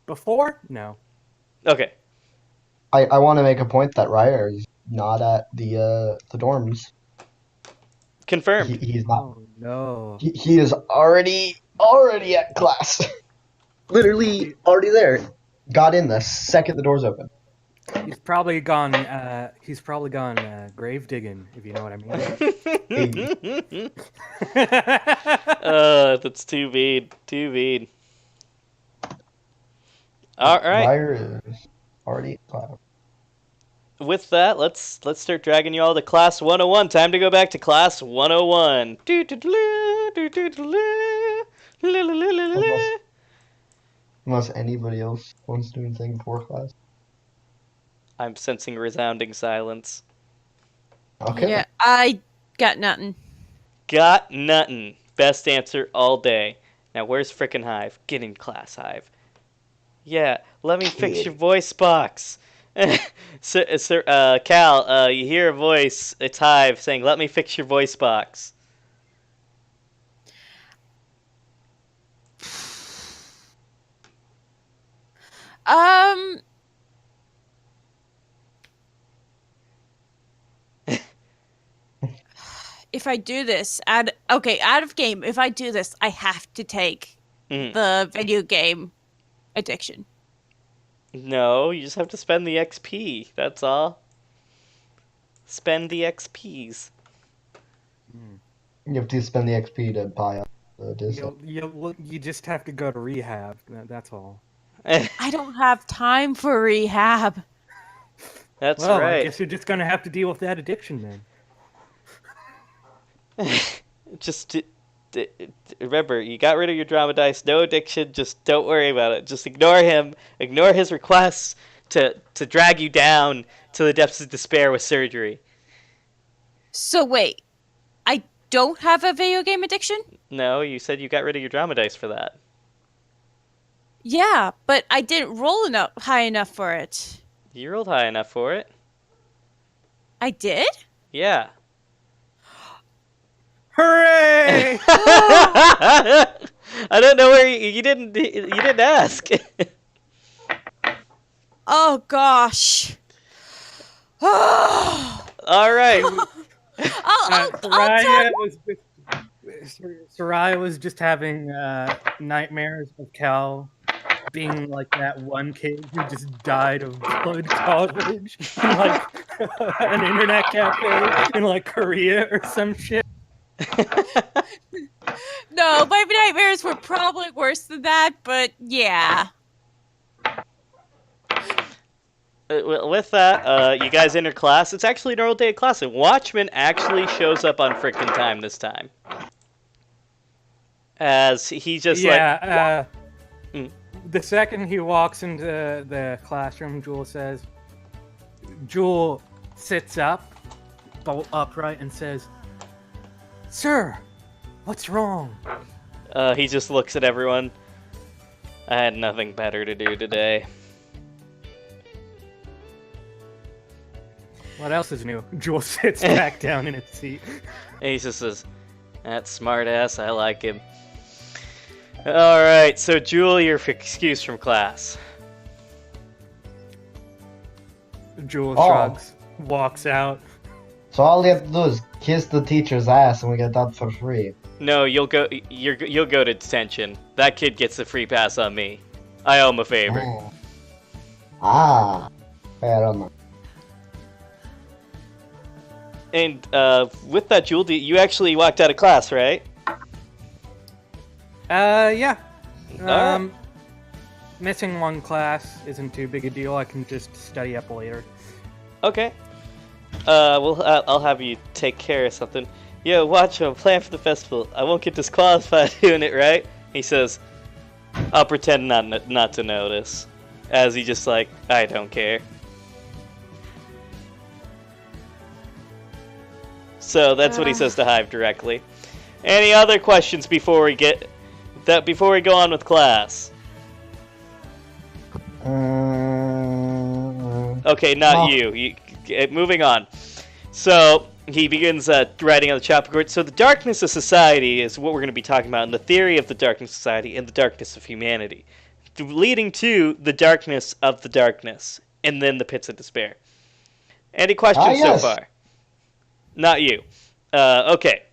Before? No. Okay. I want to make a point that Ryer is not at the dorms. Confirmed. He's not. Oh no. He is already at class. Literally already there. Got in the second the doors open. He's probably gone. Grave digging, if you know what I mean. That's too mean. Too mean. All right. Ryer is already at class. With that, let's start dragging you all to class 101. Time to go back to class 101. Unless anybody else wants to do anything before class. I'm sensing resounding silence. Okay. Yeah, I got nothing. Got nothing. Best answer all day. Now where's frickin' Hive? Get in class, Hive. Yeah, let me fix your voice box. Cal, you hear a voice. It's Hive saying, "Let me fix your voice box." If I do this, out of game, if I do this, I have to take the video game addiction. No, you just have to spend the XP. That's all. Spend the XPs. You have to spend the XP to buy up the disc. You just have to go to rehab. That's all. I don't have time for rehab. That's well, right. I guess you're just gonna have to deal with that addiction then. Just remember, you got rid of your drama dice. No addiction. Just don't worry about it. Just ignore him. Ignore his requests to drag you down to the depths of despair with surgery. So wait, I don't have a video game addiction? No, you said you got rid of your drama dice for that. Yeah, but I didn't roll high enough for it. You rolled high enough for it. I did? Yeah. Hooray! I don't know where you didn't ask. Oh gosh. All right. Soraya was just having nightmares of Cal being like that one kid who just died of blood college in like an internet cafe in like Korea or some shit. No, my nightmares were probably worse than that, but yeah. With that, you guys enter class. It's actually an early day of class, and Watchman actually shows up on frickin' time this time. As he just the second he walks into the classroom, Jewel sits up, bolt upright, and says, "Sir, what's wrong?" He just looks at everyone. I had nothing better to do today. What else is new? Jewel sits back down in his seat. And he just says, "That smart ass, I like him." All right, so Jewel, you're excused from class. Jewel Oh. shrugs, walks out. So all you have to do is kiss the teacher's ass and we get out for free. No, you'll go to detention. That kid gets the free pass on me. I owe him a favor. Oh. Ah. I don't know. And with that, Jewel, you actually walked out of class, right? Yeah. Alright. Missing one class isn't too big a deal. I can just study up later. Okay. Well, I'll have you take care of something. Yo, watch him. Plan for the festival. I won't get disqualified doing it, right? He says, I'll pretend not to notice. As he just like, I don't care. So that's what he says to Hive directly. Any other questions before we go on with class? Okay, not you. Moving on. So he begins writing on the chalkboard. So the darkness of society is what we're going to be talking about, and the theory of the darkness of society and the darkness of humanity, leading to the darkness of the darkness, and then the pits of despair. Any questions yes. so far? Not you. Okay.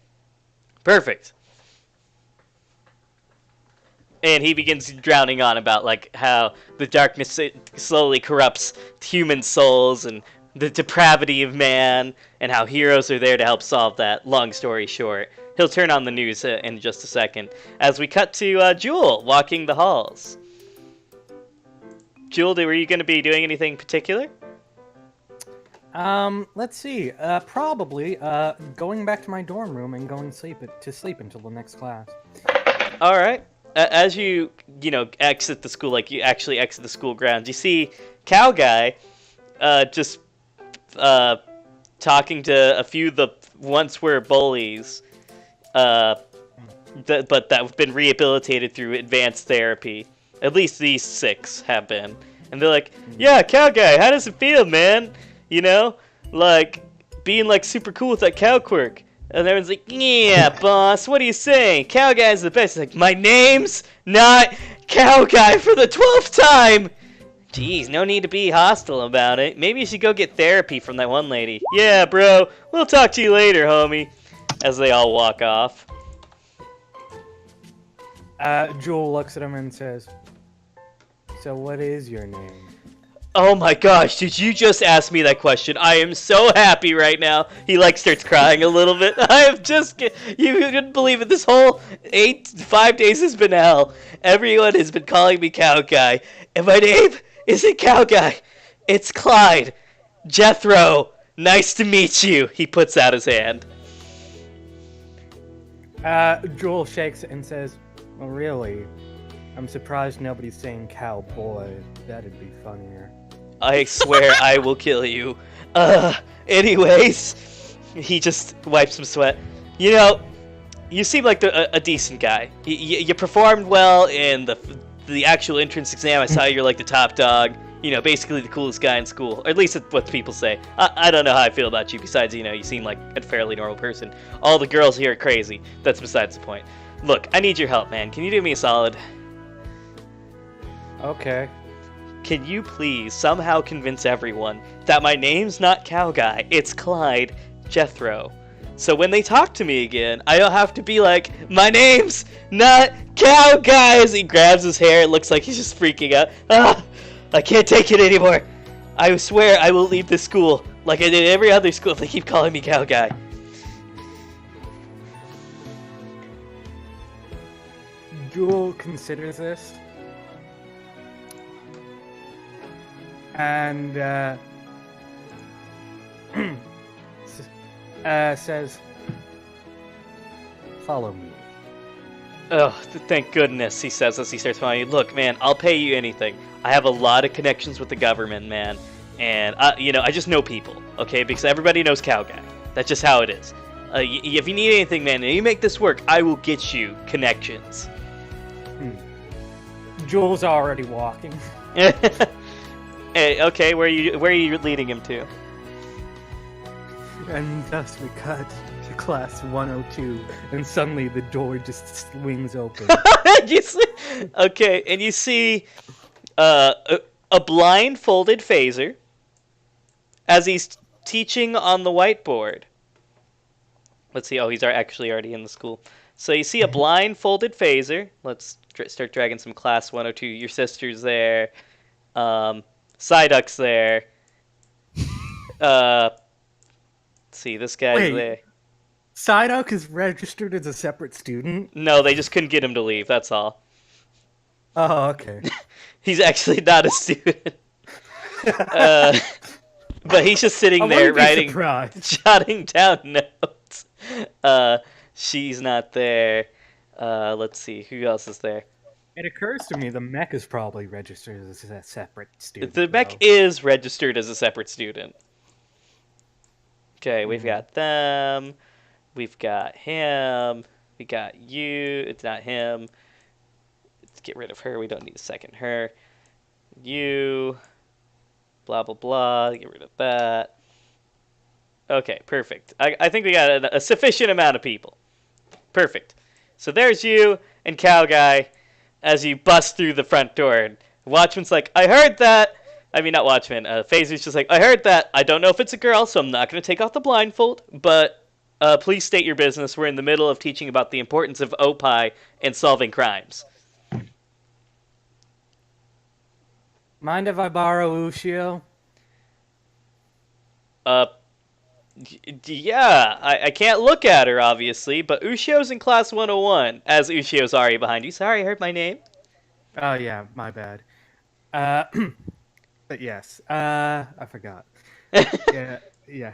Perfect. And he begins drowning on about like how the darkness slowly corrupts human souls and the depravity of man, and how heroes are there to help solve that. Long story short, he'll turn on the news in just a second. As we cut to Jewel walking the halls. Jewel, were you going to be doing anything particular? Let's see. Probably going back to my dorm room and going to sleep until the next class. All right. As you exit the school, like you actually exit the school grounds, you see Cow Guy just talking to a few of the once were bullies, but that have been rehabilitated through advanced therapy. At least these 6 have been. And they're like, yeah, Cow Guy, how does it feel, man? You know? Like, being like super cool with that cow quirk. And everyone's like, yeah, boss, what are you saying? Cow Guy's the best. He's like, my name's not Cow Guy for the 12th time! Jeez, no need to be hostile about it. Maybe you should go get therapy from that one lady. Yeah, bro, we'll talk to you later, homie. As they all walk off. Jewel looks at him and says, so what is your name? Oh my gosh, did you just ask me that question? I am so happy right now. He like starts crying a little bit. I have just, you couldn't believe it. This whole 5 days has been hell. Everyone has been calling me Cow Guy. And my name isn't Cow Guy. It's Clyde. Jethro. Nice to meet you. He puts out his hand. Jewel shakes it and says, well, really? I'm surprised nobody's saying cowboy. That'd be funnier. I swear I will kill you. Anyways, he just wipes some sweat. You know, you seem like a decent guy. You performed well in the actual entrance exam. I saw you're like the top dog. You know, basically the coolest guy in school. Or at least that's what people say. I don't know how I feel about you, besides, you seem like a fairly normal person. All the girls here are crazy. That's besides the point. Look, I need your help, man. Can you do me a solid? Okay. Can you please somehow convince everyone that my name's not Cow Guy, it's Clyde Jethro. So when they talk to me again, I don't have to be like, my name's not Cow Guy, as he grabs his hair. It looks like he's just freaking out. I can't take it anymore. I swear I will leave this school like I did every other school if they keep calling me Cow Guy. Jewel considers this. And says, follow me. Oh, thank goodness, he says as he starts following you. Look, man, I'll pay you anything. I have a lot of connections with the government, man. And, I just know people, okay? Because everybody knows Cow Guy. That's just how it is. If you need anything, man, and you make this work, I will get you connections. Jewel's already walking. Hey, okay, where are you leading him to? And thus we cut to class 102, and suddenly the door just swings open. You see, okay, and you see a blindfolded phaser as he's teaching on the whiteboard. Let's see. Oh, he's actually already in the school. So you see a blindfolded phaser. Let's start dragging some class 102. Your sister's there. Psyduck's there. Let's see. This guy's Wait. there. Psyduck is registered as a separate student? No, they just couldn't get him to leave. That's all. Oh, okay. He's actually not a student. But he's just sitting there writing, jotting down notes. She's not there. Let's see, who else is there? It occurs to me the mech is probably registered as a separate student. The mech is registered as a separate student. Okay, we've got them. We've got him. We got you. It's not him. Let's get rid of her. We don't need to second her. You. Blah, blah, blah. Get rid of that. Okay, perfect. I think we got a sufficient amount of people. Perfect. So there's you and Cow Guy as you bust through the front door. Watchman's like, I heard that. I mean, not Watchman. Phaser's just like, I heard that. I don't know if it's a girl, so I'm not going to take off the blindfold. But please state your business. We're in the middle of teaching about the importance of OPI and solving crimes. Mind if I borrow Ushio? Yeah, I can't look at her, obviously, but Ushio's in class 101, as Ushio's already behind you. Sorry, I heard my name. Oh, yeah, my bad. But yes, I forgot. Yeah.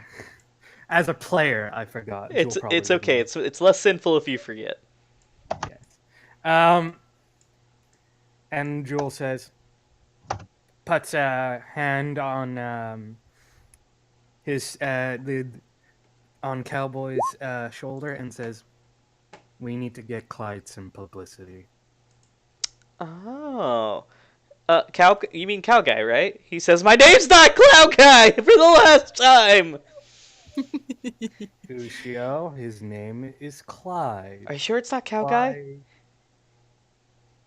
As a player, I forgot. It's okay. It's less sinful if you forget. Yes. And Jewel says, puts a hand on on Cowboy's shoulder and says, "We need to get Clyde some publicity." Oh. You mean Cow Guy, right? He says, my name's not Cow Guy for the last time! Ushio, his name is Clyde. Are you sure it's not Cow Guy?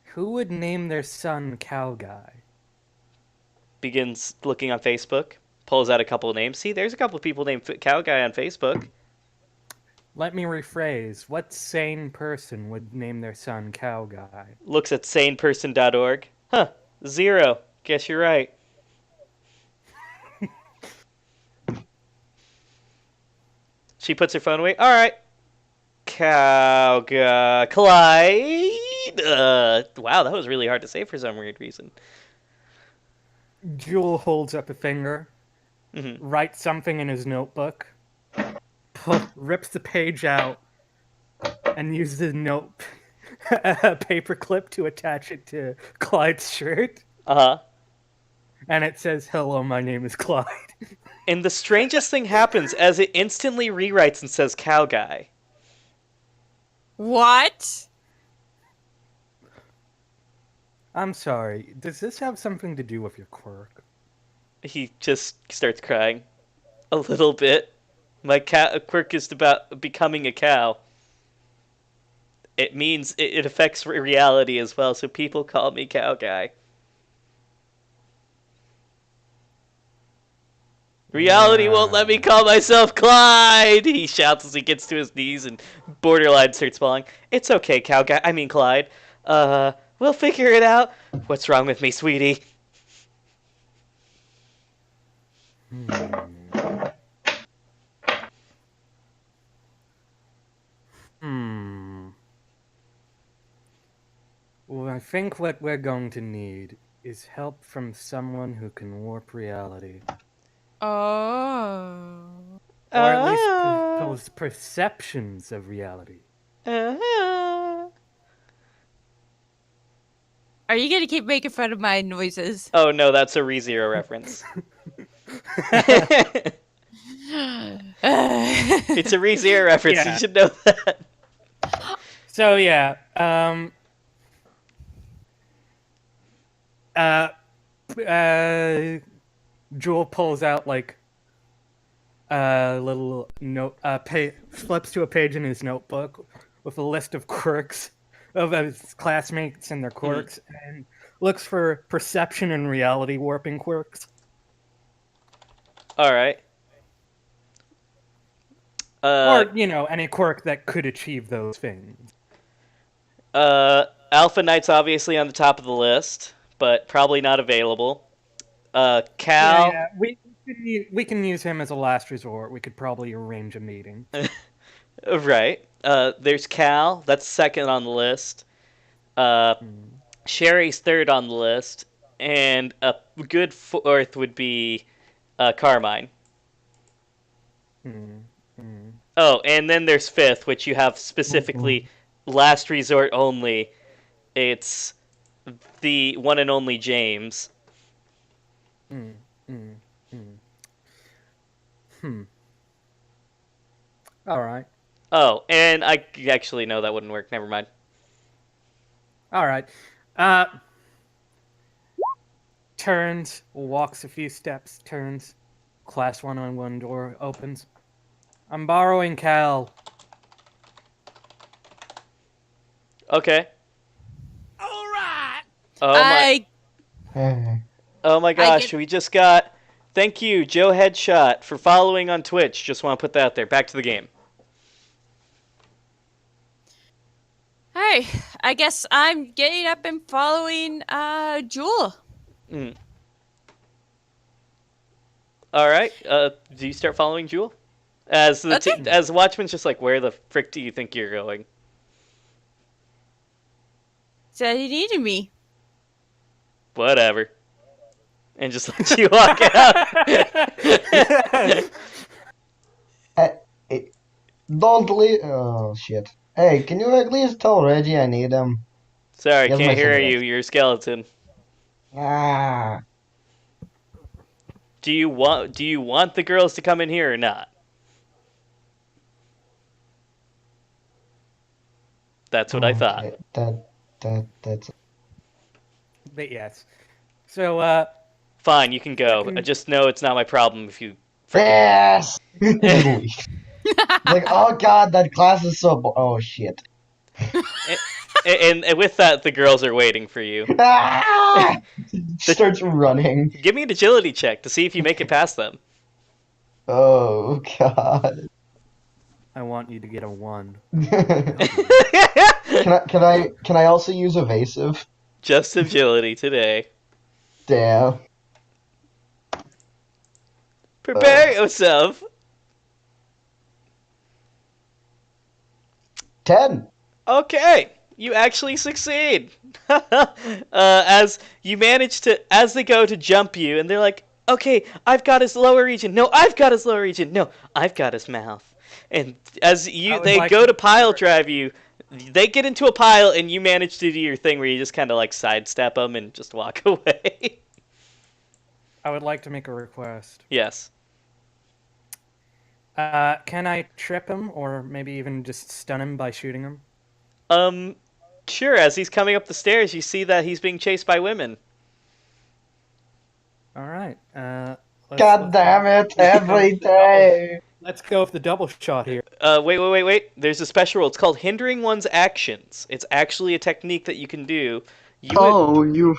Who would name their son Cow Guy? Begins looking on Facebook, pulls out a couple of names. See, there's a couple of people named Cow Guy on Facebook. Let me rephrase. What sane person would name their son Cow Guy? Looks at saneperson.org. Huh, 0. Guess you're right. She puts her phone away. All right. Cow Guy. Clyde. Wow, that was really hard to say for some weird reason. Jewel holds up a finger, writes something in his notebook, rips the page out, and uses the paper clip to attach it to Clyde's shirt. Uh-huh. And it says, "Hello, my name is Clyde." And the strangest thing happens as it instantly rewrites and says Cow Guy. What? I'm sorry. Does this have something to do with your quirk? He just starts crying. A little bit. My quirk is about becoming a cow. It means it affects reality as well, so people call me Cow Guy. Reality won't let me call myself Clyde! He shouts as he gets to his knees and borderline starts falling. It's okay, Cow Guy. I mean Clyde. We'll figure it out. What's wrong with me, sweetie? Well, I think what we're going to need is help from someone who can warp reality. Oh. Or at least those perceptions of reality. Are you gonna keep making fun of my noises? Oh no, that's a ReZero reference. It's a ReZero reference, Yeah. You should know that. So yeah, Jewel pulls out like little note, flips to a page in his notebook with a list of quirks of his classmates and their quirks, and looks for perception and reality warping quirks. All right. Or, any quirk that could achieve those things. Alpha Knight's obviously on the top of the list, but probably not available. Cal. Yeah, we can use him as a last resort. We could probably arrange a meeting. Right. There's Cal. That's second on the list. Sherry's third on the list. And a good fourth would be Carmine. Oh, and then there's fifth, which you have specifically last resort only. It's the one and only James. All right. Oh, and I actually no, that wouldn't work. Never mind. All right. Turns, walks a few steps, turns. Class 1-on-1 door opens. I'm borrowing Cal. Okay. All right. Oh my gosh, we just got... Thank you, Joe Headshot, for following on Twitch. Just want to put that out there. Back to the game. Hey, I guess I'm getting up and following Jewel. All right. Do you start following Jewel? As the Watchman's just like, where the frick do you think you're going? Said he needed me. Whatever. And just let you walk out. Don't leave. Oh, shit. Hey, can you at least tell Reggie I need him? Sorry, He has can't my hear cigarette. you. You're a skeleton. Ah. Do you want the girls to come in here or not? That's what I thought. That's. But yes. So, fine, you can go. I just know it's not my problem if you... Yes! Like, oh god, that class is so oh shit. And with that, the girls are waiting for you. Ah! Starts running. Give me an agility check to see if you make it past them. Oh god. I want you to get a 1. Can I also use evasive? Just agility today. Damn. Prepare yourself. 10. Okay, you actually succeed. As you manage to, as they go to jump you, and they're like, okay, I've got his lower region. No, I've got his lower region. No, I've got his mouth. And as they go to pile drive you, they get into a pile, and you manage to do your thing where you just kind of like sidestep them and just walk away. I would like to make a request. Yes. Can I trip him, or maybe even just stun him by shooting him? Sure, as he's coming up the stairs, you see that he's being chased by women. Alright, God damn it, every day! Let's go with the double shot here. Wait. There's a special rule. It's called hindering one's actions. It's actually a technique that you can do. You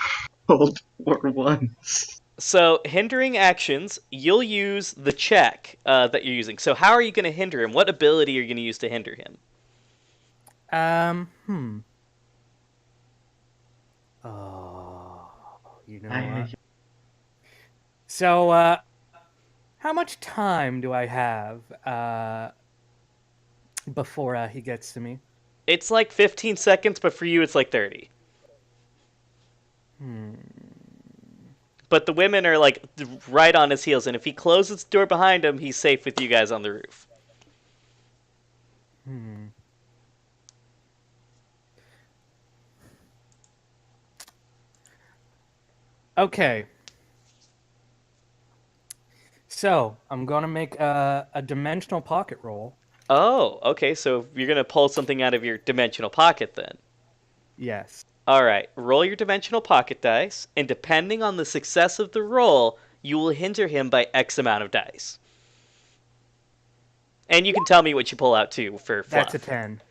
rolled for once. So, hindering actions, you'll use the check that you're using. So, how are you going to hinder him? What ability are you going to use to hinder him? Oh, you know what? So, how much time do I have before he gets to me? It's like 15 seconds, but for you it's like 30. But the women are like right on his heels, and if he closes the door behind him, he's safe with you guys on the roof. Okay. So, I'm going to make a dimensional pocket roll. Oh, okay, so you're going to pull something out of your dimensional pocket then. Yes. Alright, roll your dimensional pocket dice, and depending on the success of the roll, you will hinder him by X amount of dice. And you can tell me what you pull out, too, for fluff. That's a 10.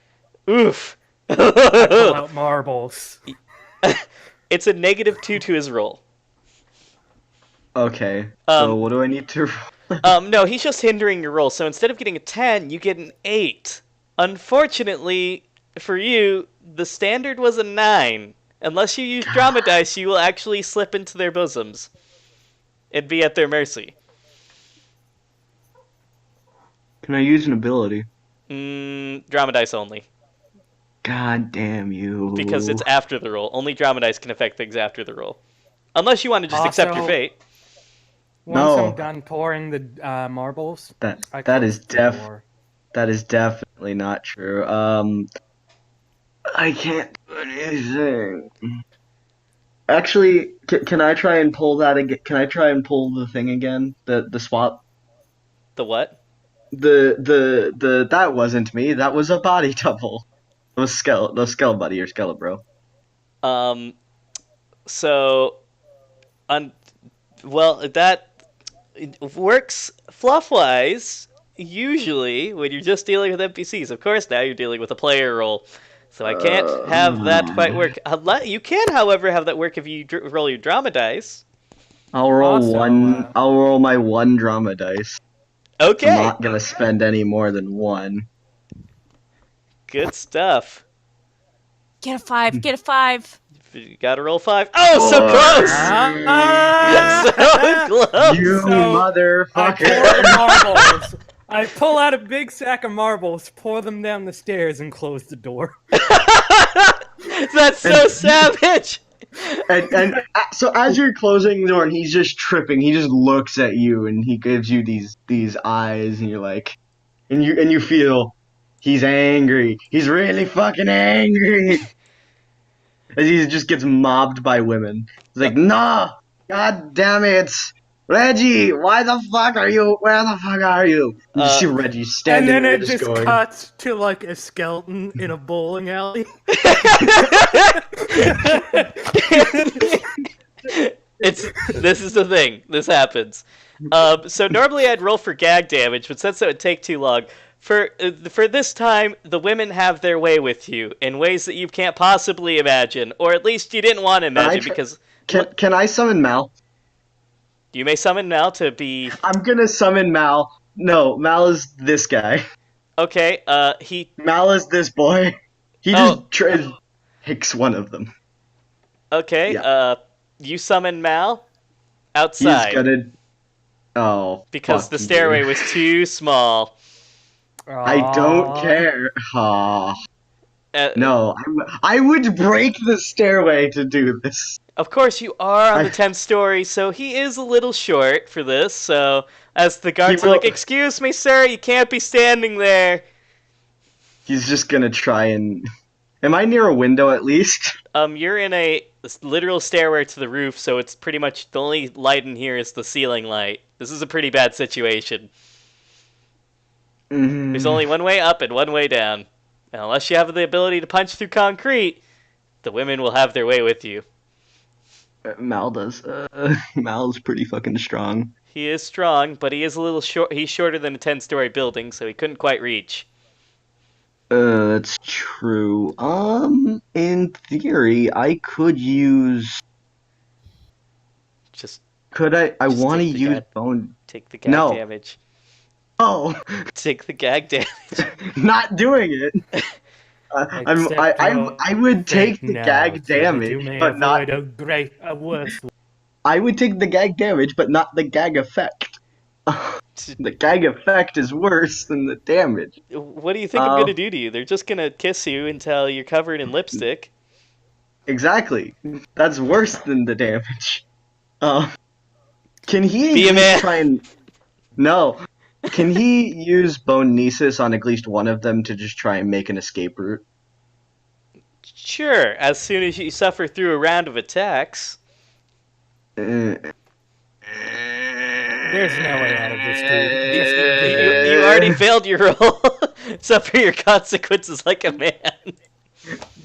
Oof. I pull out marbles. It's a -2 to his roll. Okay. So what do I need to? No, he's just hindering your roll. So instead of getting a 10, you get an 8. Unfortunately, for you, the standard was a 9. Unless you use drama dice, you will actually slip into their bosoms and be at their mercy. Can I use an ability? Drama dice only. God damn you. Because it's after the roll. Only drama dice can affect things after the roll. Unless you want to just accept your fate. Once No. I'm done pouring the marbles, that I that is close the door. that is definitely not true. I can't do anything. Actually, can I try and pull that again? Can I try and pull the thing again? The swap. The what? The that wasn't me. That was a body double. It was Skell buddy or Skelebro. So, well, that works fluff-wise, usually, when you're just dealing with NPCs. Of course, now you're dealing with a player role, so I can't have that quite work. You can, however, have that work if you roll your drama dice. I'll roll Also, one. I'll roll my one drama dice. Okay. I'm not gonna spend any more than one. Good stuff. Get a 5. Get a 5. You gotta roll 5. Oh, so close! So close! You So, I motherfucker! pour the marbles. I pull out a big sack of marbles, pour them down the stairs, and close the door. That's so savage! And so as you're closing the door and he's just tripping, he just looks at you and he gives you these eyes and you're like, and you feel he's angry. He's really fucking angry. As he just gets mobbed by women. He's like, nah, god damn it, Reggie, where the fuck are you? You see Reggie standing And then there it just going, cuts to like a skeleton in a bowling alley. This is the thing. This happens. So normally I'd roll for gag damage, but since it would take too long, for this time, the women have their way with you in ways that you can't possibly imagine, or at least you didn't want to imagine, because... Can I summon Mal? You may summon Mal to be... I'm gonna summon Mal. No, Mal is this guy. Okay, Mal is this boy. He just picks one of them. Okay, Yeah. You summon Mal outside. He's gonna... Oh, because fuck the you. stairway was too small. I don't care. Aw. No, I would break the stairway to do this. Of course, you are on the 10th story, so he is a little short for this. So, as the guards are like, "Excuse me, sir, you can't be standing there." He's just gonna try and... Am I near a window at least? You're in a literal stairway to the roof, so it's pretty much the only light in here is the ceiling light. This is a pretty bad situation. There's only one way up and one way down. And unless you have the ability to punch through concrete, the women will have their way with you. Mal does. Mal's pretty fucking strong. He is strong, but he is a little short. He's shorter than a 10-story building, so he couldn't quite reach. That's true. In theory, I could use... Could I? I want to use bone... Take the gag damage. Oh! Take the gag damage. Not doing it! I would take the gag damage, but not... I would take the gag damage, but not the gag effect. The gag effect is worse than the damage. What do you think I'm going to do to you? They're just going to kiss you until you're covered in lipstick. Exactly. That's worse than the damage. Can he Be a man. try and... No. Can he use Bonesis on at least one of them to just try and make an escape route? Sure, as soon as you suffer through a round of attacks. There's no way out of this, dude. You already failed your roll. Suffer your consequences like a man.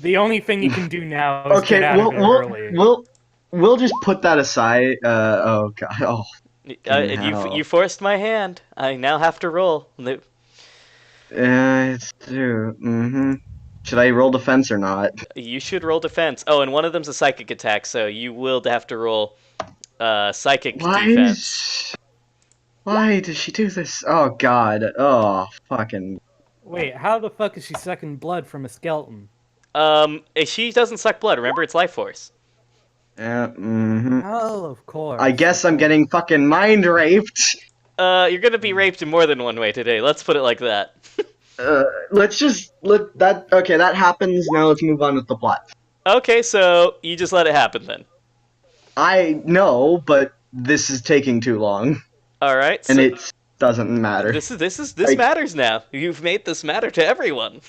The only thing you can do now is get out of it early. We'll just put that aside. Oh god. Oh. You forced my hand. I now have to roll. It's true. Should I roll defense or not? You should roll defense. Oh, and one of them's a psychic attack, so you will have to roll psychic defense. Why does she do this? Oh God. Oh fucking. Wait, how the fuck is she sucking blood from a skeleton? She doesn't suck blood. Remember, it's life force. Oh, of course. I guess I'm getting fucking mind raped. You're gonna be raped in more than one way today. Let's put it like that. Let's just let that. Okay, that happens. Now let's move on with the plot. Okay, so you just let it happen then. I know, but this is taking too long, All right. and So it doesn't matter. this I- matters now. You've made this matter to everyone.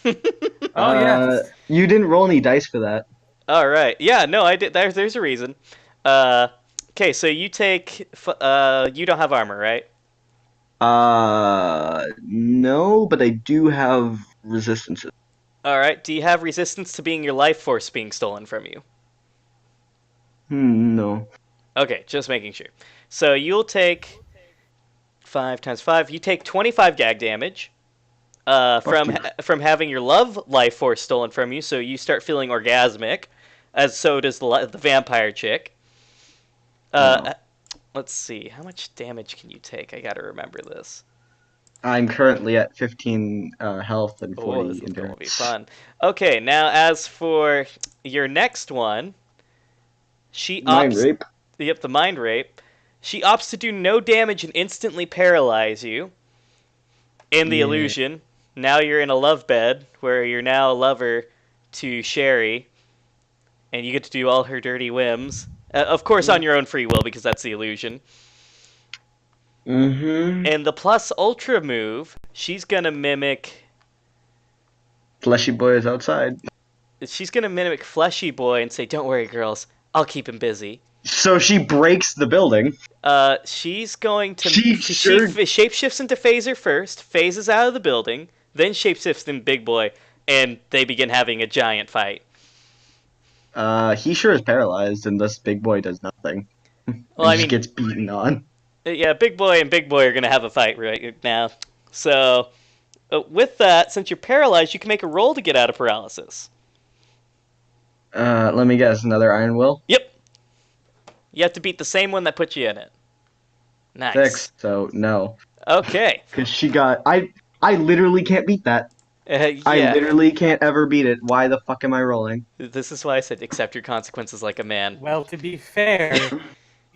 Oh, yes. You didn't roll any dice for that. All right. Yeah. No, I did. There's a reason. Okay. So you take. You don't have armor, right? No, but I do have resistances. All right. Do you have resistance to being your life force being stolen from you? No. Okay, just making sure. So you'll take 5 times 5. You take 25 gag damage from having your love life force stolen from you. So you start feeling orgasmic, as so does the vampire chick. Let's see, how much damage can you take? I gotta remember this. I'm currently at 15 health and 40 this is gonna be endurance. fun. Okay, now as for your next one, she Mind opts. rape. Yep, the mind rape. She opts to do no damage and instantly paralyze you in the Yeah. illusion. Now you're in a love bed where you're now a lover to Sherry, and you get to do all her dirty whims. Of course, on your own free will, because that's the illusion. And the plus ultra move, she's gonna mimic. Fleshy boy is outside. She's gonna mimic Fleshy Boy and say, "Don't worry, girls, I'll keep him busy." So she breaks the building. She's going to. She sure- shapeshifts into Phaser first, phases out of the building, then shapeshifts in Big Boy, and they begin having a giant fight. He sure is paralyzed, and this big boy does nothing. Well, He I just mean, gets beaten on. yeah, Big Boy and Big Boy are going to have a fight right now. So, with that, since you're paralyzed, you can make a roll to get out of paralysis. Let me guess, another Iron Will? Yep. You have to beat the same one that put you in it. Nice. 6, so no. Okay. Because she got... I literally can't beat that. Yeah. I literally can't ever beat it. Why the fuck am I rolling? This is why I said accept your consequences like a man. Well, to be fair,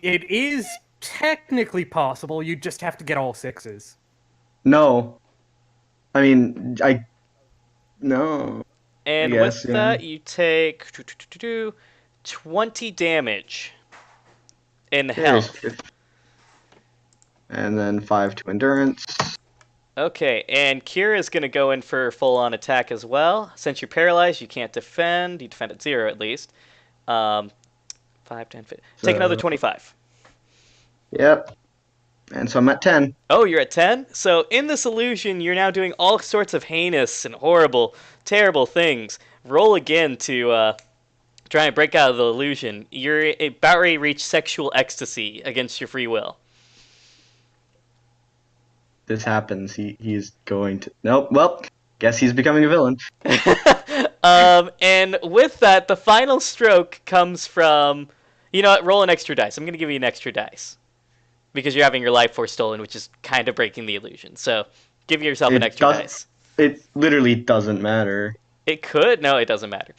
it is technically possible. You just have to get all 6s. No. I mean, No. And Yes, with that, you take 20 damage in health. And then 5 to endurance. Okay, and Kira's going to go in for full-on attack as well. Since you're paralyzed, you can't defend. You defend at 0 at least. 5, 10, 15. Take another 25. Yep. And so I'm at 10. Oh, you're at 10? So in this illusion, you're now doing all sorts of heinous and horrible, terrible things. Roll again to try and break out of the illusion. You're about ready to reach sexual ecstasy against your free will. This happens. He's going to... Nope. Well, guess he's becoming a villain. And with that, the final stroke comes from... You know what? Roll an extra dice. I'm going to give you an extra dice. Because you're having your life force stolen, which is kind of breaking the illusion. So, give yourself an extra dice. It literally doesn't matter. It could? No, it doesn't matter.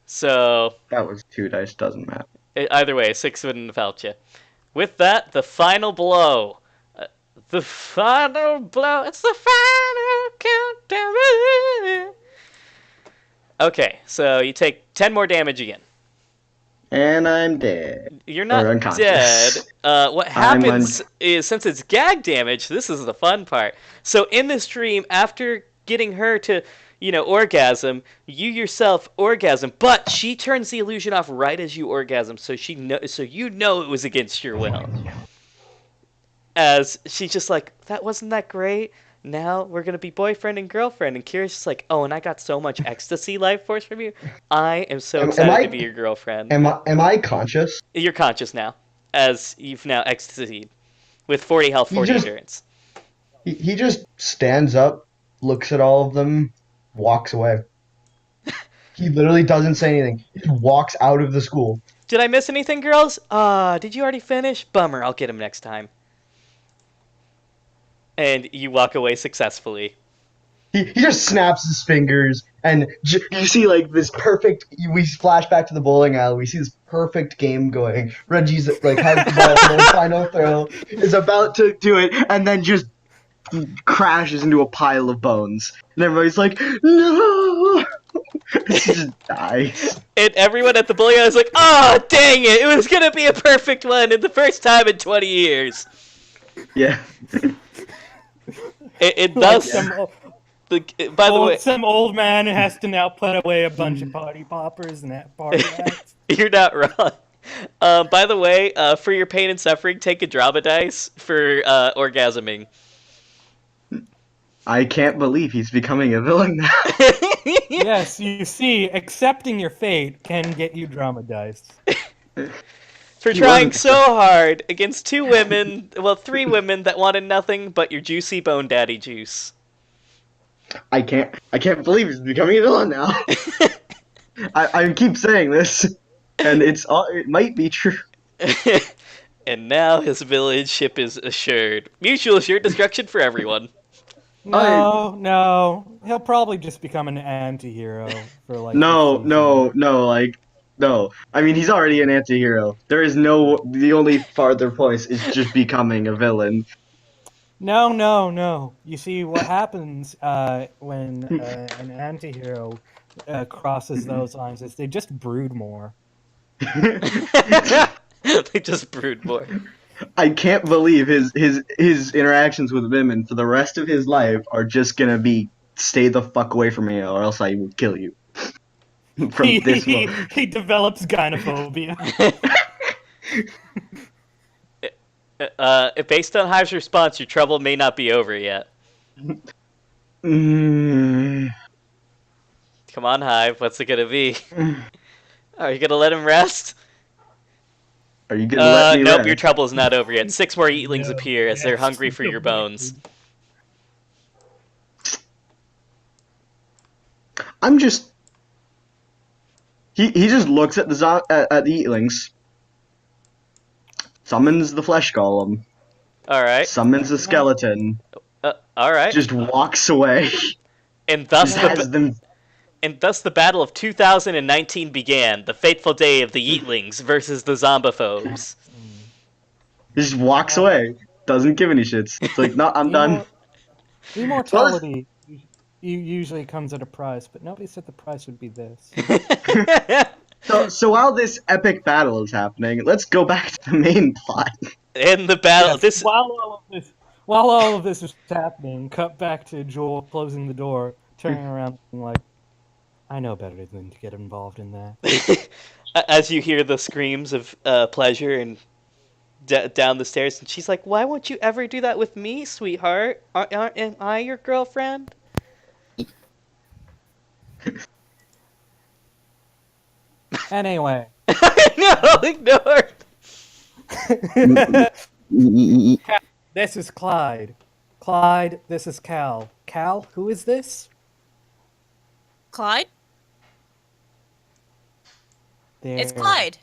So... That was 2 dice. Doesn't matter. Either way, 6 wouldn't have helped you. With that, the final blow. The final blow. It's the final countdown. Okay, so you take 10 more damage again. And I'm dead. You're not Or unconscious. dead. What happens is, since it's gag damage, this is the fun part. So in this dream, after getting her to, orgasm, you yourself orgasm, but she turns the illusion off right as you orgasm, so you know it was against your will. As she's just like, that wasn't that great. Now we're gonna be boyfriend and girlfriend. And Kira's just like, oh, and I got so much ecstasy life force from you. I am so excited to be your girlfriend. Am I conscious? You're conscious now, as you've now ecstasied with 40 health, 40 endurance. He just stands up, looks at all of them, walks away. He literally doesn't say anything. He just walks out of the school. Did I miss anything, girls? Did you already finish? Bummer, I'll get him next time. And you walk away successfully. He just snaps his fingers, and you see like this perfect. We flash back to the bowling alley. We see this perfect game going. Reggie's like has the ball for the final throw, is about to do it, and then just crashes into a pile of bones. And everybody's like, "No!" He just dies. And everyone at the bowling alley is like, oh, dang it! It was gonna be a perfect one, and the first time in 20 years. Yeah. It thus... By the way, some old man has to now put away a bunch of party poppers and that party acts. you're not wrong. By the way, for your pain and suffering, take a drama dice for orgasming. I can't believe he's becoming a villain now. Yes, you see, accepting your fate can get you drama dice. For trying so hard against three women that wanted nothing but your juicy bone daddy juice. I can't believe he's becoming a villain now. I keep saying this, and it might be true. And now his villainship is assured. Mutual assured destruction for everyone. No, he'll probably just become an anti-hero for like. No. I mean, he's already an anti-hero. The only farther place is just becoming a villain. No. You see, what happens when an anti-hero crosses those lines is they just brood more. They just brood more. I can't believe his interactions with women for the rest of his life are just gonna be stay the fuck away from me or else I will kill you. From this moment. He develops gynophobia. Based on Hive's response, your trouble may not be over yet. Come on, Hive. What's it gonna be? Are you gonna let him rest? Are you gonna let me Nope, rest? your trouble's not over yet. 6 more Eatlings appear as they're hungry for your bones. I'm just. He just looks at the Eatlings, summons the flesh golem, Alright. summons the skeleton, Alright. just walks away. And thus has them. And thus the battle of 2019 began, the fateful day of the Eatlings versus the Zombophobes. He just walks away. Doesn't give any shits. It's like, no, I'm done. Immortality usually comes at a price, but nobody said the price would be this. So while this epic battle is happening, let's go back to the main plot. In the battle, Yes, while all of this is happening, cut back to Joel closing the door, turning around and like, I know better than to get involved in that. as you hear the screams of pleasure and down the stairs, and she's like, "Why won't you ever do that with me, sweetheart? Am I your girlfriend?" Anyway. No, ignore. This is Clyde. Clyde, this is Cal. Cal, who is this? Clyde? There. It's Clyde.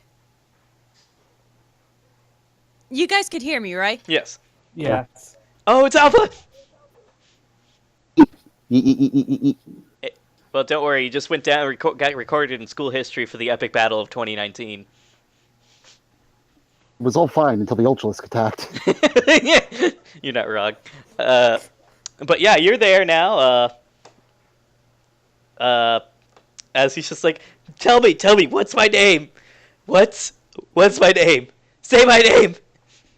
You guys could hear me, right? Yes. Yes. Oh, it's Alpha. Well, don't worry. You just went down, got recorded in school history for the epic battle of 2019. It was all fine until the Ultralisk attacked. You're not wrong. But yeah, you're there now. As he's just like, tell me, what's my name? What's my name? Say my name.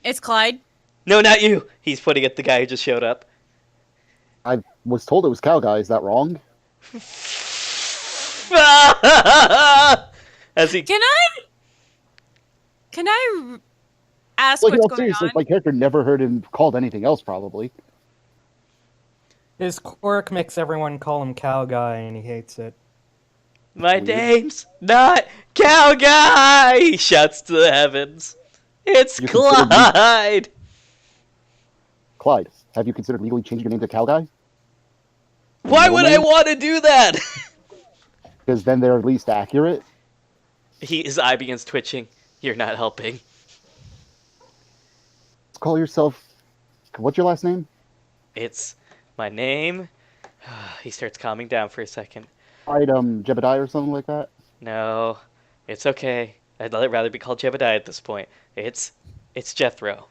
It's Clyde. No, not you. He's pointing at the guy who just showed up. I was told it was Cow Guy. Is that wrong? As he Can I ask Like, what's all going seriously, on? my character never heard him called anything else, probably. His quirk makes everyone call him Cow Guy, and he hates it. My name's not Cow Guy! He shouts to the heavens. It's You consider me- Clyde! Clyde, have you considered legally changing your name to Cow Guy? Why would I want to do that? Because then they're at least accurate. His eye begins twitching. You're not helping. Let's call yourself. What's your last name? It's my name. He starts calming down for a second. Clyde, Jebediah or something like that? No, it's okay. I'd rather be called Jebediah at this point. It's Jethro.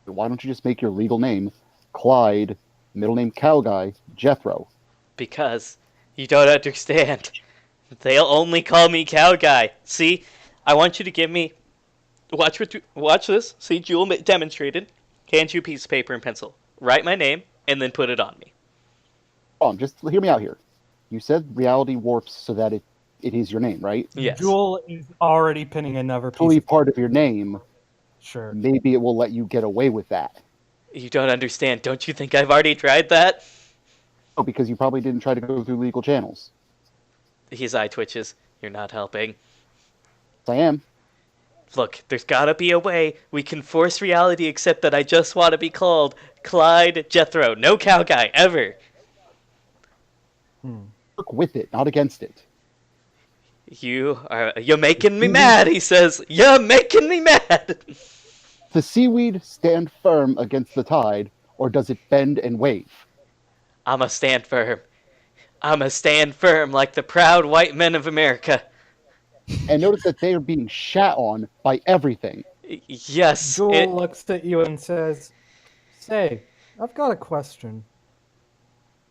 Why don't you just make your legal name Clyde, middle name Cow Guy, Jethro? Because you don't understand. They'll only call me Cow Guy. See, I want you to give me. Watch this. See, Jewel demonstrated. Hand you a piece of paper and pencil. Write my name and then put it on me. Just hear me out here. You said reality warps so that it is your name, right? Yes. Jewel is already pinning another piece. Fully part of your name. Sure. Maybe it will let you get away with that. You don't understand. Don't you think I've already tried that? Oh, because you probably didn't try to go through legal channels. His eye twitches. You're not helping. Yes, I am. Look, there's gotta be a way we can force reality except that I just want to be called Clyde Jethro. No Cow Guy, ever. Work with it, not against it. You're making me mad, he says. You're making me mad. The seaweed stand firm against the tide, or does it bend and wave? I'ma stand firm. I'ma stand firm like the proud white men of America. And notice that they are being shat on by everything. Yes. Jewel looks at you and says, "Say, I've got a question."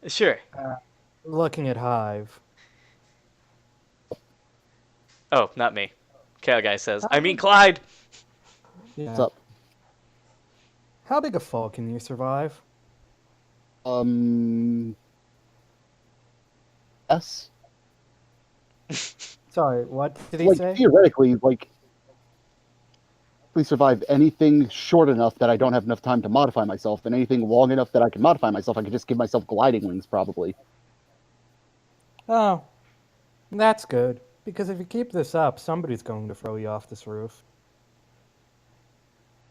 Sure. Looking at Hive. Oh, not me. Cow Guy says. I mean Clyde. Yeah. What's up? How big a fall can you survive? Yes. Sorry, what did he say? Theoretically, we survive anything short enough that I don't have enough time to modify myself, and anything long enough that I can modify myself, I could just give myself gliding wings, probably. Oh, that's good. Because if you keep this up, somebody's going to throw you off this roof.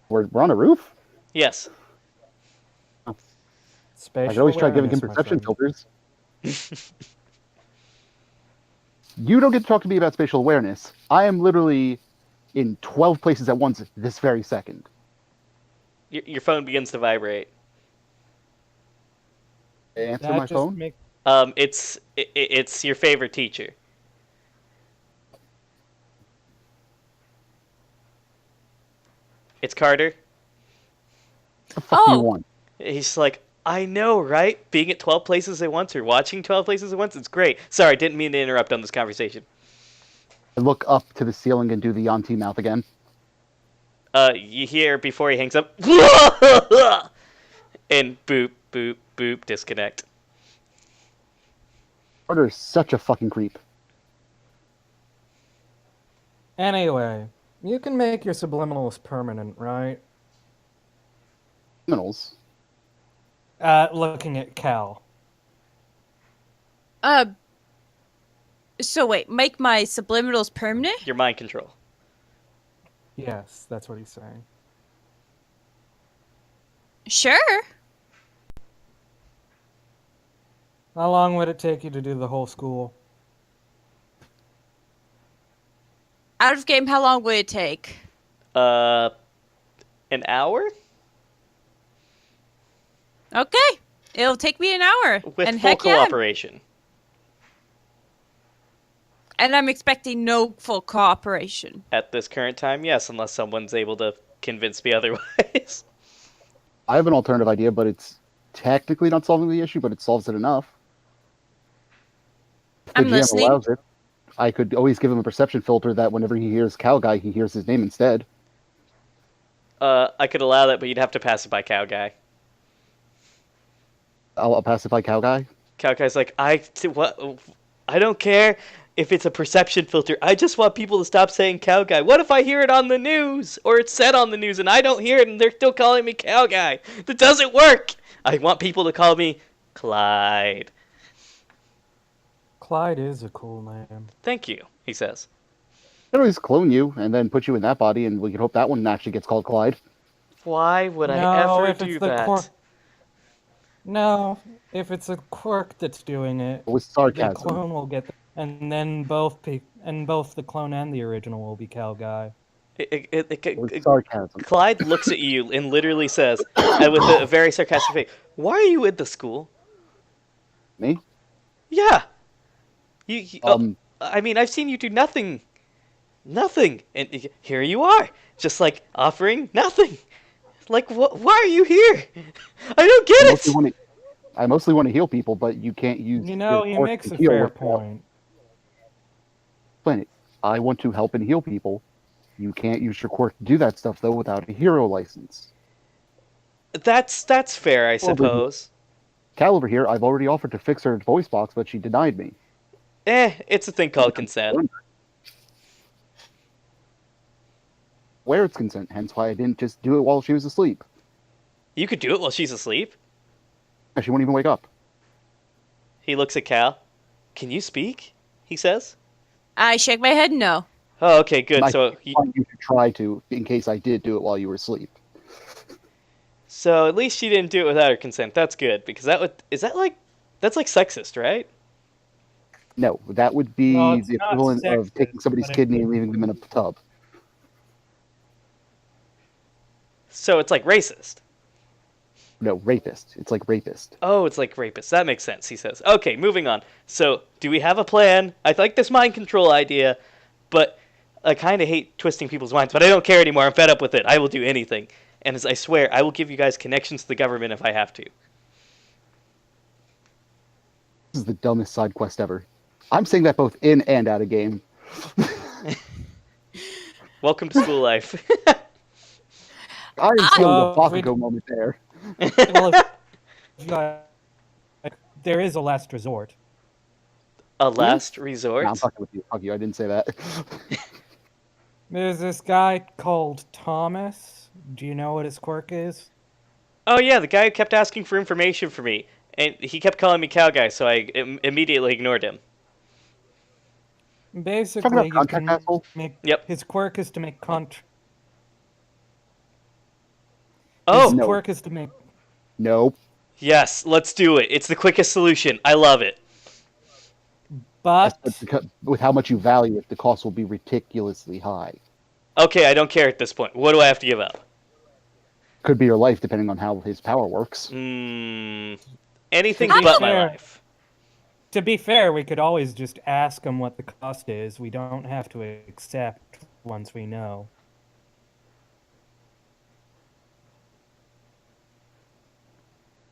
We're on a roof? Yes. Spatial I could always try giving him awareness, my perception friend. filters. You don't get to talk to me about spatial awareness. I am literally in 12 places at once this very second. Your phone begins to vibrate. Answer That my just phone? It's your favorite teacher. It's Carter. What the fuck do you Oh. want? He's like, I know, right? Being at 12 places at once or watching 12 places at once, it's great. Sorry, didn't mean to interrupt on this conversation. I look up to the ceiling and do the Yanti mouth again. You hear before he hangs up, and boop, boop, boop, disconnect. Carter is such a fucking creep. Anyway, you can make your subliminals permanent, right? Criminals. Looking at Cal. So wait, make my subliminals permanent? Your mind control. Yes, that's what he's saying. Sure. How long would it take you to do the whole school? Out of game, how long would it take? An hour? Okay. It'll take me an hour. With and full heck yeah, cooperation. and I'm expecting no full cooperation. At this current time, yes, unless someone's able to convince me otherwise. I have an alternative idea, but it's technically not solving the issue, but it solves it enough. If the I'm GM listening. allows it, I could always give him a perception filter that whenever he hears Cow Guy, he hears his name instead. I could allow that, but you'd have to pacify Cow Guy. I'll pacify Cow Guy. Cow Guy's like, I don't care if it's a perception filter. I just want people to stop saying Cow Guy. What if I hear it on the news, or it's said on the news, and I don't hear it, and they're still calling me Cow Guy? That doesn't work. I want people to call me Clyde. Clyde is a cool name. Thank you, he says. I could always clone you and then put you in that body, and we can hope that one actually gets called Clyde. Why would I No, ever if do it's the that? quirk. No, if it's a quirk that's doing it, With the sarcasm. clone will get, and then both the clone and the original will be Cal Guy. With sarcasm. Clyde looks at you and literally says, with a very sarcastic face, "Why are you in the school?" Me? Yeah. Um, I mean, I've seen you do nothing. Nothing. And here you are. Just like offering nothing. Like, why are you here? I don't get it. I mostly want to heal people, but you can't use. You know, he your quirk makes to a heal fair without- point. Explain it. I want to help and heal people. You can't use your quirk to do that stuff though without a hero license. That's fair, I suppose. Cal over here, I've already offered to fix her voice box, but she denied me. It's a thing called consent. Where it's consent, hence why I didn't just do it while she was asleep. You could do it while she's asleep. She won't even wake up. He looks at Cal. Can you speak? He says. I shake my head no. Oh, okay, good. I So want you to try to, in case I did do it while you were asleep. So at least she didn't do it without her consent. That's good, because that's like sexist, right? No, that would be Well, it's the not equivalent of sexist, taking somebody's but it kidney and would- leaving them in a tub. So it's like racist. No, rapist. It's like rapist. Oh, it's like rapist. That makes sense, he says. Okay, moving on. So, do we have a plan? I like this mind control idea, but I kind of hate twisting people's minds, but I don't care anymore. I'm fed up with it. I will do anything. And as I swear, I will give you guys connections to the government if I have to. This is the dumbest side quest ever. I'm saying that both in and out of game. Welcome to school life. I am feeling a we- Bakugo moment there. Well, there is a last resort. A last resort? Nah, I'm fucking with you. Fuck you. I didn't say that. There's this guy called Thomas. Do you know what his quirk is? Oh yeah, the guy who kept asking for information for me, and he kept calling me cow guy, so I immediately ignored him. Basically, about you contract can asshole? make. Yep. His quirk is to make Oh, His No. quirk is to make. Nope. yes, let's do it. It's the quickest solution. I love it. But That's because, with how much you value it, the cost will be ridiculously high. Okay, I don't care at this point. What do I have to give up? Could be your life, depending on how his power works. Anything To be but my fair- life. to be fair, we could always just ask him what the cost is. We don't have to accept once we know.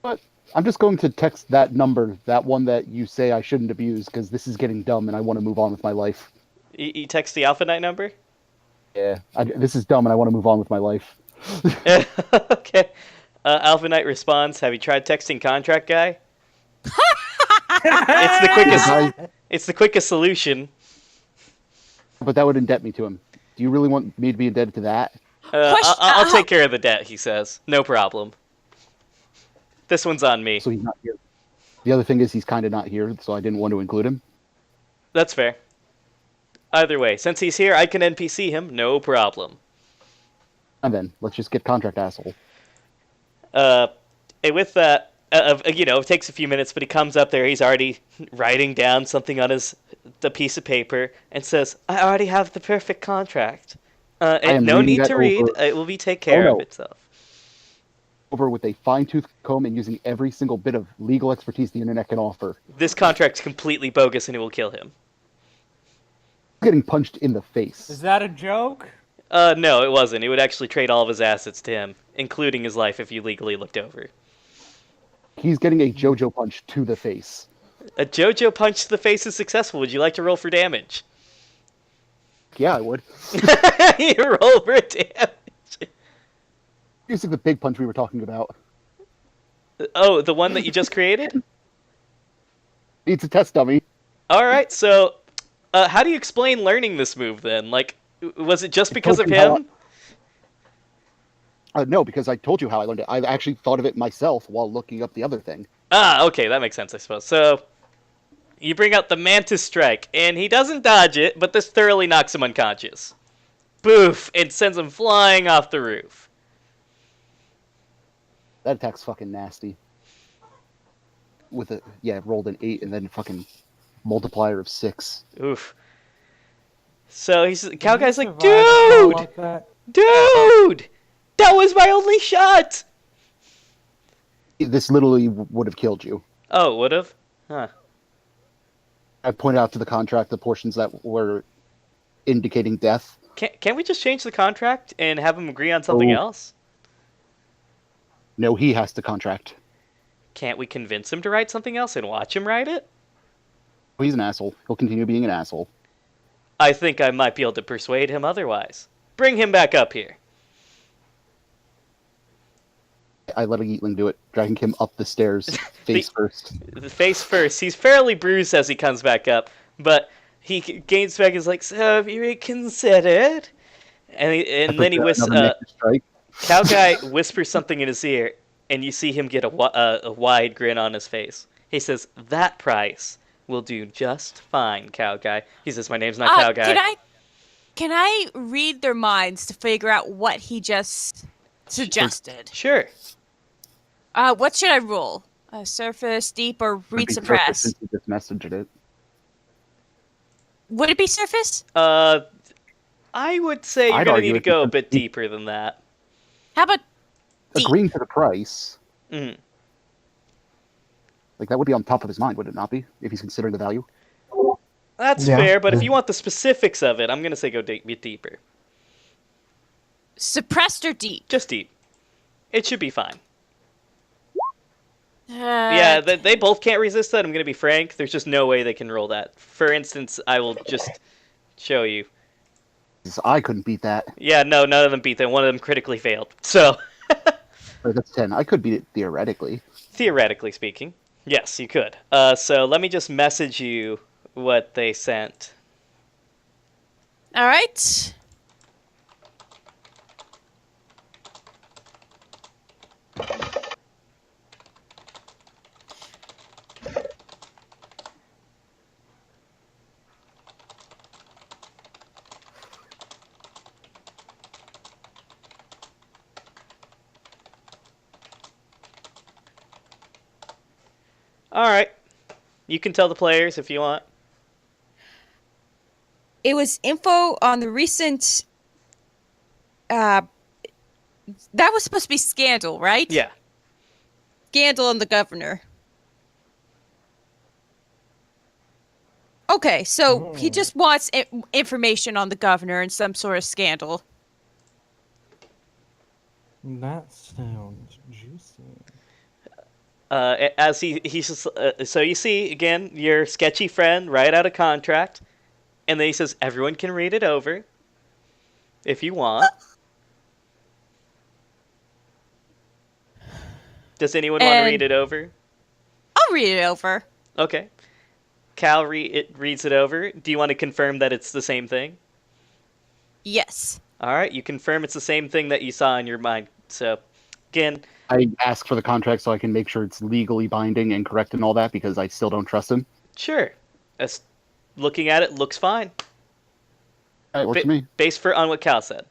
But I'm just going to text that number, that one that you say I shouldn't abuse, because this is getting dumb and I want to move on with my life. You text the Alpha Knight number? Yeah, this is dumb and I want to move on with my life. Okay. Alpha Knight responds, "Have you tried texting contract guy?" It's the quickest. It's the quickest solution. But that would indebt me to him. Do you really want me to be indebted to that? I'll take care of the debt, he says. No problem. This one's on me. So he's not here. The other thing is he's kind of not here, so I didn't want to include him. That's fair. Either way, since he's here, I can NPC him. No problem. And then, let's just get contract asshole. And with that, it takes a few minutes, but he comes up there. He's already writing down something on the piece of paper and says, "I already have the perfect contract. And am no reading need that to read. over. It will be take care Oh, of no. itself." Over with a fine-tooth comb and using every single bit of legal expertise the internet can offer. This contract's completely bogus, and it will kill him. Getting punched in the Is face. that a joke? No, it wasn't. It would actually trade all of his assets to him, including his life if you legally looked over. He's getting a JoJo punch to the face. A JoJo punch to the face is successful. Would you like to roll for damage? Yeah, I would. You roll for damage. Using the big punch we were talking about. Oh, the one that you just created? Needs a test dummy. All right, so how do you explain learning this move then? Like, was it just because of told you how him? No, because I told you how I learned it. I actually thought of it myself while looking up the other thing. Ah, okay, that makes sense, I suppose. So, you bring out the Mantis Strike, and he doesn't dodge it, but this thoroughly knocks him unconscious. Boof! It sends him flying off the roof. That attack's fucking nasty. With rolled an 8 and then fucking multiplier of 6. Oof. So Cow Did he Guy's like, survive a fall dude! like that? Dude! That was my only shot! This literally would have killed you. Oh, would have? Huh. I pointed out to the contract the portions that were indicating death. Can't we just change the contract and have him agree on something else? No, he has to contract. Can't we convince him to write something else and watch him write it? He's an asshole. He'll continue being an asshole. I think I might be able to persuade him otherwise. Bring him back up here. I let a Yeetling do it, dragging him up the stairs, face first. The face first. He's fairly bruised as he comes back up, but he gains back. Is like, so have you reconsidered? And then he whispers. Cow Guy whispers something in his ear, and you see him get a wide grin on his face. He says, "That price will do just fine, Cow Guy." He says, "My name's not Cow Guy." Can I read their minds to figure out what he just suggested? Sure. What should I roll? Surface, deep, or read suppress? Since you just messaged it. Would it be surface? I would say you're going to need to go a bit deeper than that. How about deep? Agreeing to the price. Mm. Like, that would be on top of his mind, would it not be? If he's considering the value? That's fair, but if you want the specifics of it, I'm going to say go bit deeper. Suppressed or deep? Just deep. It should be fine. Yeah, they both can't resist that. I'm going to be frank. There's just no way they can roll that. For instance, I will just show you. I couldn't beat that. Yeah, no, none of them beat that. One of them critically failed. So. That's 10. I could beat it theoretically. Theoretically speaking. Yes, you could. So let me just message you what they sent. All right. Alright. You can tell the players if you want. It was info on the recent... that was supposed to be scandal, right? Yeah. Scandal and the governor. Okay, so he just wants information on the governor and some sort of scandal. That sounds juicy. As he's just, so you see again your sketchy friend write out a contract, and then he says everyone can read it over if you want. Does anyone want to read it over? I'll read it over. Okay. Cal reads it over. Do you want to confirm that it's the same thing? Yes. All right, you confirm it's the same thing that you saw in your mind. So, again, I ask for the contract so I can make sure it's legally binding and correct and all that because I still don't trust him. Sure. As looking at it, looks fine. It works for me. Based on what Cal said.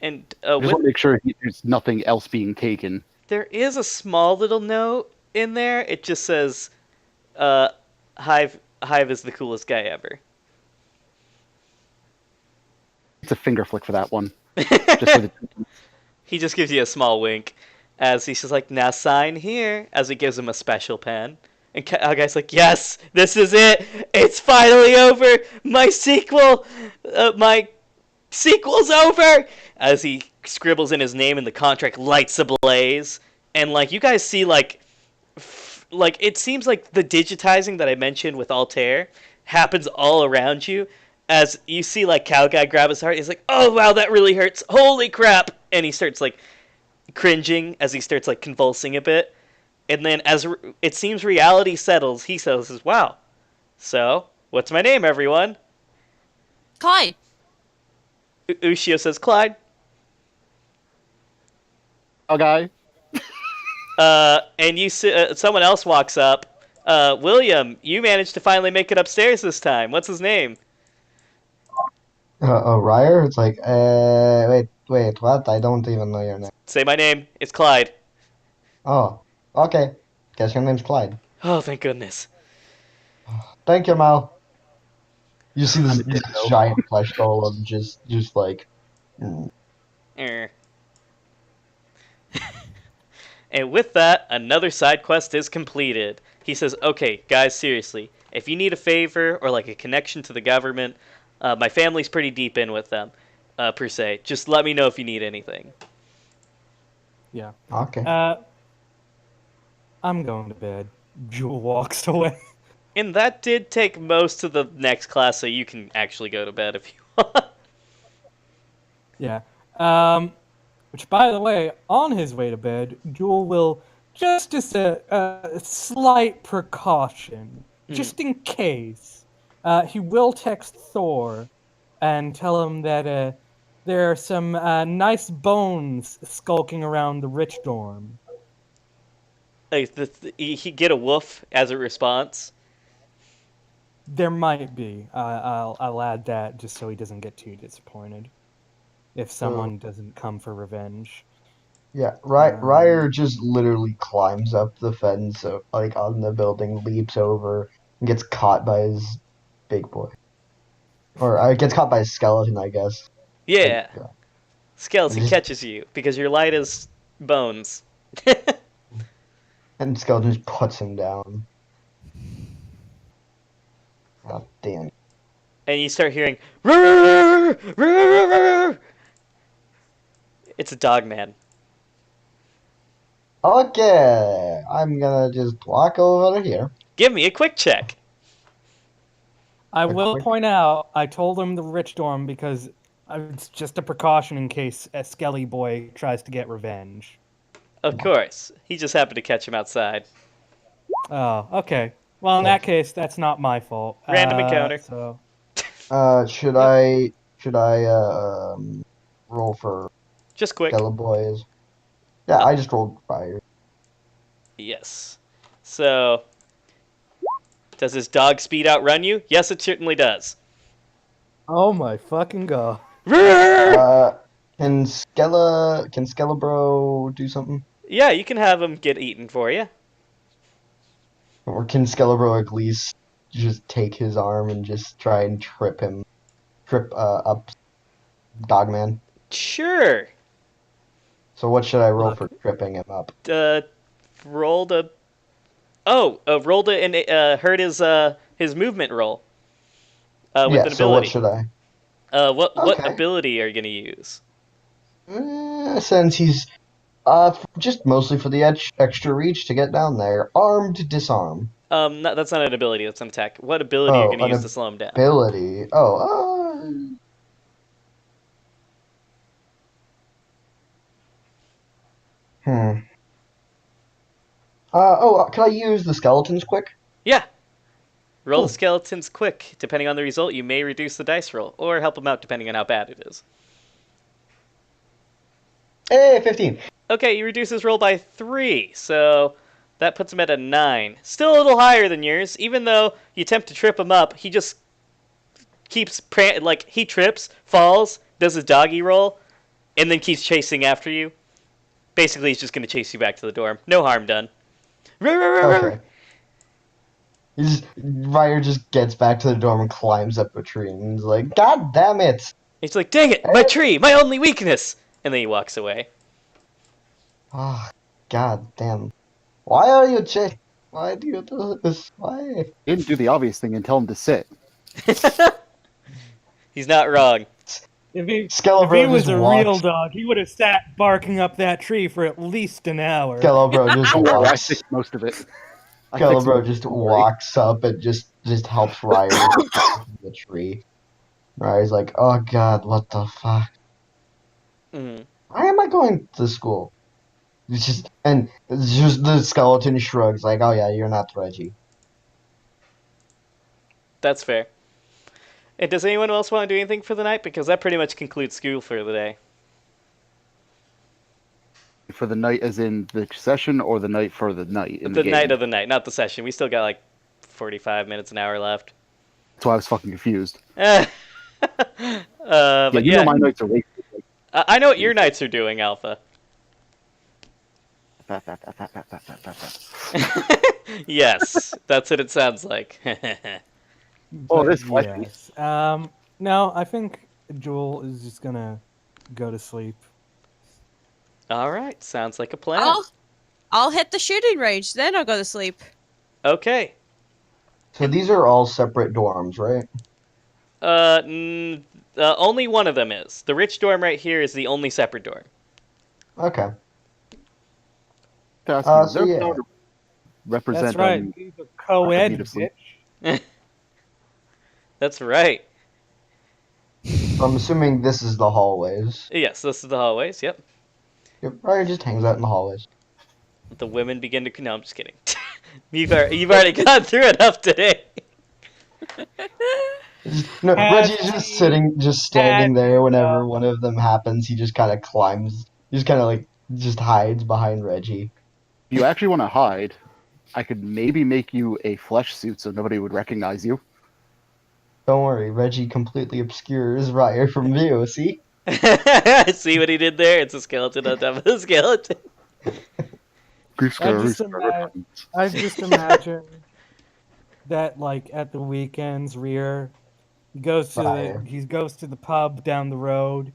And I just want to make sure there's nothing else being taken. There is a small little note in there. It just says, Hive is the coolest guy ever. It's a finger flick for that one. Just so He just gives you a small wink as he's just like, now sign here, as he gives him a special pen. And Guy's like, yes, this is it. It's finally over. My sequel's over. As he scribbles in his name and the contract lights ablaze. And like you guys see like it seems like the digitizing that I mentioned with Altair happens all around you. As you see, like, Cow Guy grab his heart, he's like, oh, wow, that really hurts. Holy crap. And he starts, like, cringing as he starts, like, convulsing a bit. And then as it seems reality settles, he says, wow. So, what's my name, everyone? Clyde. Ushio says, Clyde. Okay. And you see, someone else walks up. William, you managed to finally make it upstairs this time. What's his name? Ryer? It's like, wait, Wait, what? I don't even know your name. Say my name. It's Clyde. Oh, okay. Guess your name's Clyde. Oh, thank goodness. Thank you, Mal. You see I'm this, a this ditto. giant flesh golem just like. Er. And with that, another side quest is completed. He says, okay, guys, seriously, if you need a favor or like a connection to the government, my family's pretty deep in with them, per se. Just let me know if you need anything. Yeah. Okay. I'm going to bed. Jewel walks away. And that did take most of the next class, so you can actually go to bed if you want. Yeah. Which, by the way, on his way to bed, Jewel will, just as a slight precaution, just in case, he will text Thor and tell him that there are some nice bones skulking around the rich dorm. Like, he get a woof as a response. There might be. I'll add that just so he doesn't get too disappointed if someone doesn't come for revenge. Yeah, Ryer just literally climbs up the fence, like on the building, leaps over, and gets caught by his big boy, or gets caught by his skeleton, I guess. Yeah. Like, Skeleton just- catches you because you're light as bones. and skeleton just puts him down. God damn. And you start hearing, "Roar, roar, roar." It's a dog man. Okay, I'm gonna just walk over here. Give me a quick check. I A will quick- point out, I told him the rich dorm because it's just a precaution in case a Skelly boy tries to get revenge. Of course. He just happened to catch him outside. Oh, okay. Well, in that case, that's not my fault. Random encounter. So, Should I roll for Just quick. Skeleton? Yeah, I just rolled fire. Yes. So, does his dog speed outrun you? Yes, it certainly does. oh my fucking god. Roar! Can Skelebro do something? Yeah, you can have him get eaten for you. Or can Skelebro at least just take his arm and just try and trip up Dogman? Sure. So what should I roll for tripping him up? Rolled a. Oh, rolled it and hurt his movement roll. With Yeah, an so what ability. should I? What Okay. ability are you gonna use? Since he's just mostly for the extra reach to get down there, armed disarm. No, that's not an ability. That's an attack. What ability are you gonna use to slow him down? Ability. Hmm. Can I use the skeletons quick? Yeah. Roll Cool. the skeletons quick. Depending on the result, you may reduce the dice roll or help him out depending on how bad it is. Hey, 15. Okay, you reduce his roll by 3, so that puts him at a 9. Still a little higher than yours, even though you attempt to trip him up. He just keeps he trips, falls, does his doggy roll, and then keeps chasing after you. Basically, he's just going to chase you back to the dorm. No harm done. Okay. Ryer just gets back to the dorm and climbs up a tree and he's like, God damn it! He's like, dang it, my tree, my only weakness! And then he walks away. Oh, God damn. Why are you Why do you do this? Why? Didn't do the obvious thing and tell him to sit. He's not wrong. If he Skelebro was just a walks. real dog, he would have sat barking up that tree for at least an hour. Skelebro just Don't worry, I walks. fixed most of it. I fixed Skelebro most just of it, don't worry. walks up and just helps Ryer from the tree. Ryer's like, oh God, what the fuck? Mm. Why am I going to school? It's just the skeleton shrugs like, oh yeah, you're not Reggie. That's fair. And does anyone else want to do anything for the night? Because that pretty much concludes school for the day. For the night as in the session or the night for the night in The game? night of the night, not the session. We still got like 45 minutes, an hour left. That's why I was fucking confused. But Yeah, you know my nights are wasted. Like, I know what your knights are doing, Alpha. Yes, that's what it sounds like. Oh, But this fleshy. yes. No, I think Jewel is just gonna go to sleep. All right, sounds like a plan. I'll hit the shooting range, then I'll go to sleep. Okay. So these are all separate dorms, right? Only one of them is. The rich dorm right here is the only separate dorm. Okay. To ask So you, they're yeah. going to represent That's right. He's a co-ed need to sleep. bitch. That's right. So I'm assuming this is the hallways. Yes, this is the hallways. Yep. Yep, Ryder just hangs out in the hallways. The women begin to. No, I'm just kidding. You've already gone through enough today. No, Has Reggie's just he standing had there whenever enough? one of them happens. He just kind of climbs. He just kind of like just hides behind Reggie. If you actually want to hide, I could maybe make you a flesh suit so nobody would recognize you. Don't worry, Reggie completely obscures Ryer from view. See? See what he did there? It's a skeleton on top of a skeleton. I just imagine that, like, at the weekends, Rear goes to Fire. he goes to the pub down the road,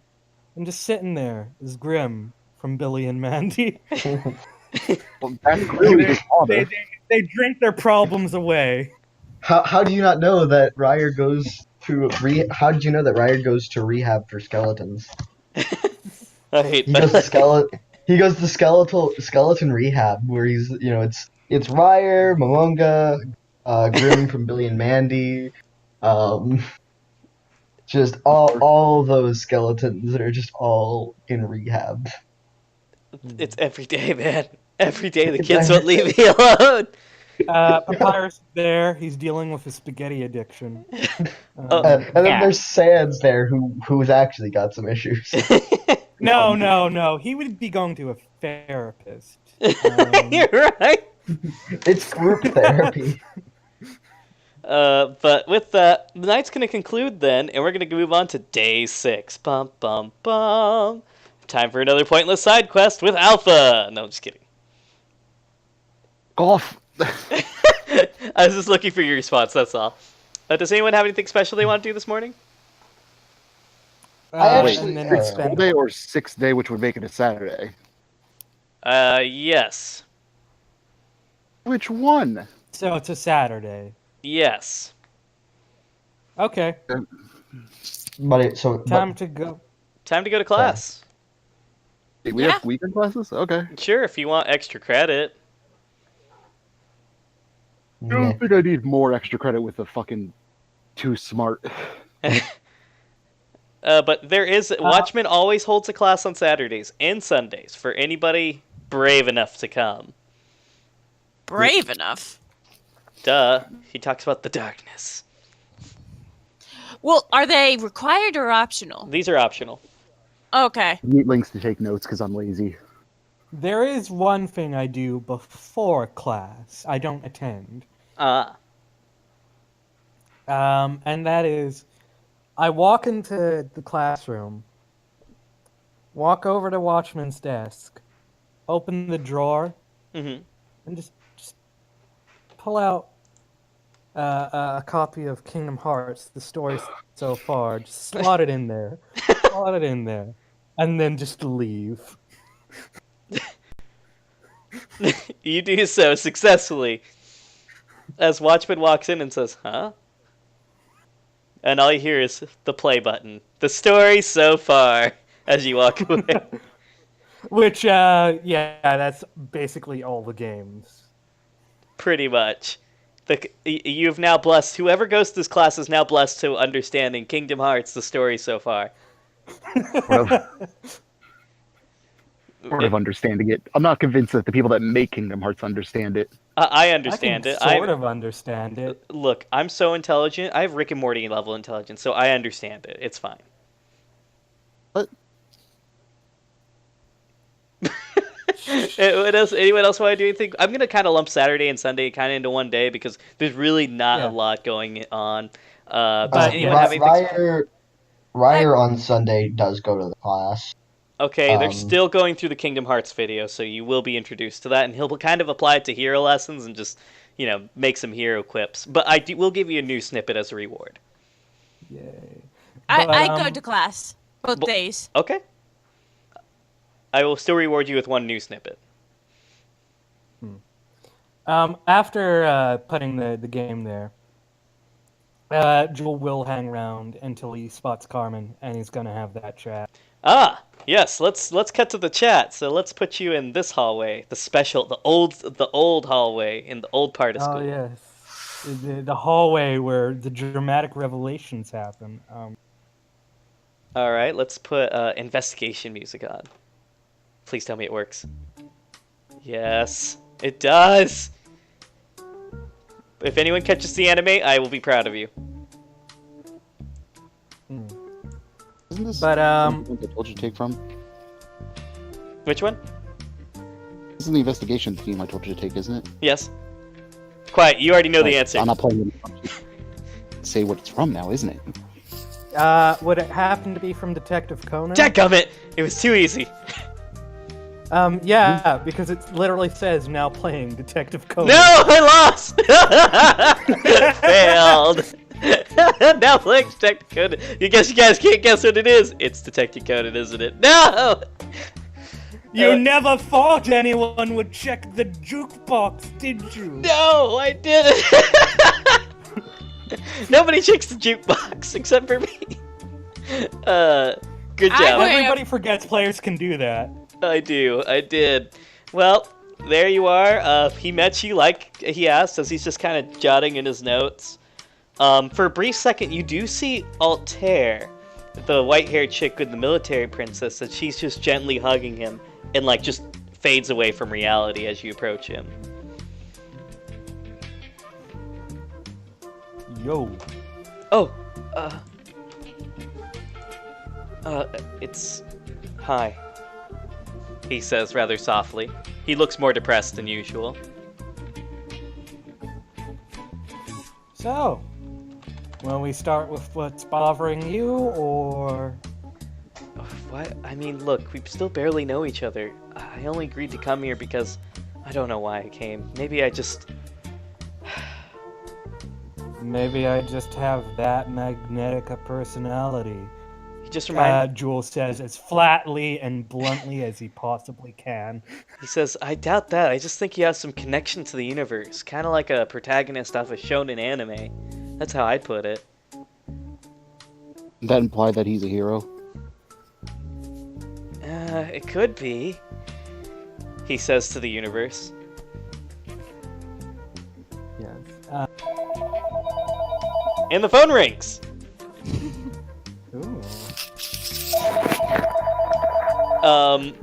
and just sitting there is Grim from Billy and Mandy. Well, that's clearly his father. They drink their problems away. How do you not know that Ryer goes to How did you know that Ryer goes to rehab for skeletons? I hate He goes to that. He goes to skeleton rehab where he's it's Ryer, Momonga, Grim from Billy and Mandy, just all those skeletons that are just all in rehab. It's every day, man. Every day the It's kids won't every leave me alone. Papyrus is there. He's dealing with his spaghetti addiction. And then there's Sands there who's actually got some issues. No. He would be going to a therapist. You're right. It's group therapy. But with that, the night's gonna conclude then, and we're gonna move on to day 6. Bum bum bum. Time for another pointless side quest with Alpha. No, I'm just kidding. Golf. I was just looking for your response. That's all. Does anyone have anything special they want to do this morning? I actually- and then Wait, spend- Full day or 6th day, which would make it a Saturday. Yes. Which one? So it's a Saturday. Yes. Okay, But time to go. Time to go to class. We have weekend classes? Okay. Sure, if you want extra credit. I don't think I need more extra credit with the fucking too smart. But there is Watchmen always holds a class on Saturdays and Sundays for anybody brave enough to come. Brave enough. Duh. He talks about the darkness. Well, are they required or optional? These are optional. Okay. Need links to take notes because I'm lazy. There is one thing I do before class. I don't attend. And that is, I walk into the classroom, walk over to Watchman's desk, open the drawer, Mm-hmm. and just pull out a copy of Kingdom Hearts, the story so far. Just slot it in there, and then just leave. You do so successfully. As Watchman walks in and says, "Huh?" And all you hear is the play button. The story so far as you walk away. Which, yeah, that's basically all the games. Pretty much. You've now blessed, whoever goes to this class is now blessed to understanding Kingdom Hearts, the story so far. Sort of understanding it. I'm not convinced that the people that make Kingdom Hearts understand it. I understand it. I sort of understand it. Look, I'm so intelligent. I have Rick and Morty level intelligence, so I understand it. It's fine. What? Anyone else want to do anything? I'm gonna kind of lump Saturday and Sunday kind of into one day because there's really not a lot going on. Does anyone have anything? Ryer on Sunday does go to the class. Okay, they're Um, still going through the Kingdom Hearts video, so you will be introduced to that, and he'll kind of apply it to hero lessons and just, make some hero quips. But will give you a new snippet as a reward. Yay. I go to class both Well- days. Okay. I will still reward you with one new snippet. After putting the game there, Joel will hang around until he spots Carmen, and he's gonna have that chat. Ah, yes. Let's cut to the chat. So let's put you in this hallway, the old hallway in the old part of school. Oh yes, the hallway where the dramatic revelations happen. All right, let's put investigation music on. Please tell me it works. Yes, it does. If anyone catches the anime, I will be proud of you. Isn't this But, the one I told you to take from? Which one? This is the investigation theme I told you to take, isn't it? Yes. Quiet. You already know the Right, answer. I'm not playing it. Say what it's from now, isn't it? Would it happen to be from Detective Conan? Dadgummit! It was too easy. Yeah, because it literally says now playing Detective Conan. No, I lost. Failed. Now playing Detective Conan. You guys can't guess what it is. It's Detective Conan, isn't it? No. You never thought anyone would check the jukebox, did you? No, I didn't. Nobody checks the jukebox except for me. Good job. Everybody forgets players can do that. I did. Well, there you are. He met you like he asked, as he's just kind of jotting in his notes. For a brief second, you do see Altair, the white-haired chick with the military princess, and she's just gently hugging him and, just fades away from reality as you approach him. Yo. Oh, it's... Hi. He says rather softly. He looks more depressed than usual. So, will we start with what's bothering you, or... What? I mean, look, we still barely know each other. I only agreed to come here because I don't know why I came. Maybe I just... Maybe I just have that magnetic a personality. He just reminded... Jewel says as flatly and bluntly as he possibly can. He says, I doubt that. I just think you have some connection to the universe. Kind of like a protagonist off a shonen anime. That's how I'd put it. Does that imply that he's a hero? It could be. He says to the universe. Yes. And the phone rings! Ooh.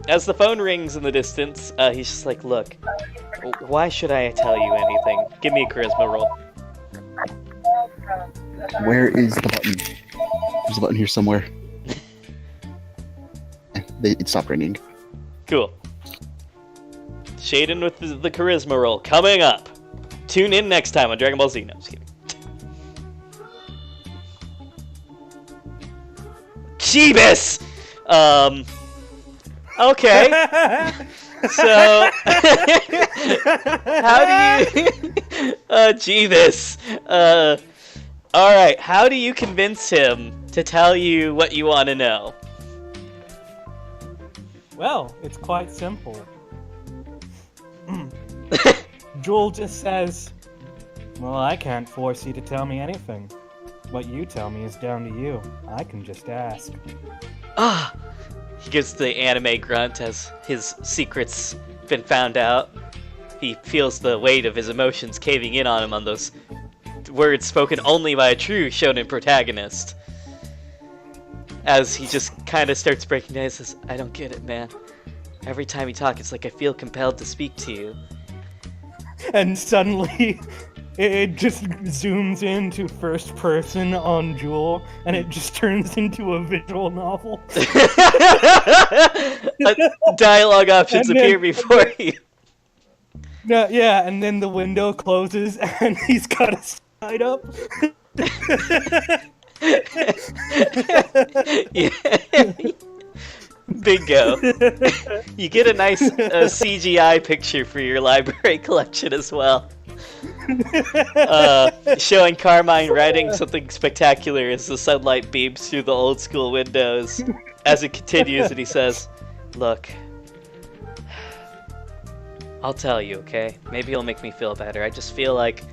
As the phone rings in the distance, he's just like, look, why should I tell you anything? Give me a charisma roll. Where is the button? There's a button here somewhere. It stopped ringing. Cool. Shaden with the charisma roll coming up. Tune in next time on Dragon Ball Z. No, just kidding. Jeebus! Okay. So, how do you... Jeebus. Alright, how do you convince him to tell you what you want to know? Well, it's quite simple. Joel just says, well, I can't force you to tell me anything. What you tell me is down to you. I can just ask. Ah! He gives the anime grunt as his secret's been found out. He feels the weight of his emotions caving in on him on those words spoken only by a true shonen protagonist. As he just kind of starts breaking down, he says, I don't get it, man. Every time you talk, it's like I feel compelled to speak to you. And suddenly, it just zooms into first person on Jewel, and it just turns into a visual novel. Dialogue options And then- appear before you. Yeah, and then the window closes, and he's got a side up. Yeah. Bingo. You get a nice CGI picture for your library collection as well. Showing Carmine writing something spectacular as the sunlight beams through the old school windows. As it continues, and he says, "Look, I'll tell you, okay? Maybe it'll make me feel better. I just feel like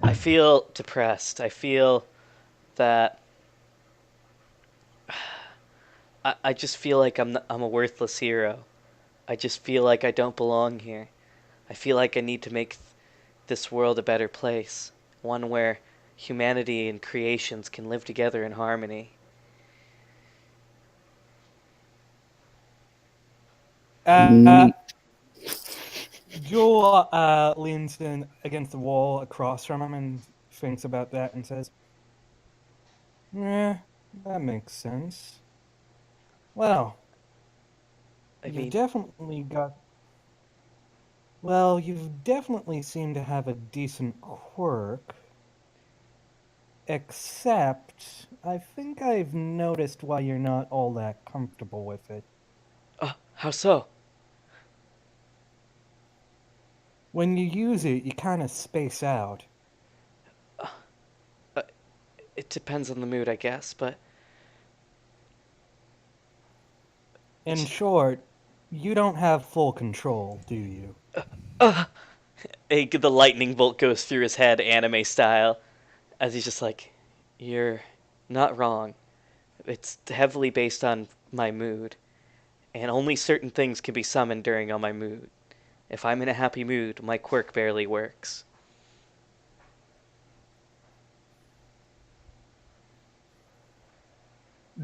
I feel depressed. I feel that I just feel like I'm a worthless hero. I just feel like I don't belong here. I feel like I need to make this world a better place, one where humanity and creations can live together in harmony." Uh, Jewel leans in against the wall across from him and thinks about that and says, "Yeah, that makes sense. Well, I you've mean, definitely got. Well, you've definitely seemed to have a decent quirk. Except, I think I've noticed why you're not all that comfortable with it. how so? When you use it, you kind of space out. It depends on the mood, I guess, but In short, you don't have full control, do you? the lightning bolt goes through his head, anime style, as he's just like, "You're not wrong. It's heavily based on my mood, and only certain things can be summoned during all my mood. If I'm in a happy mood, my quirk barely works."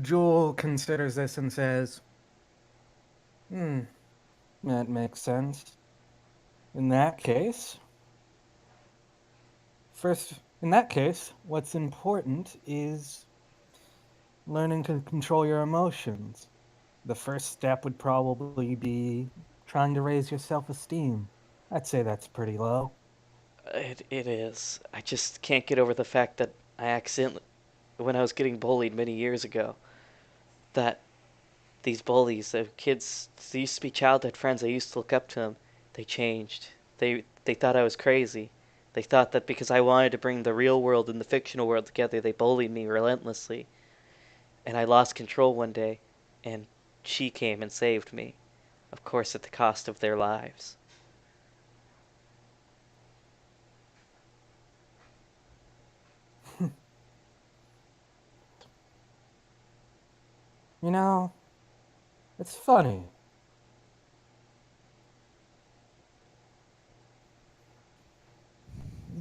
Jewel considers this and says, that makes sense. In that case, what's important is learning to control your emotions. The first step would probably be trying to raise your self-esteem. I'd say that's pretty low. It is. I just can't get over the fact that I accidentally, when I was getting bullied many years ago, that these bullies, the kids, they used to be childhood friends. I used to look up to them. They changed. They thought I was crazy. They thought that because I wanted to bring the real world and the fictional world together, they bullied me relentlessly. And I lost control one day, and she came and saved me. Of course, at the cost of their lives. You know, it's funny.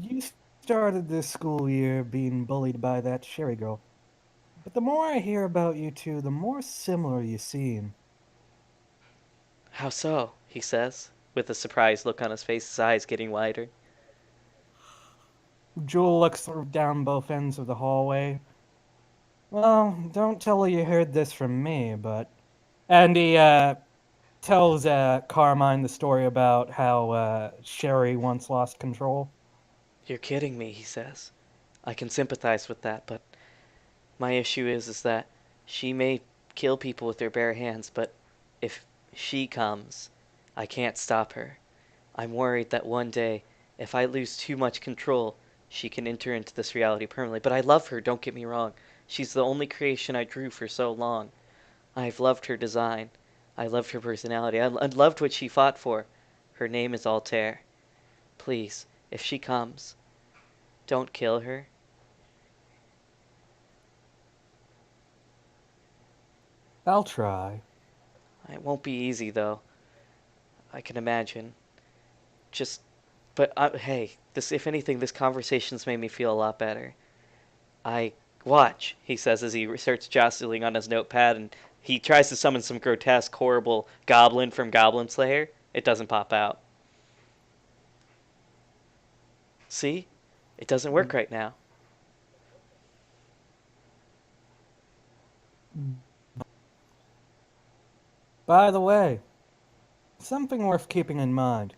You started this school year being bullied by that Sherry girl. But the more I hear about you two, the more similar you seem. "How so?" he says, with a surprised look on his face, his eyes getting wider. Jewel looks down both ends of the hallway. Well, don't tell her you heard this from me, but... And he tells Carmine the story about how Sherry once lost control. "You're kidding me," he says. "I can sympathize with that, but my issue is that she may kill people with her bare hands, but if she comes, I can't stop her. I'm worried that one day, if I lose too much control, she can enter into this reality permanently. But I love her, don't get me wrong. She's the only creation I drew for so long. I've loved her design. I loved her personality. I loved what she fought for. Her name is Altair. Please, if she comes, don't kill her." I'll try. "It won't be easy, though. I can imagine. Just, but hey, this, if anything, this conversation's made me feel a lot better. I watch," he says as he starts jostling on his notepad, and he tries to summon some grotesque, horrible goblin from Goblin Slayer. It doesn't pop out. See? It doesn't work right now. By the way, something worth keeping in mind.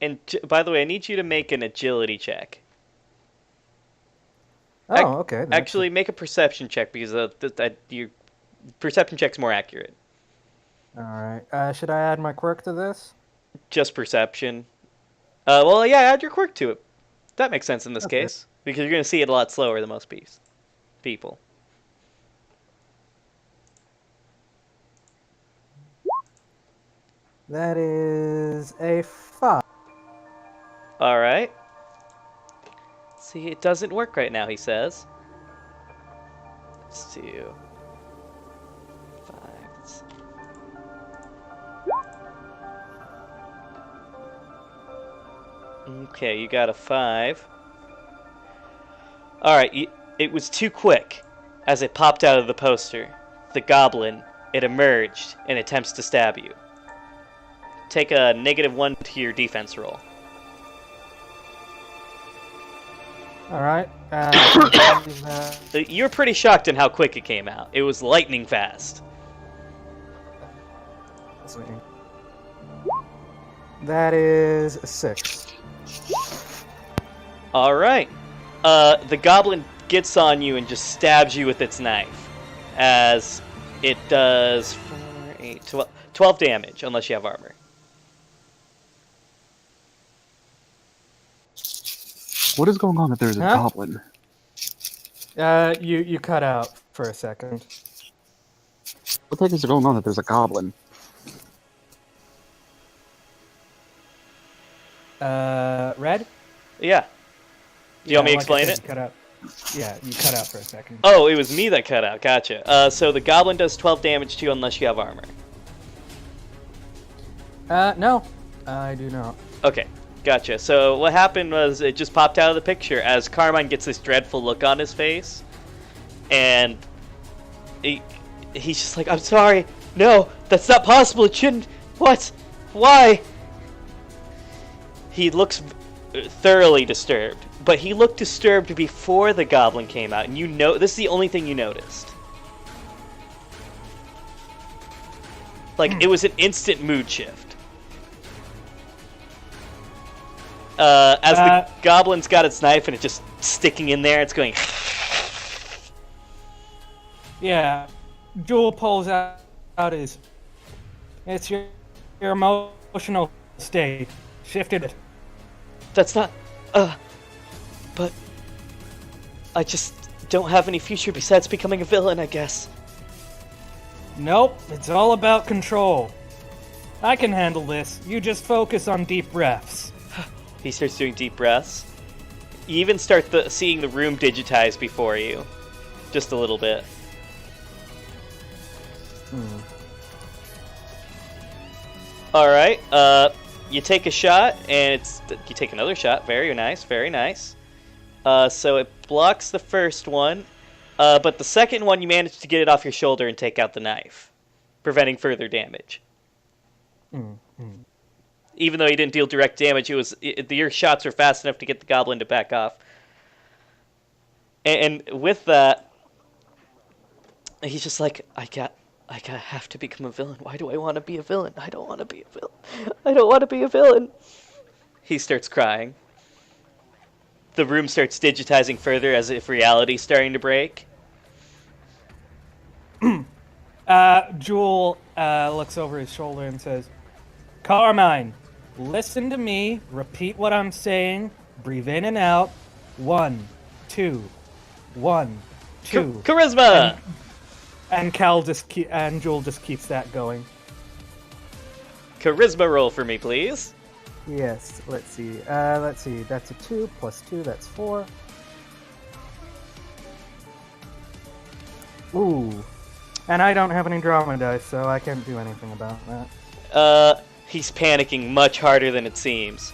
And by the way, I need you to make an agility check. Oh, okay. Actually, make a perception check because your perception check's more accurate. Alright. Should I add my quirk to this? Just perception. Well, yeah, add your quirk to it. That makes sense in this Okay. case because you're going to see it a lot slower than most people. That is a 5. All right. See, it doesn't work right now, he says. Let's do 5. Okay, you got a 5. All right, it was too quick. As it popped out of the poster, the goblin, it emerged and attempts to stab you. Take a -1 to your defense roll. Alright. You're pretty shocked in how quick it came out. It was lightning fast. That is a 6. All right. The goblin gets on you and just stabs you with its knife, as it does 4, 8, 12 damage, unless you have armor. What is going on if there's a Huh? goblin? You cut out for a second. What the heck is going on if there's a goblin? Red? Yeah. Do you want me to like I explain said, it? You cut out. Yeah, you cut out for a second. Oh, it was me that cut out. Gotcha. So the goblin does 12 damage to you unless you have armor. No, I do not. Okay, gotcha. So what happened was it just popped out of the picture as Carmine gets this dreadful look on his face, and he's just like, "I'm sorry. No, that's not possible. It shouldn't. What? Why?" He looks thoroughly disturbed, but he looked disturbed before the goblin came out, and this is the only thing you noticed. Like, it was an instant mood shift. As the goblin's got its knife and it's just sticking in there, it's going... Yeah, Jewel pulls out his... It's your emotional state. Shifted it. That's not... But... I just don't have any future besides becoming a villain, I guess. Nope, it's all about control. I can handle this. You just focus on deep breaths. He starts doing deep breaths. You even start seeing the room digitize before you. Just a little bit. Alright, you take a shot, and you take another shot. Very nice, very nice. So it blocks the first one, but the second one you manage to get it off your shoulder and take out the knife, preventing further damage. Even though you didn't deal direct damage, your shots were fast enough to get the goblin to back off. And with that, he's just like, I have to become a villain. Why do I want to be a villain? I don't want to be a villain. I don't want to be a villain. He starts crying. The room starts digitizing further as if reality's starting to break. Jewel looks over his shoulder and says, Carmine, listen to me. Repeat what I'm saying. Breathe in and out. 1, 2, 1, 2. Charisma! And Jewel just keeps that going. Charisma roll for me, please. Yes, let's see. That's a 2 plus 2, that's 4. Ooh. And I don't have any drama dice, so I can't do anything about that. He's panicking much harder than it seems.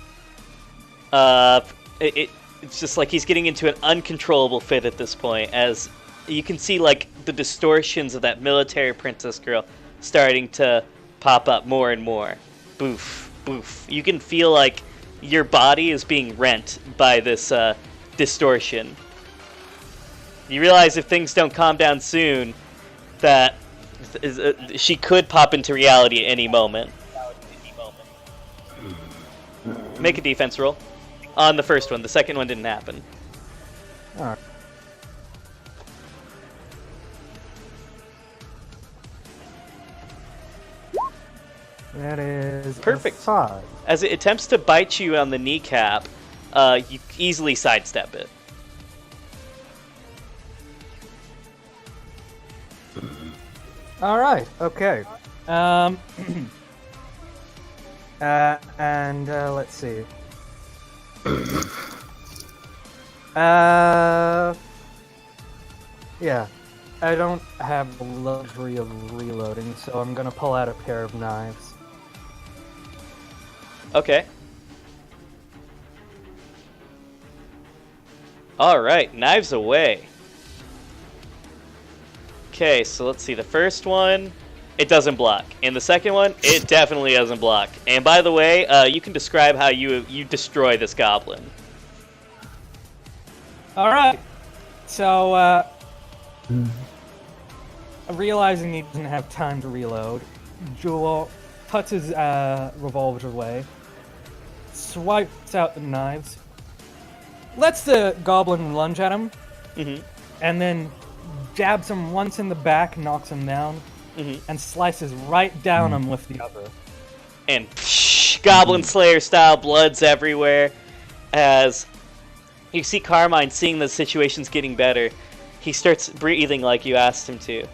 It's just like he's getting into an uncontrollable fit at this point, as you can see, like, the distortions of that military princess girl starting to pop up more and more. Boof, boof. You can feel like your body is being rent by this distortion. You realize if things don't calm down soon, that she could pop into reality at any moment. Make a defense roll. On the first one. The second one didn't happen. Alright. That is a Perfect. 5. As it attempts to bite you on the kneecap, you easily sidestep it. All right. Okay. And let's see. Yeah. I don't have the luxury of reloading, so I'm gonna pull out a pair of knives. Okay. Alright, knives away. Okay, so let's see. The first one, it doesn't block. And the second one, it definitely doesn't block. And by the way, you can describe how you destroy this goblin. Alright. So, realizing he doesn't have time to reload, Jewel puts his revolver away, swipes out the knives, lets the goblin lunge at him, and then jabs him once in the back, knocks him down, and slices right down him with the other. And Goblin Slayer style, blood's everywhere. As you see Carmine seeing the situation's getting better, he starts breathing like you asked him to.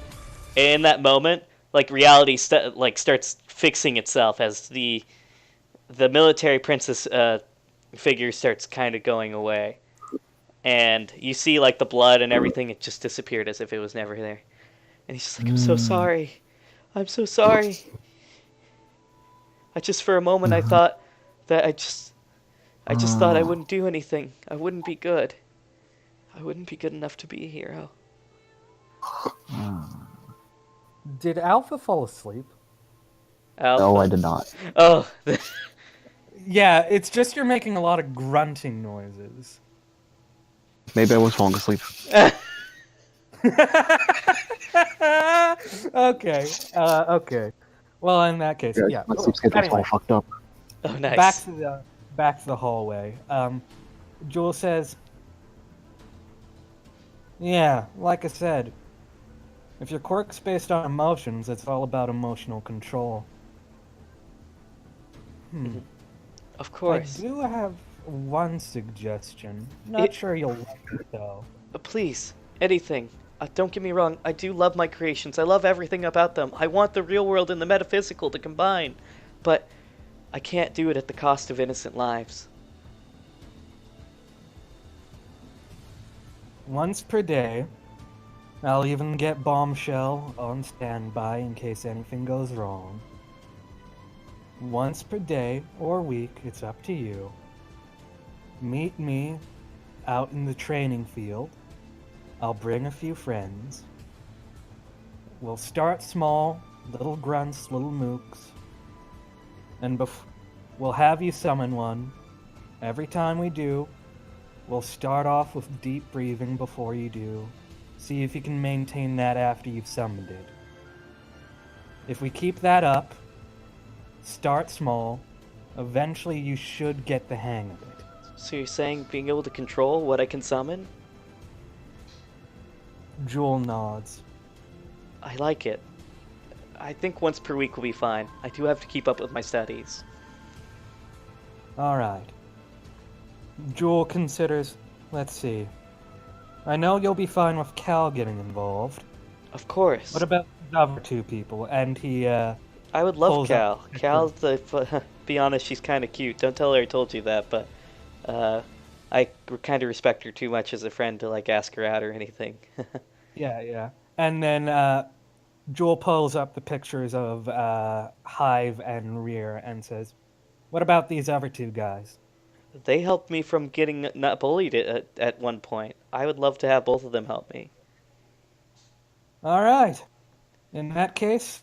And in that moment, like reality starts fixing itself as the military princess figure starts kind of going away. And you see like the blood and everything, it just disappeared as if it was never there. And he's just like, I'm so sorry. I'm so sorry. For a moment I thought that I just thought I wouldn't do anything. I wouldn't be good. I wouldn't be good enough to be a hero. Did Alpha fall asleep? Alpha? No, I did not. Oh. Yeah, it's just you're making a lot of grunting noises. Maybe I was falling asleep. Okay. Okay. Well, in that case, yeah. My sleep schedule's all fucked up. Oh, nice. Back to the hallway. Jewel says, "Yeah, like I said, if your quirk's based on emotions, it's all about emotional control." Of course. I do have one suggestion. Not sure you'll like it though. Please, anything. Don't get me wrong, I do love my creations. I love everything about them. I want the real world and the metaphysical to combine. But I can't do it at the cost of innocent lives. Once per day, I'll even get Bombshell on standby in case anything goes wrong. Once per day or week, it's up to you. Meet me out in the training field. I'll bring a few friends. We'll start small, little grunts, little mooks. And we'll have you summon one. Every time we do, we'll start off with deep breathing before you do. See if you can maintain that after you've summoned it. If we keep that up, start small, eventually you should get the hang of it. So you're saying being able to control what I can summon? Jewel nods. I like it. I think once per week will be fine. I do have to keep up with my studies. Alright. Jewel considers... Let's see. I know you'll be fine with Cal getting involved. Of course. What about the other two people? And he, I would love pulls Cal. up- Cal's the... be honest, she's kind of cute. Don't tell her I told you that, but... I kind of respect her too much as a friend to, like, ask her out or anything. Yeah. And then, Jewel pulls up the pictures of, Hive and Rear and says, what about these other two guys? They helped me from getting not bullied at one point. I would love to have both of them help me. Alright. In that case,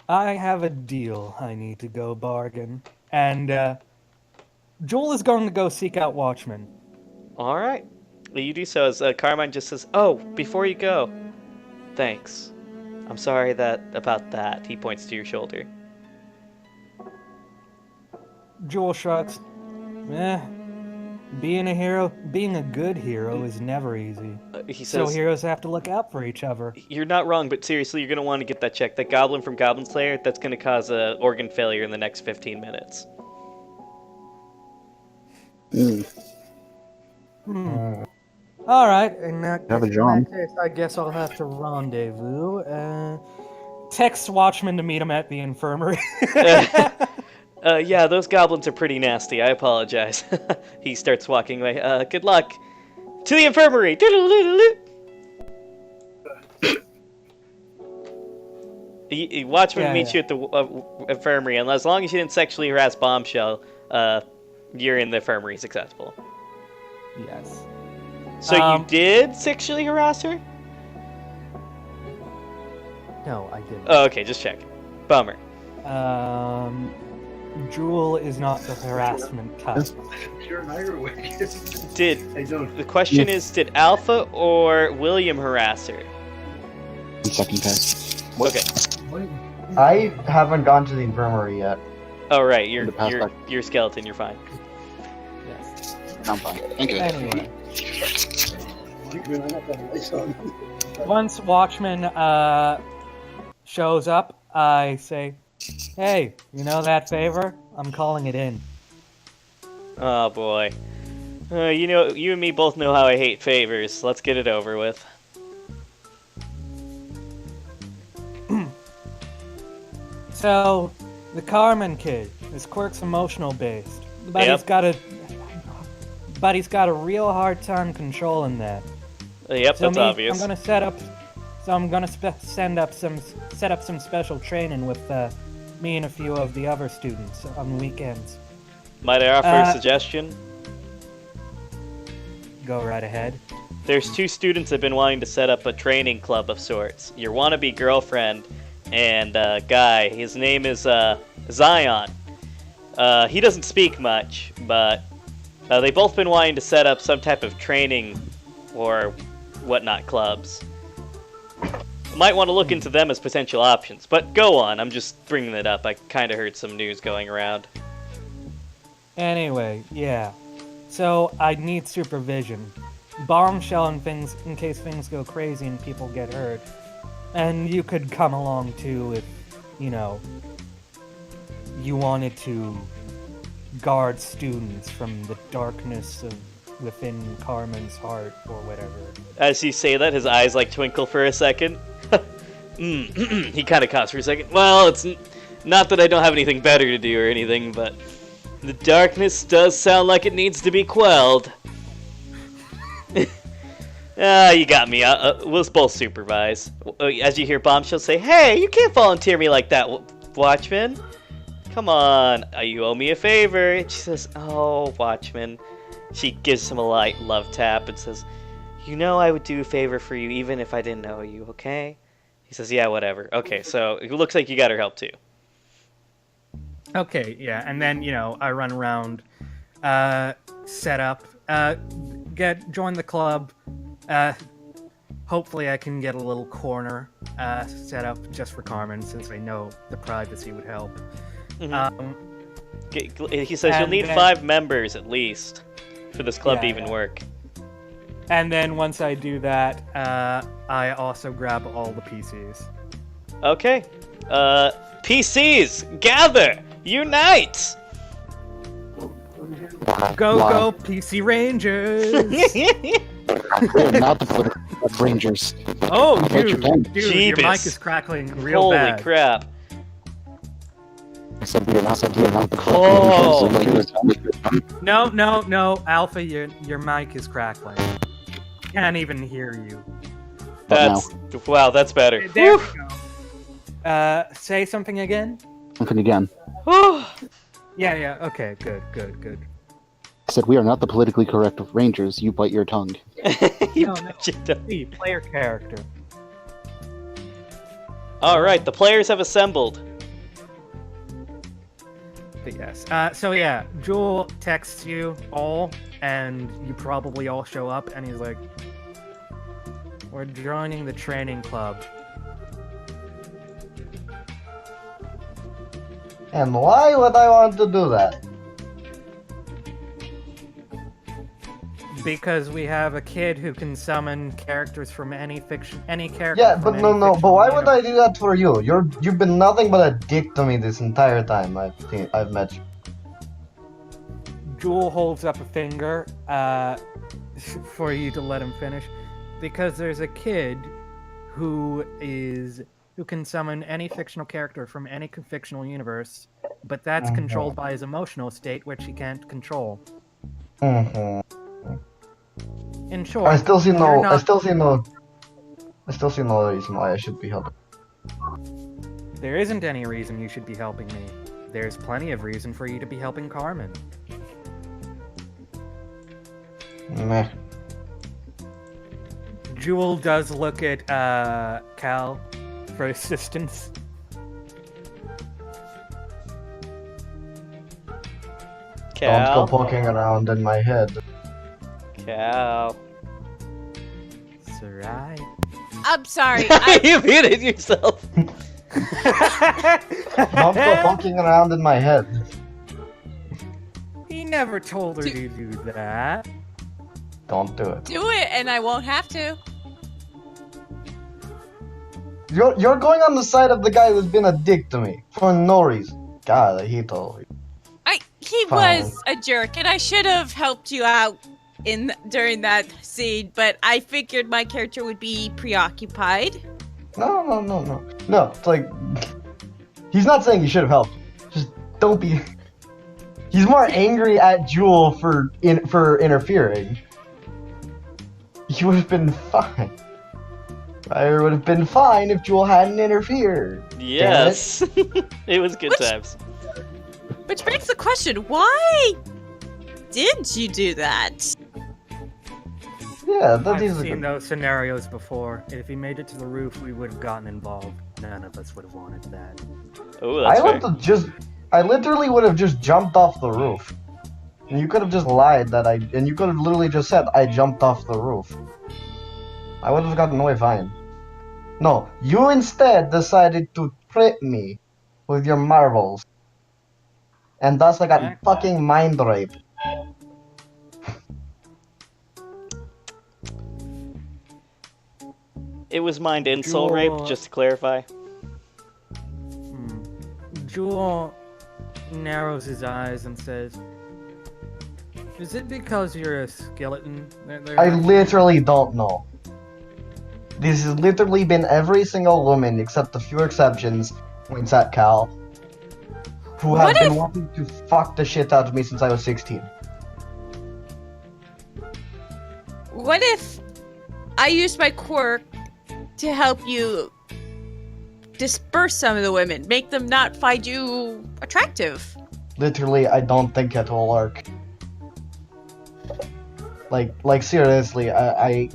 I have a deal I need to go bargain. And, Joel is going to go seek out Watchmen. All right. Well, you do so as Carmine just says, "Oh, before you go, thanks. I'm sorry about that." He points to your shoulder. Joel shrugs. being a good hero is never easy. He So says, heroes have to look out for each other. "You're not wrong, but seriously, you're gonna want to get that checked. That goblin from Goblin Slayer, that's gonna cause a organ failure in the next 15 minutes." All right, in that Have a John. case, I guess I'll have to rendezvous. Text Watchman to meet him at the infirmary. Yeah, those goblins are pretty nasty. I apologize. He starts walking away. Good luck. To the infirmary! Watchman meets you at the infirmary, and as long as you didn't sexually harass Bombshell, you're in the infirmary successful. Yes. So you did sexually harass her? No, I didn't. Oh, okay, just check. Bummer. Jewel is not the harassment type. Sure, and I are awake. The question is, did Alpha or William harass her? Second test. Okay. I haven't gone to the infirmary yet. Oh, right, you're The pass back. you're skeleton, you're fine. Yes. I'm fine. Thank you. Anyway, once Watchman shows up, I say, "Hey, you know that favor? I'm calling it in." Oh, boy. You know, you and me both know how I hate favors. Let's get it over with. So, the Carmen kid, his quirk's emotional based, but Yep. he's got a real hard time controlling that. Yep, So that's obvious. I'm gonna set up some special training with me and a few of the other students on weekends. Might I offer a suggestion? Go right ahead. There's two students that have been wanting to set up a training club of sorts. Your wannabe girlfriend and a guy. His name is Zion. He doesn't speak much, but they've both been wanting to set up some type of training or whatnot clubs. Might want to look into them as potential options. But go on, I'm just bringing it up. I kind of heard some news going around. Anyway, yeah. So I need supervision. Bombshell and things in case things go crazy and people get hurt. And you could come along too if, you know, you wanted to guard students from the darkness of within Carmen's heart or whatever. As you say that, his eyes like twinkle for a second. He kind of coughs for a second. Well, it's not that I don't have anything better to do or anything, but the darkness does sound like it needs to be quelled. You got me. We'll both supervise. As you hear Bombshell say, "Hey, you can't volunteer me like that, Watchman. Come on, you owe me a favor." And she says, "Oh, Watchman." She gives him a light love tap and says, "You know I would do a favor for you even if I didn't know you, okay?" He says, "Yeah, whatever." Okay, so it looks like you got her help too. Okay, yeah, and then, you know, I run around, set up, join the club. Hopefully I can get a little corner set up just for Carmen, since I know the privacy would help. He says you'll need 5 members at least for this club to even work. And then once I do that, I also grab all the PCs. Okay. PCs, gather! Unite! Go, PC Rangers! We're not the political Rangers. Oh, What you think? dude, your Jeebus. mic is crackling real Holy bad. crap. I said we are not the Oh. No, Alpha, your mic is crackling. Can't even hear you. Wow, that's better. There we go. Say something again? Something again. Yeah, okay, good. I said we are not the politically correct Rangers. You bite your tongue. No, see, player character. Alright, the players have assembled. But yes. So yeah, Jewel texts you all, and you probably all show up, and he's like, "We're joining the training club." And why would I want to do that? Because we have a kid who can summon characters from any character. Yeah, from but any no, but fictional why would I universe. do that for you? You've been nothing but a dick to me this entire time I've met you. Jewel holds up a finger for you to let him finish, because there's a kid who can summon any fictional character from any fictional universe, but that's controlled by his emotional state, which he can't control. Mm-hmm. In short, I still see you're no reason why I should be helping. There isn't any reason you should be helping me. There's plenty of reason for you to be helping Carmen. Meh. Jewel does look at Cal for assistance. Don't Cal. go poking around in my head. Cal. It's alright. I'm sorry. You muted yourself. Don't go poking around in my head. He never told her to do that. Don't do it. Do it, and I won't have to. You're going on the side of the guy who's been a dick to me for no reason. God, I hate all of you. He Fine. was a jerk, and I should have helped you out during that scene, but I figured my character would be preoccupied. No. It's like he's not saying you should have helped. Just don't be. He's more angry at Jewel for interfering. You would have been fine. I would have been fine if Jewel hadn't interfered. Yes. It was good times. Which begs the question, why did you do that? Yeah, that I've is a seen good. those scenarios before. If he made it to the roof, we would have gotten involved. None of us would have wanted that. Oh, that's fair. I literally would have just jumped off the roof. And you could have just lied and you could have literally just said, I jumped off the roof. I would have gotten away fine. No, you instead decided to trick me with your marbles. And thus I got fucking mind raped. It was mind and soul rape, just to clarify. Jewel narrows his eyes and says, "Is it because you're a skeleton?" I literally don't know. This has literally been every single woman, except a few exceptions, points at Cal, who have been wanting to fuck the shit out of me since I was 16. What if I used my quirk to help you disperse some of the women, make them not find you attractive? Literally, I don't think it will work. Like seriously, I've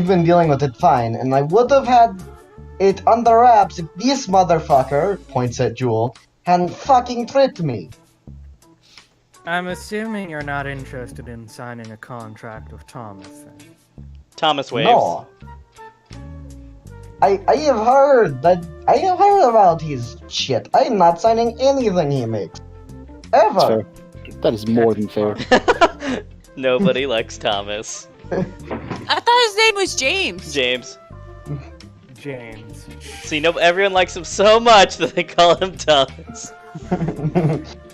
been dealing with it fine, and I would have had it under wraps if this motherfucker, points at Jewel, hadn't fucking tricked me. I'm assuming you're not interested in signing a contract with Thomas, then. Thomas Waves. No. I have heard about his shit. I'm not signing anything he makes. Ever. That's fair. That is more than fair. Nobody likes Thomas. I thought his name was James. James. James. See, everyone likes him so much that they call him Thomas.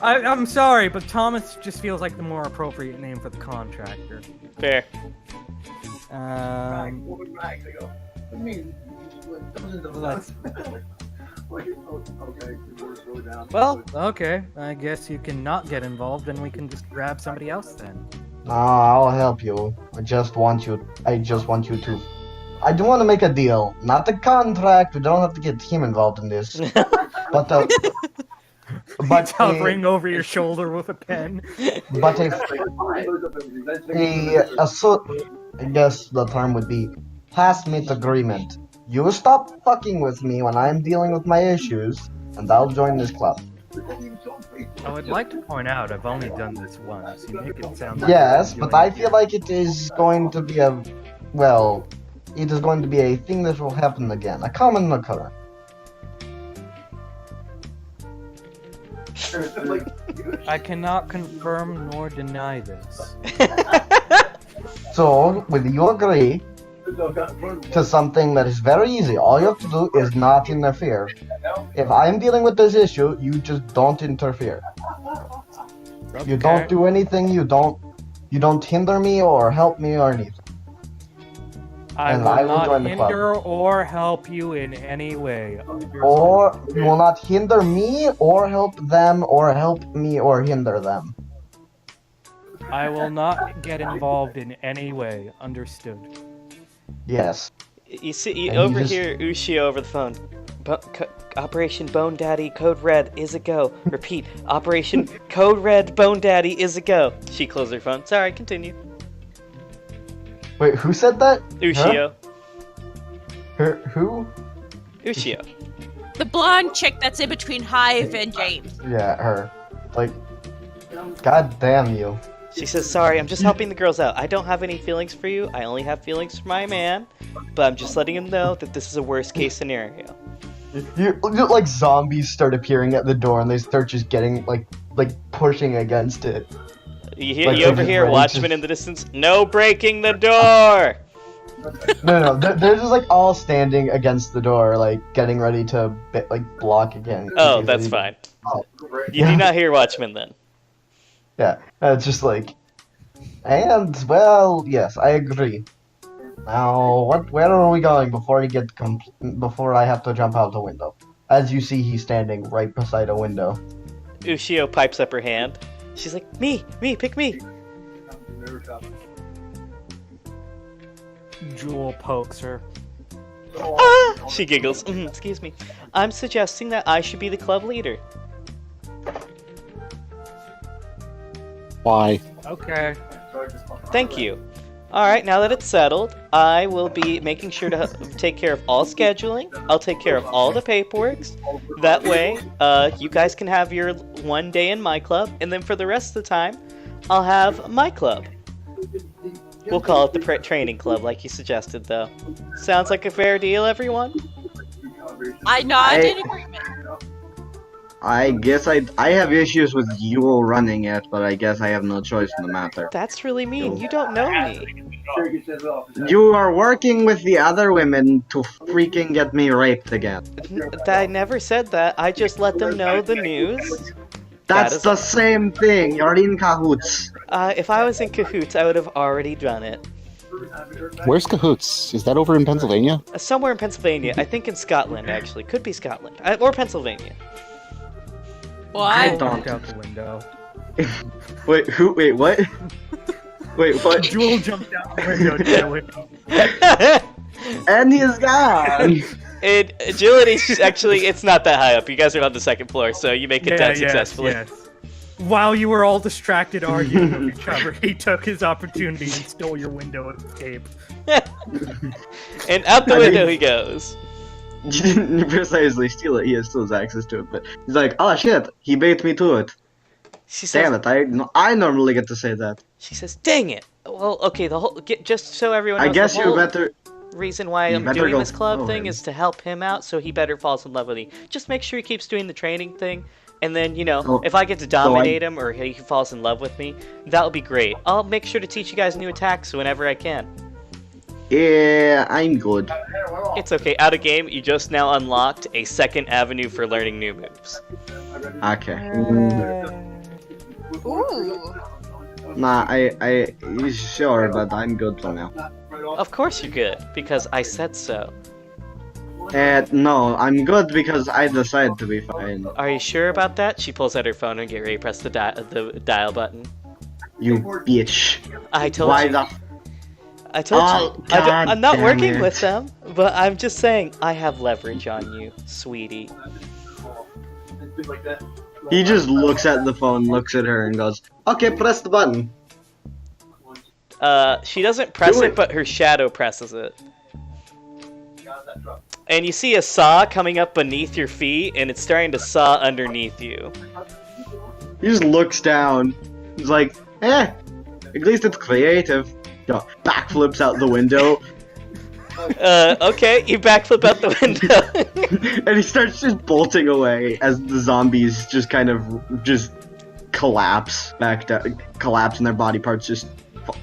I'm sorry, but Thomas just feels like the more appropriate name for the contractor. Fair. Well, okay. I guess you can not get involved, and we can just grab somebody else then. I'll help you. I just want you to. I do want to make a deal, not a contract. We don't have to get him involved in this. But He's hovering over your shoulder with a pen. But I guess the term would be classmate agreement. You stop fucking with me when I'm dealing with my issues, and I'll join this club. I would like to point out I've only done this once. You make it sound like Yes, but I feel like it is going to be a thing that will happen again, a common occurrence. I cannot confirm nor deny this. So, will you agree to something that is very easy? All you have to do is not interfere. If I'm dealing with this issue, you just don't interfere. You don't do anything. You don't hinder me or help me or anything. I And will I will not join the club. hinder or help you in any way. Or you will not hinder me or help them or help me or hinder them. I will not get involved in any way. Understood. Yes. You see, you And you overhear Ushio over the phone. Operation Bone Daddy Code Red is a go. Repeat, Operation Code Red Bone Daddy is a go. She closed her phone. Sorry, continue. Wait, who said that? Ushio. Who? Ushio. The blonde chick that's in between Hive and James. Yeah, her. Like, god damn you. She says, sorry, I'm just helping the girls out. I don't have any feelings for you. I only have feelings for my man. But I'm just letting him know that this is a worst case scenario. Like zombies start appearing at the door and they start just getting like pushing against it. You Like, overhear ready Watchmen to- in the distance. No breaking the door! No, they're just like all standing against the door, like getting ready to block again. Oh, that's fine. You do not hear Watchmen then. Yeah, it's just like, and well, yes, I agree. Now, where are we going before before I have to jump out the window? As you see, he's standing right beside a window. Ushio pipes up her hand. She's like, me, pick me. Jewel pokes her. Ah! She giggles. Excuse me. I'm suggesting that I should be the club leader. Why? Okay. Thank you. Alright, now that it's settled, I will be making sure to take care of all scheduling. I'll take care of all the paperwork. That way, you guys can have your one day in my club, and then for the rest of the time, I'll have my club. We'll call it the training club, like you suggested, though. Sounds like a fair deal, everyone? I nod in agreement. I guess I have issues with you running it, but I guess I have no choice in the matter. That's really mean. You don't know me. You are working with the other women to freaking get me raped again. I never said that. I just let them know the news. That's the same thing. You're in cahoots. If I was in cahoots, I would have already done it. Where's Cahoots? Is that over in Pennsylvania? Somewhere in Pennsylvania. I think in Scotland, actually. Could be Scotland. Or Pennsylvania. I What? don't. Out the window. Wait, who? Wait, what? Wait, what? Jewel jumped out the window. And he's gone. Agility, actually, it's not that high up. You guys are on the second floor, so you make it down successfully. Yes. While you were all distracted arguing with each other, he took his opportunity and stole your window escape. And out the window he goes. You didn't precisely steal it. He still has access to it, but he's like, oh shit, he bait me to it. She says, Damn it, I normally get to say that. She says, dang it. Well, okay, just so everyone knows, I guess the you whole better. reason why you I'm better doing go this club follow thing him. is to help him out, so he better falls in love with me. Just make sure he keeps doing the training thing, and then, you know, Oh, if I get to dominate him or he falls in love with me, that would be great. I'll make sure to teach you guys new attacks whenever I can. Yeah, I'm good. It's okay, out of game, you just now unlocked a second avenue for learning new moves. Okay. Ooh. Nah, I sure, but I'm good for now. Of course you're good, because I said so. No, I'm good because I decided to be fine. Are you sure about that? She pulls out her phone and get ready to press the dial button. You bitch. I told Why you. the I told Oh, you. God I'm not damn working it. with them, but I'm just saying I have leverage on you, sweetie. He just looks at the phone, looks at her, and goes, okay, press the button. She doesn't press Do it, it. but her shadow presses it. And you see a saw coming up beneath your feet, and it's starting to saw underneath you. He just looks down. He's like, at least it's creative. Go, backflips out the window, Okay, you backflip out the window. and he starts just bolting away as the zombies just kind of just collapse back down, collapse and their body parts just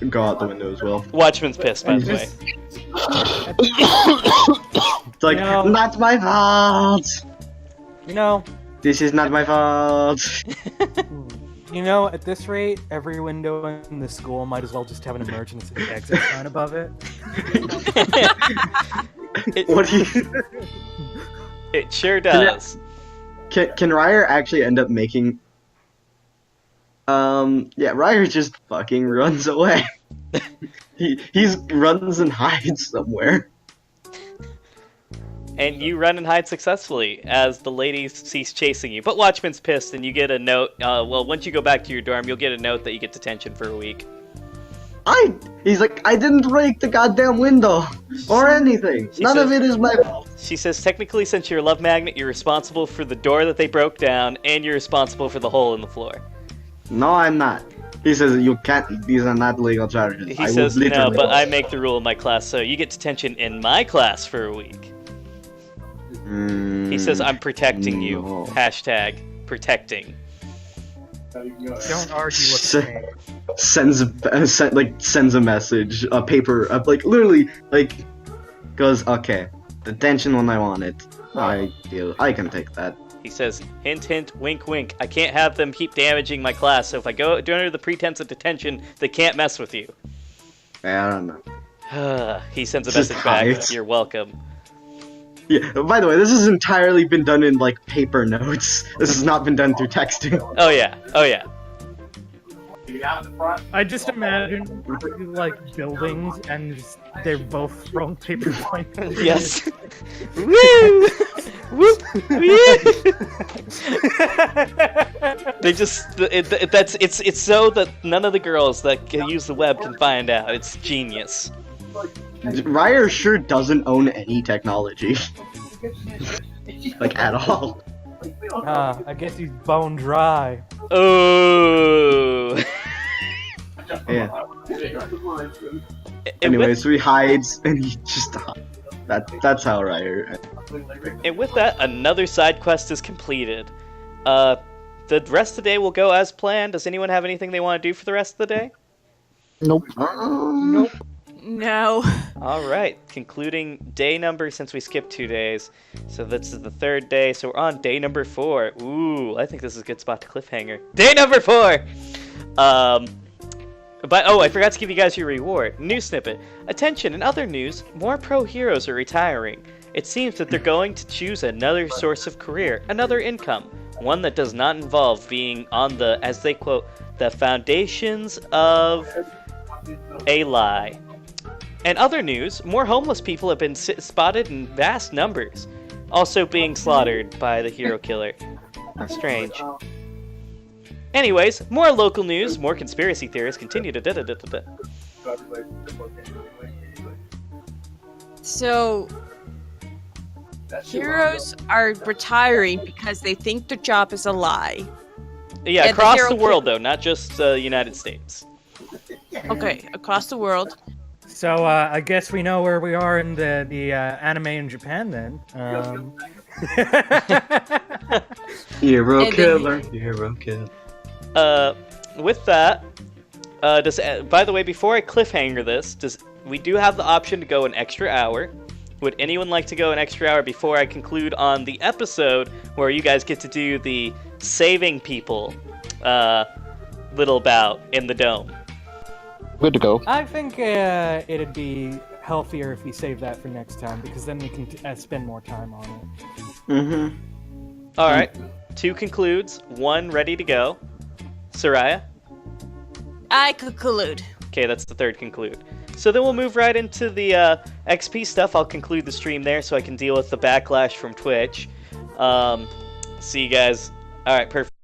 go out the window as well. Watchman's pissed, by the way. It's like, No. not my fault! You know, This is not my fault! at this rate, every window in the school might as well just have an emergency exit sign above it. What do you... It sure does. Can Ryer actually end up making... yeah, Ryer just fucking runs away. He's runs and hides somewhere. And you run and hide successfully as the ladies cease chasing you. But Watchman's pissed, and you get a note. Well, once you go back to your dorm, you'll get a note that you get detention for a week. He's like, I didn't break the goddamn window or anything. None of it is my fault. She says, technically, since you're a love magnet, you're responsible for the door that they broke down, and you're responsible for the hole in the floor. No, I'm not. He says you can't. These are not legal charges. He says, no, but I make the rule in my class, so you get detention in my class for a week. He says, I'm protecting you. No. Hashtag protecting. Don't argue with me. Sends a message, a paper, literally, goes, okay, detention when I want it. I can take that. He says, hint, hint, wink, wink. I can't have them keep damaging my class, so if I do under the pretense of detention, they can't mess with you. I don't know. He sends a Just message back. hides. You're welcome. Yeah, by the way, this has entirely been done in, paper notes. This has not been done through texting. Oh yeah, oh yeah. I just imagine, buildings and just, they're both throwing paper pointers. Yes. Woo! Whoop! They just it's so that none of the girls that can use the web can find out. It's genius. Ryer sure doesn't own any technology. At all. I guess he's bone dry. Oh. Yeah. Anyways, so he hides and he just that's how Ryer. And with that, another side quest is completed. The rest of the day will go as planned. Does anyone have anything they want to do for the rest of the day? Nope. Nope. No. Alright, concluding day number, since we skipped 2 days. So this is the 3rd day, so we're on day number 4. Ooh, I think this is a good spot to cliffhanger. Day number 4! But, I forgot to give you guys your reward. News snippet. Attention, in other news, more pro heroes are retiring. It seems that they're going to choose another source of career, another income. One that does not involve being on the, as they quote, the foundations of a lie. And other news, more homeless people have been spotted in vast numbers, also being slaughtered by the hero killer. Strange. Anyways, more local news, more conspiracy theories continue to da-da-da-da-da. So, heroes are retiring because they think their job is a lie. Yeah, And the across hero the world though, not just the United States. Okay, across the world. So, I guess we know where we are in the anime in Japan then. Hero And killer. Hero killer. With that, by the way, before I cliffhanger this, we do have the option to go an extra hour. Would anyone like to go an extra hour before I conclude on the episode where you guys get to do the saving people little bout in the dome? Good to go. I think it'd be healthier if we save that for next time, because then we can spend more time on it. Mm-hmm. Alright, 2 concludes, 1 ready to go. Soraya? I conclude. Okay, that's the 3rd conclude. So then we'll move right into the XP stuff. I'll conclude the stream there so I can deal with the backlash from Twitch. See you guys. Alright, perfect.